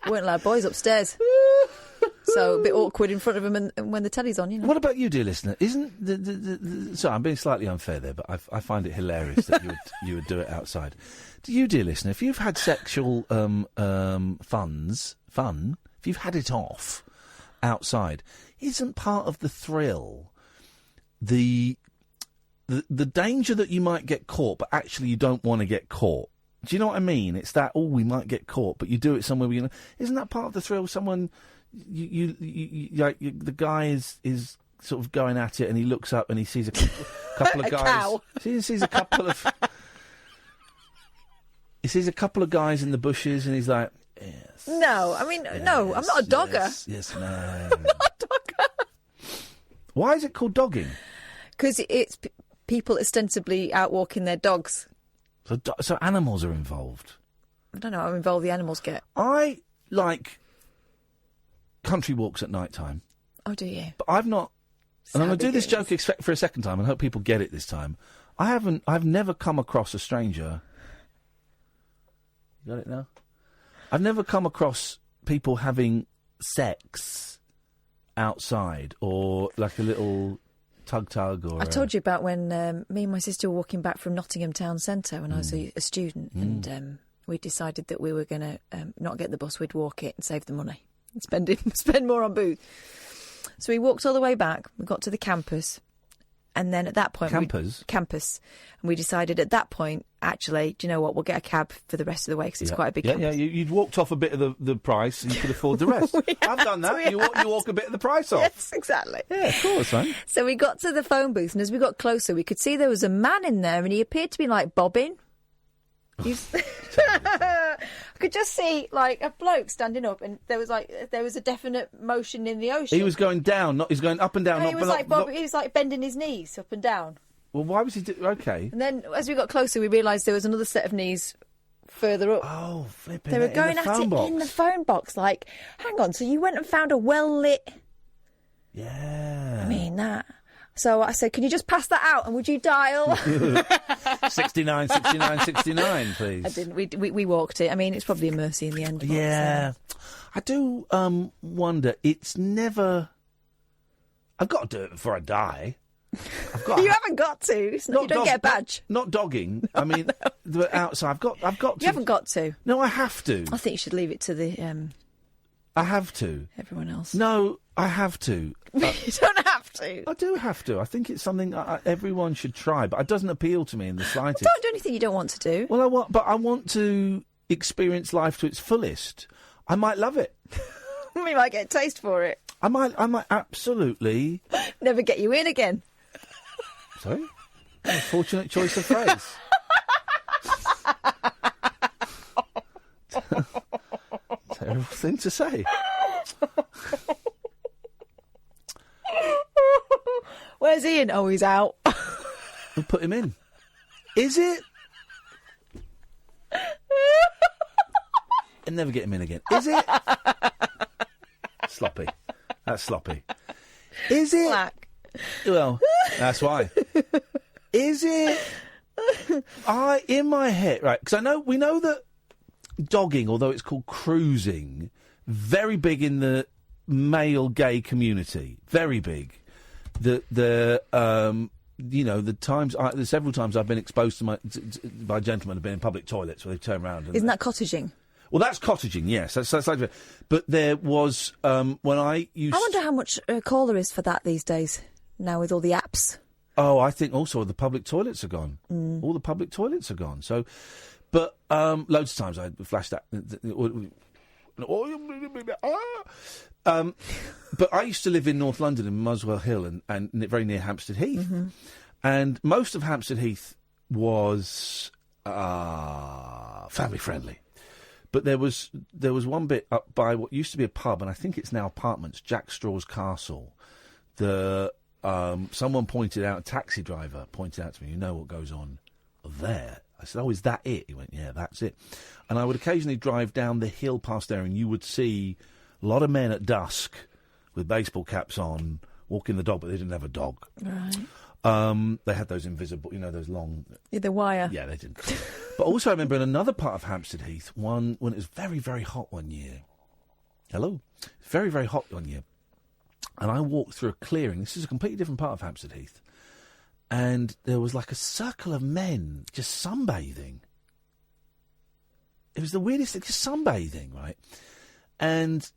Weren't allowed boys upstairs. So a bit awkward in front of them and when the telly's on, you know. What about you, dear listener? Isn't sorry, I'm being slightly unfair there, but I find it hilarious that you would do it outside. Do you, dear listener, if you've had sexual fun, if you've had it off outside, isn't part of the thrill the danger that you might get caught, but actually you don't want to get caught? Do you know what I mean? It's that, we might get caught, but you do it somewhere where you know. Isn't that part of the thrill? Someone, the guy is sort of going at it, and he looks up and he sees a couple of guys. Cow. He sees a couple of. He sees a couple of guys in the bushes, and he's like, "Yes." No, I mean, no, I'm not a dogger. Yes, no. I'm not a dogger. Why is it called dogging? Because it's people ostensibly out walking their dogs. So animals are involved. I don't know how involved the animals get. I like country walks at night time. Oh, do you? But I've not. And I'm going to do this joke for a second time and hope people get it this time. I've never come across a stranger. You got it now? I've never come across people having sex outside or like a little tug or... I told you about when me and my sister were walking back from Nottingham Town Centre when I was a student, and we decided that we were going to not get the bus, we'd walk it and save the money and spend more on booze. So we walked all the way back, we got to the campus, and then at that point... Campus. And we decided at that point, actually, do you know what, we'll get a cab for the rest of the way because it's quite a big campus. Yeah, you'd walked off a bit of the price and you could afford the rest. I've done that. You walk a bit of the price off. Yes, exactly. Yeah, of course, right? So we got to the phone booth, and as we got closer, we could see there was a man in there, and he appeared to be, like, bobbing. I could just see, like, a bloke standing up, and there was a definite motion in the ocean. He was going down, he's going up and down. No, he was like bending his knees up and down. Well, why was he okay? And then, as we got closer, we realised there was another set of knees further up. Oh, flipping! They were going at it in the phone box. Like, hang on, so you went and found a well-lit... Yeah. I mean, that... So I said, can you just pass that out, and would you dial... 69, please. I didn't. We walked it. I mean, it's probably a mercy in the end. Yeah. I do wonder, it's never... I've got to do it before I die. You haven't got to. It's not, you don't get a badge. Not dogging. I mean, outside. I've got to. You haven't got to. No, I have to. I think you should leave it to the... I have to. Everyone else. No, I have to. You don't have to. I do have to. I think it's something everyone should try, but it doesn't appeal to me in the slightest. Well, don't do anything you don't want to do. Well, I want to experience life to its fullest. I might love it. We might get a taste for it. I might absolutely... Never get you in again. Sorry? Unfortunate choice of phrase. Terrible thing to say. Where's Ian? Oh, he's out. We'll put him in. Is it? And never get him in again. Is it? Sloppy. That's sloppy. Is it? Black. Well, that's why. Is it? In my head, right? Because we know that dogging, although it's called cruising, very big in the male gay community. Very big. The several times I've been exposed by gentlemen who've been in public toilets where they turn around. And Isn't that cottaging? Well, that's cottaging, yes. That's like, but there was when I used. I wonder how much call there is for that these days. Now with all the apps. Oh, I think also the public toilets are gone. All the public toilets are gone. So, but loads of times I flashed that. But I used to live in North London in Muswell Hill and very near Hampstead Heath. Mm-hmm. And most of Hampstead Heath was family friendly. But there was one bit up by what used to be a pub, and I think it's now apartments, Jack Straw's Castle. Someone pointed out, a taxi driver pointed out to me, you know what goes on there? I said, oh, is that it? He went, yeah, that's it. And I would occasionally drive down the hill past there, and you would see a lot of men at dusk with baseball caps on, walking the dog, but they didn't have a dog. Right. They had those invisible, those long... Yeah, the wire. Yeah, they didn't. But also I remember in another part of Hampstead Heath, when it was very, very hot one year. Hello? Very, very hot one year. And I walked through a clearing. This is a completely different part of Hampstead Heath. And there was like a circle of men just sunbathing. It was the weirdest thing, just sunbathing, right? And,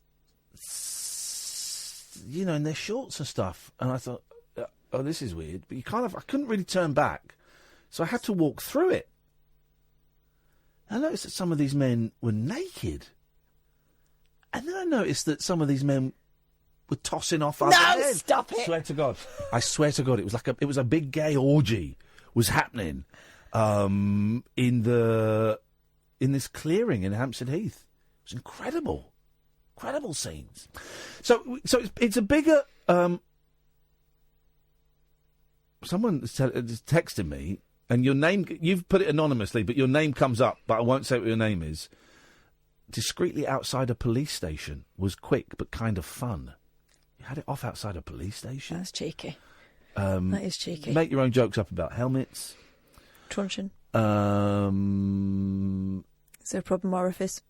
in their shorts and stuff. And I thought, oh, this is weird. But I couldn't really turn back. So I had to walk through it. I noticed that some of these men were naked. And then I noticed that some of these men were tossing off other men. No, stop it! I swear to God, it was a big gay orgy was happening in this clearing in Hampstead Heath. It was incredible scenes. So it's a bigger. Someone is texting me, and your name. You've put it anonymously, but your name comes up, but I won't say what your name is. Discreetly outside a police station was quick but kind of fun. You had it off outside a police station? That's cheeky. That is cheeky. Make your own jokes up about helmets. Truncheon. Is there a problem, orifice?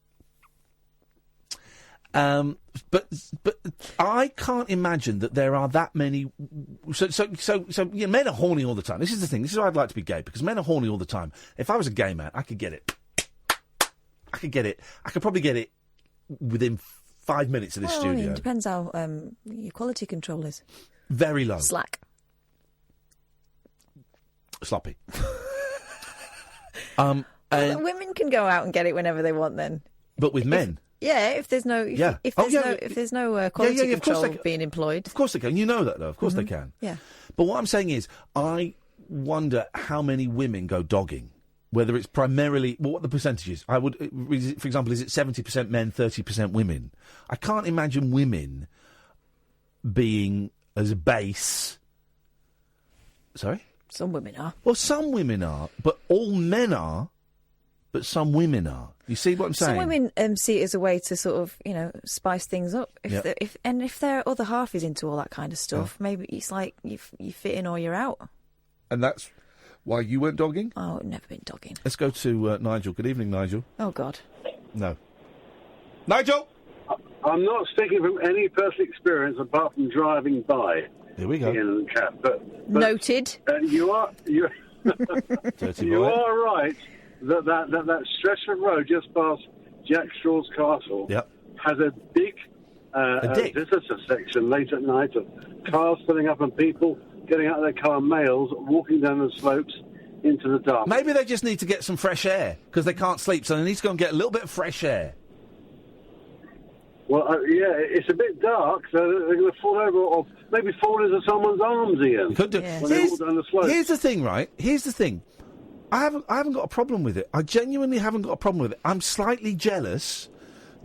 But I can't imagine that there are that many. So men are horny all the time. This is the thing. This is why I'd like to be gay, because men are horny all the time. If I was a gay man, I could get it. I could probably get it within 5 minutes of this studio. It depends how your quality control is. Very low. Slack. Sloppy. Women can go out and get it whenever they want. Then, but with men. If there's no quality control being employed. Of course they can. You know that, though. Of course they can. Yeah. But what I'm saying is, I wonder how many women go dogging. Whether it's primarily, what the percentage is. For example, is it 70% men, 30% women? I can't imagine women being as base. Sorry? Some women are. Well, some women are, but all men are, but some women are. You see what I'm saying? Some women see it as a way to sort of, spice things up. If their other half is into all that kind of stuff, maybe it's like you fit in or you're out. And that's why you went dogging? Oh, I've never been dogging. Let's go to Nigel. Good evening, Nigel. Oh, God. No. Nigel! I'm not speaking from any personal experience apart from driving by. Here we go. Iain and Kat, but noted. You are right that stretch of road just past Jack Straw's Castle has a big visitor section late at night of cars filling up and people getting out of their car, males walking down the slopes into the dark. Maybe they just need to get some fresh air because they can't sleep, so they need to go and get a little bit of fresh air. Well, it's a bit dark, so they're going to fall over or maybe fall into someone's arms, Iain. Could do. When they walk down the slope. Here's the thing, right? Here's the thing. I haven't got a problem with it. I genuinely haven't got a problem with it. I'm slightly jealous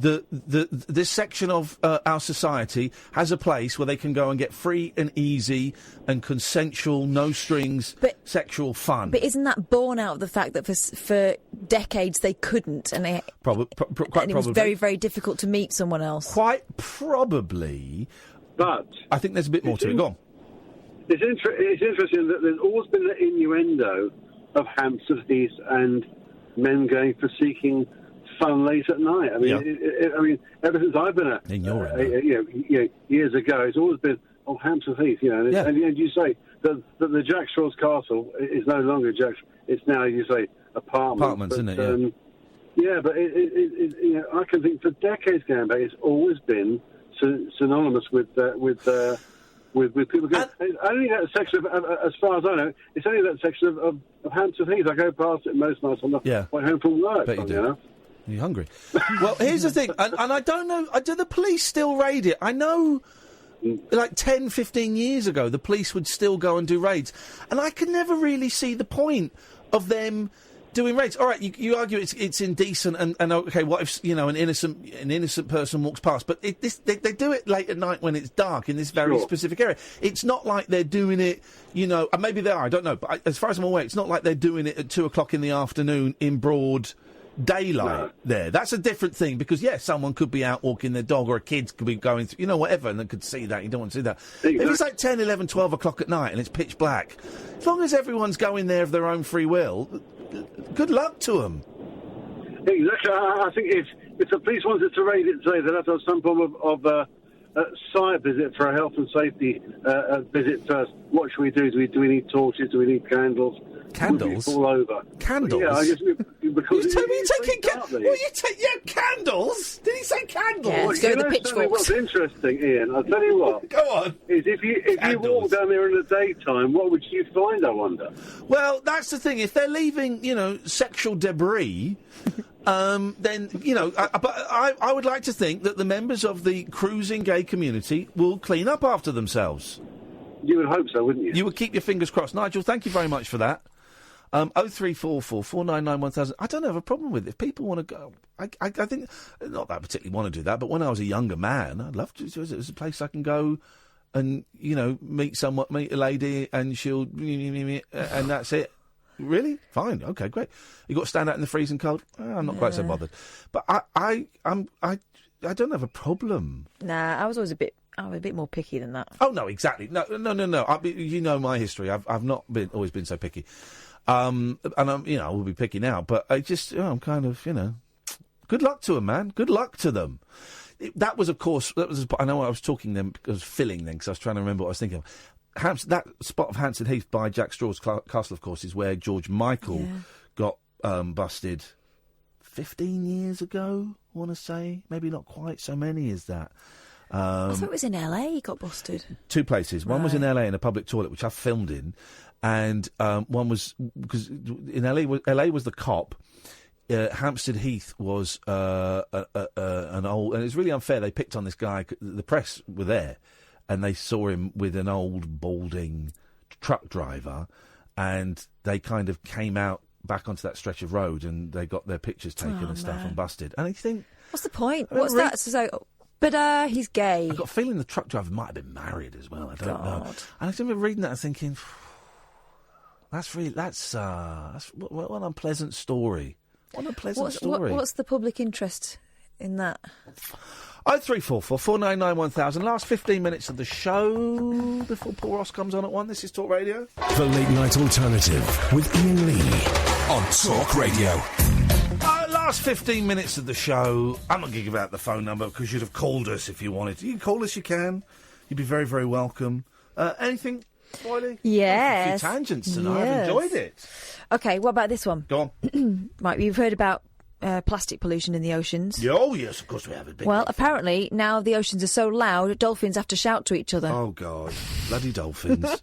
that this section of our society has a place where they can go and get free and easy and consensual, no strings, sexual fun. But isn't that born out of the fact that for decades they couldn't, and it was very, very difficult to meet someone else? Quite probably. But I think there's a bit more to it. Go on. It's interesting that there's always been the innuendo of Hampstead Heath and men going for seeking fun late at night. I mean, ever since I've been years ago, it's always been Hampstead Heath. And you say that the Jack Straw's Castle is no longer Jack. It's now, you say, apartments, isn't it? Yeah. But I can think for decades going back, it's always been synonymous with people going. Only that section, as far as I know, it's only that section of Hampstead Heath. I go past it most nights on the way home from work. Bet you do. You're hungry. Well, here's the thing, and I don't know, do the police still raid it? I know, like 10, 15 years ago, the police would still go and do raids, and I could never really see the point of them doing raids. All right, you argue it's indecent, and okay, what if an innocent person walks past? But they do it late at night when it's dark in this very specific area. It's not like they're doing it, and maybe they are, I don't know. But as far as I'm aware, it's not like they're doing it at 2:00 in the afternoon in broad daylight there. That's a different thing, because someone could be out walking their dog, or a kid could be going through, whatever, and they could see that. You don't want to see that. Exactly. If it's like 10, 11, 12 o'clock at night and it's pitch black, as long as everyone's going there of their own free will, good luck to them. Exactly. I think if the police wanted to raid it today, they'd have to have some form of site visit for a health and safety visit first. What should we do? Do we need torches? Do we need candles? Candles? All over. Candles? Yeah, I guess because you told me you're taking candles? Did he say candles? Yeah, let's go with the pitchforks. What's interesting, Ian, I'll tell you what. Go on. Is if you walk down there in the daytime, what would you find, I wonder? Well, that's the thing. If they're leaving, sexual debris, then, but I would like to think that the members of the cruising gay community will clean up after themselves. You would hope so, wouldn't you? You would keep your fingers crossed. Nigel, thank you very much for that. 0344 499 1000. I don't have a problem with it. If people want to go, I think, not that I particularly want to do that, but when I was a younger man, I'd love to. It's a place I can go and, meet a lady, and she'll, and that's it. Really? Fine. Okay, great. You got to stand out in the freezing cold? I'm not quite so bothered. But I don't have a problem. Nah, I was always a bit more picky than that. Oh no, exactly. No. You know my history. I've not always been so picky. And I'm, I will be picky now. But I just, I'm kind of, good luck to them, man. Good luck to them. That was, of course, I know I was talking then, because filling then, because I was trying to remember what I was thinking of. That spot of Hampstead Heath by Jack Straw's Castle, of course, is where George Michael got busted 15 years ago, I want to say. Maybe not quite so many as that. I thought it was in LA he got busted. Two places. One was in LA in a public toilet, which I filmed in, and one was, because in LA was the cop. Hampstead Heath was an old, and it's really unfair. They picked on this guy. The press were there, and they saw him with an old balding truck driver, and they kind of came out back onto that stretch of road, and they got their pictures taken and stuff and busted. And you think, what's the point? What's that? So, but he's gay. I've got a feeling the truck driver might have been married as well. I don't know. And I remember reading that and thinking, that's what an unpleasant story. What an unpleasant story. What's the public interest in that? 0344 499 1000. Last 15 minutes of the show before Paul Ross comes on at 1. This is Talk Radio. The Late Night Alternative with Iain Lee on Talk Radio. Last 15 minutes of the show. I'm not going to give out the phone number because you'd have called us if you wanted to. You can call us, you can. You'd be very, very welcome. Anything, Ollie? Yes. A few tangents tonight. Yes. I've enjoyed it. OK, what about this one? Go on. Right, you've heard about plastic pollution in the oceans. Oh, yes, of course we have. Well, apparently, now the oceans are so loud, dolphins have to shout to each other. Oh, God. Bloody dolphins.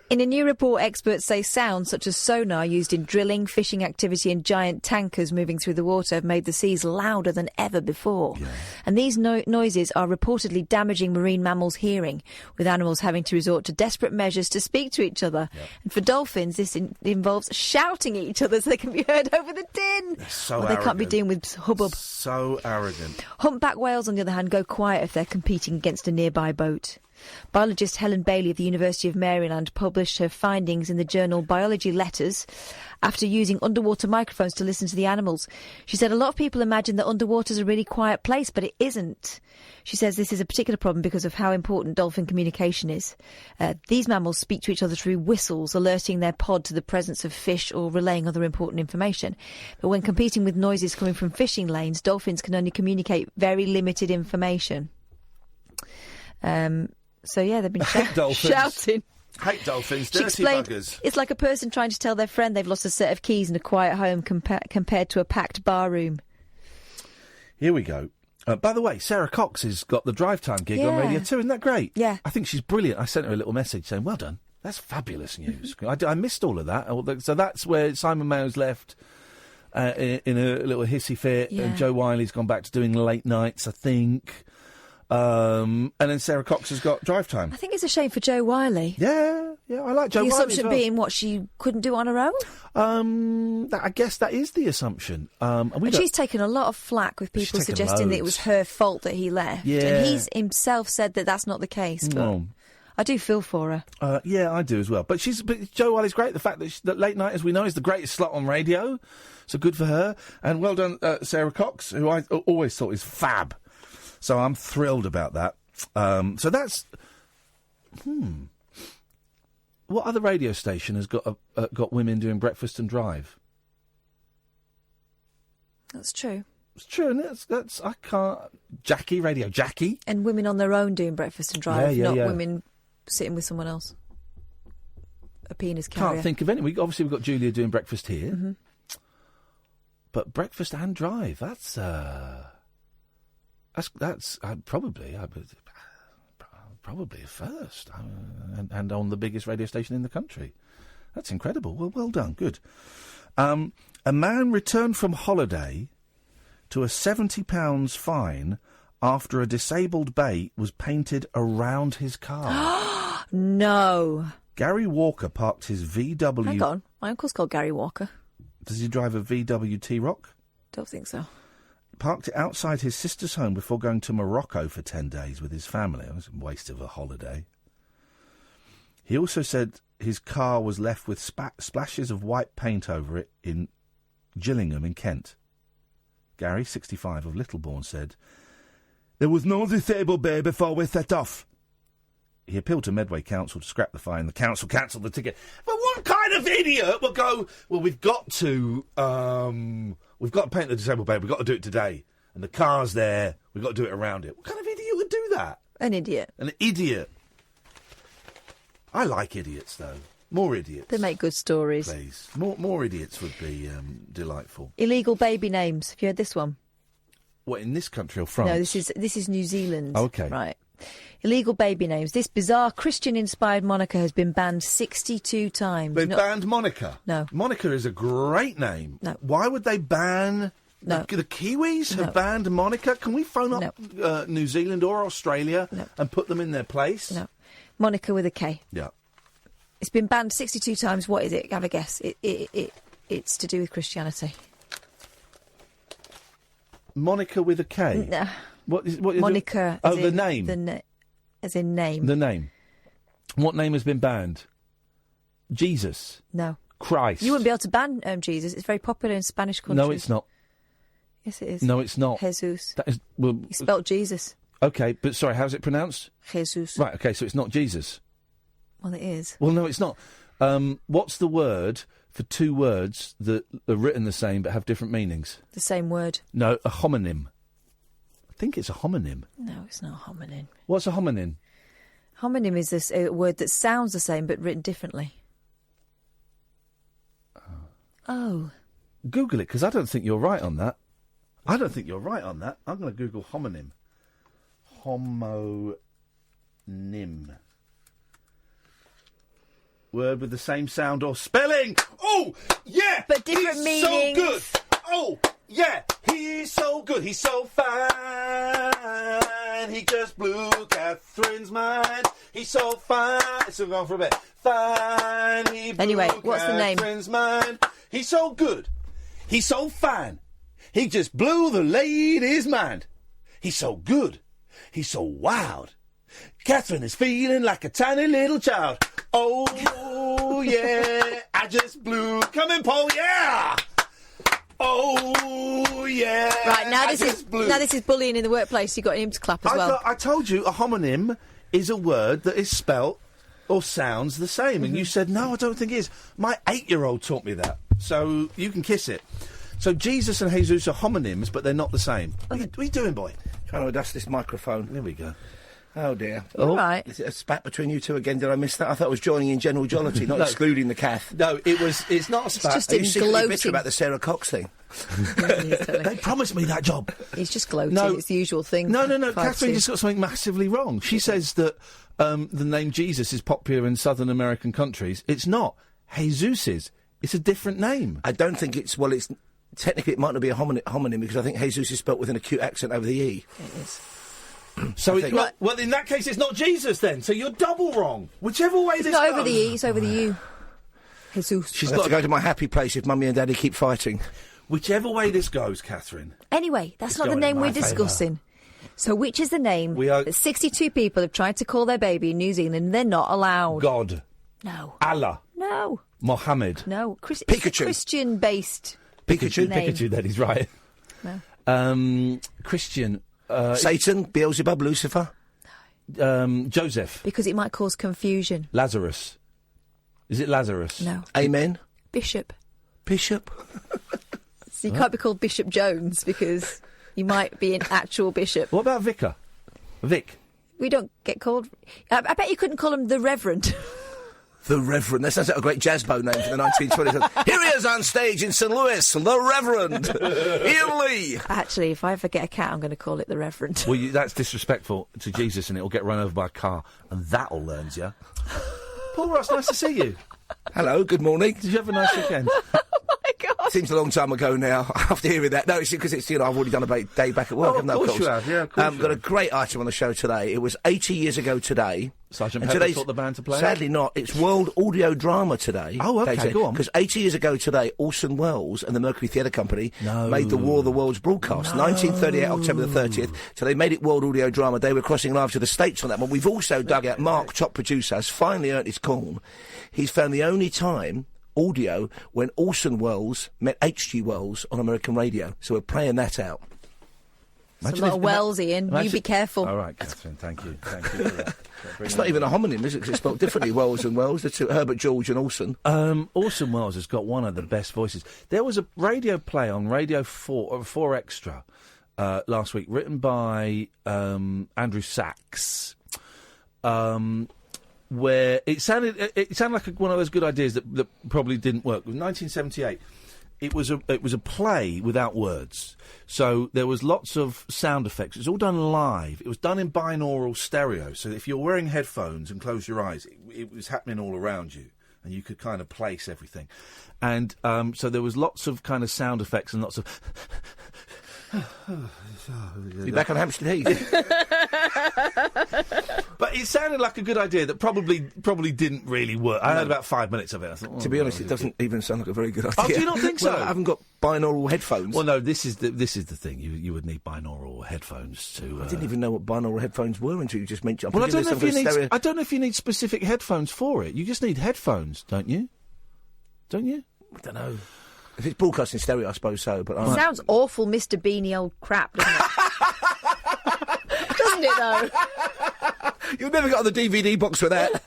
In a new report, experts say sounds such as sonar used in drilling, fishing activity and giant tankers moving through the water have made the seas louder than ever before. Yeah. And these noises are reportedly damaging marine mammals' hearing, with animals having to resort to desperate measures to speak to each other. Yep. And for dolphins, this involves shouting at each other so they can be heard over the din. So they can't be dealing with hubbub. So arrogant. Humpback whales, on the other hand, go quiet if they're competing against a nearby boat. Biologist Helen Bailey of the University of Maryland published her findings in the journal Biology Letters after using underwater microphones to listen to the animals. She said a lot of people imagine that underwater is a really quiet place, but it isn't. She says this is a particular problem because of how important dolphin communication is. These mammals speak to each other through whistles, alerting their pod to the presence of fish or relaying other important information. But when competing with noises coming from fishing lanes, dolphins can only communicate very limited information. So, yeah, they've been shouting. Hate dolphins, dirty buggers. It's like a person trying to tell their friend they've lost a set of keys in a quiet home compared to a packed bar room. Here we go. By the way, Sarah Cox has got the Drive Time gig on Radio 2. Isn't that great? Yeah. I think she's brilliant. I sent her a little message saying, well done. That's fabulous news. I missed all of that. So that's where Simon Mayo's left in a little hissy fit. Yeah. And Joe Wiley's gone back to doing late nights, I think. And then Sarah Cox has got Drive Time. I think it's a shame for Joe Wiley. Yeah, I like Joe Wiley. The assumption as well. being what, she couldn't do it on her own? I guess that is the assumption. And she's taken a lot of flack with people suggesting that it was her fault that he left. Yeah. And he's himself said that that's not the case. But I do feel for her. Yeah, I do as well. But Joe Wiley's great. The fact that Late Night, as we know, is the greatest slot on radio. So good for her. And well done, Sarah Cox, who I always thought is fab. So I'm thrilled about that. So that's... What other radio station has got women doing breakfast and drive? That's true. It's true, and that's I can't... Radio Jackie. And women on their own doing breakfast and drive, not yeah. women sitting with someone else. A penis carrier. Can't think of any. Obviously, we've got Julia doing breakfast here. Mm-hmm. But breakfast and drive, that's probably a first, and on the biggest radio station in the country. That's incredible. Well done, good. A man returned from holiday to a £70 fine after a disabled bay was painted around his car. No. Gary Walker parked his VW... Hang on, my uncle's called Gary Walker. Does he drive a VW T-Roc? Don't think so. Parked it outside his sister's home before going to Morocco for 10 days with his family. It was a waste of a holiday. He also said his car was left with splashes of white paint over it in Gillingham in Kent. Gary, 65, of Littlebourne, said, "There was no disabled bay before we set off." He appealed to Medway Council to scrap the fine. The council cancelled the ticket. But what kind of idiot will go, well, we've got to paint the disabled bay, we've got to do it today. And the car's there, we've got to do it around it. What kind of idiot would do that? An idiot. An idiot. I like idiots, though. More idiots. They make good stories. Please. More idiots would be delightful. Illegal baby names. Have you heard this one? What, in this country or France? No, this is New Zealand. Okay. Right. Illegal baby names. This bizarre Christian-inspired moniker has been banned 62 times. They banned Monica? No. Monica is a great name. No. Why would they ban... No. The Kiwis have banned Monica? Can we phone up New Zealand or Australia and put them in their place? No. Monica with a K. Yeah. It's been banned 62 times. What is it? Have a guess. It's to do with Christianity. Monica with a K? No. What is Monica. Oh, the name. As in name. The name. What name has been banned? Jesus. No. Christ. You wouldn't be able to ban Jesus. It's very popular in Spanish countries. No, it's not. Yes, it is. No, it's not. Jesus. That is, well, he spelt Jesus. Okay, but sorry, how's it pronounced? Jesus. Right, okay, so it's not Jesus. Well, it is. Well, no, it's not. What's the word for two words that are written the same but have different meanings? The same word. No, a homonym. I think it's a homonym. No, it's not a homonym. What's a homonym? Homonym is this a word that sounds the same but written differently. Oh. Google it, because I don't think you're right on that. I'm going to Google homonym. Homonym. Word with the same sound or spelling. Oh, yeah! But different meanings. So good. Oh, yeah! He's so good. He's so fine. He just blew Catherine's mind. He's so fine. It's still going for a bit. Fine. He blew what's the name? Catherine's mind. He's so good. He's so fine. He just blew the lady's mind. He's so good. He's so wild. Catherine is feeling like a tiny little child. Oh, yeah, I just blew. Come in, Paul, yeah! Oh, yeah. Right, now this is bullying in the workplace. You've got him to clap as well. I told you a homonym is a word that is spelt or sounds the same. And you said, no, I don't think it is. My 8-year-old taught me that. So you can kiss it. So Jesus and Jesus are homonyms, but they're not the same. What are you doing, boy? Trying to adjust this microphone. There we go. Oh, dear. All right. Is it a spat between you two again? Did I miss that? I thought I was joining in general jollity, not excluding the Kath. No, it's not a spat. It's just Are you secretly gloating. bitter about the Sarah Cox thing? They promised me that job. He's just gloating. No. It's the usual thing. No. Catherine just got something massively wrong. She says that the name Jesus is popular in Southern American countries. It's not. Jesus is. It's a different name. I don't think it's... Well, it's... Technically, it might not be a homonym because I think Jesus is spelt with an acute accent over the E. It is. So, well, in that case, it's not Jesus then. So you're double wrong. Whichever way this goes. It's not over the E, it's over the U. Jesus. She's got to go to my happy place if Mummy and Daddy keep fighting. Whichever way this goes, Catherine. Anyway, that's not the name we're discussing. So which is the name that 62 people have tried to call their baby in New Zealand and they're not allowed? God. No. Allah. No. Mohammed. No. Pikachu. Christian-based Pikachu. name. Pikachu, that is right. No. Christian. Satan, Beelzebub, Lucifer. Joseph. Because it might cause confusion. Lazarus. Is it Lazarus? No. Amen. Bishop. Bishop. So you can't be called Bishop Jones because you might be an actual bishop. What about Vicar? Vic. We don't get called... I bet you couldn't call him the Reverend. The Reverend. That sounds like a great jazzbo name for the 1920s. Here he is on stage in St. Louis, the Reverend Iain Lee. Actually, if I ever get a cat, I'm going to call it the Reverend. Well, that's disrespectful to Jesus and it'll get run over by a car and that'll learn you. Paul Ross, nice to see you. Hello, good morning. Did you have a nice weekend? God. Seems a long time ago now, after hearing that. No, it's because it's, I've already done a day back at work, haven't I? Of course you have, yeah, of course got a great item on the show today. It was 80 years ago today. Sergeant Pepper taught the band to play? Sadly not. It's World Audio Drama today. Oh, OK, go on. Because 80 years ago today, Orson Welles and the Mercury Theatre Company made the War of the Worlds broadcast. 1938, October the 30th. So they made it World Audio Drama. They were crossing live to the States on that one. We've also dug out Mark, top producer, has finally earned his corn. He's found the only time... audio when Orson Welles met H.G. Wells on American radio. So we're playing that out. It's a lot of Wells, Ian. You be careful. All right, Catherine, thank you. Thank you for that. It's not even a homonym, is it? Because it's spelled differently, Wells and Wells. The two, Herbert George and Orson. Orson Welles has got one of the best voices. There was a radio play on Radio 4 Extra last week, written by Andrew Sachs, where it sounded like one of those good ideas that probably didn't work. It was 1978. It was a play without words, so there was lots of sound effects. It was all done live. It was done in binaural stereo, so if you're wearing headphones and close your eyes, it was happening all around you, and you could kind of place everything. And so there was lots of kind of sound effects and lots of. You're back on Hampstead Heath. But it sounded like a good idea that probably didn't really work. I heard about 5 minutes of it. I thought, to be honest, it doesn't even sound like a very good idea. Oh, do you not think so? Well, I haven't got binaural headphones. Well, no, this is the thing. You would need binaural headphones to. I didn't even know what binaural headphones were until you just mentioned. Well, I don't know if you need specific headphones for it. You just need headphones, don't you? Don't you? I don't know. If it's broadcasting stereo, I suppose so. But it sounds awful, Mr. Beanie old crap, doesn't it? Doesn't it, though? You'll never get on the DVD box with that.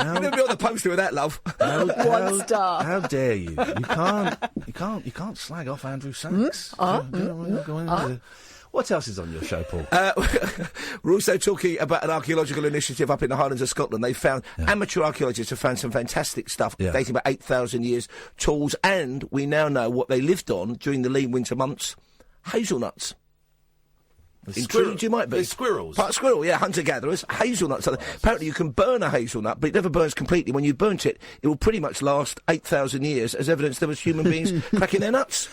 You'll never be on the poster with that, love. One star. How dare you? You can't slag off Andrew Sachs. What else is on your show, Paul? We're also talking about an archaeological initiative up in the Highlands of Scotland. They found, amateur archaeologists have found some fantastic stuff dating about 8,000 years, tools, and we now know what they lived on during the lean winter months, hazelnuts. Intrigued you might be. Squirrels. Part squirrel, yeah, hunter-gatherers, hazelnuts. So apparently you can burn a hazelnut, but it never burns completely. When you burnt it, it will pretty much last 8,000 years as evidence there was human beings cracking their nuts.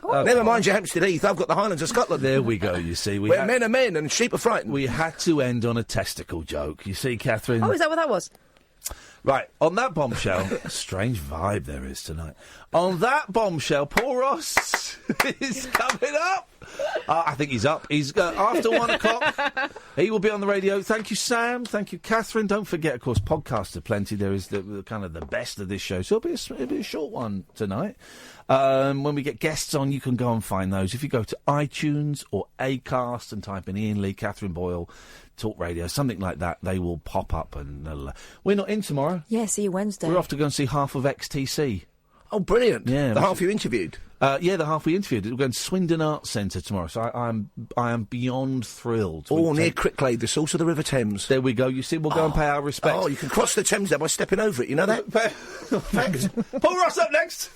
Never mind your Hampstead Heath, I've got the Highlands of Scotland. There we go, you see. Where men are men and sheep are frightened. We had to end on a testicle joke, you see, Catherine. Oh, is that what that was? Right, on that bombshell, a strange vibe there is tonight. On that bombshell, Paul Ross is coming up. I think he's up. He's after 1 o'clock. He will be on the radio. Thank you, Sam. Thank you, Catherine. Don't forget, of course, podcasts are plenty. There is the kind of the best of this show. So it'll be a short one tonight. When we get guests on, you can go and find those. If you go to iTunes or Acast and type in Iain Lee, Catherine Boyle, Talk Radio, something like that, they will pop up. And we're not in tomorrow. Yeah, see you Wednesday. We're off to go and see half of XTC. Oh, brilliant. Yeah. The half you interviewed? Yeah, the half we interviewed. We're going to Swindon Arts Centre tomorrow, so I am beyond thrilled. Near Cricklade, the source of the River Thames. There we go. You see, we'll go and pay our respects. Oh, you can cross the Thames there by stepping over it, you know that? Thanks. Paul Ross up next.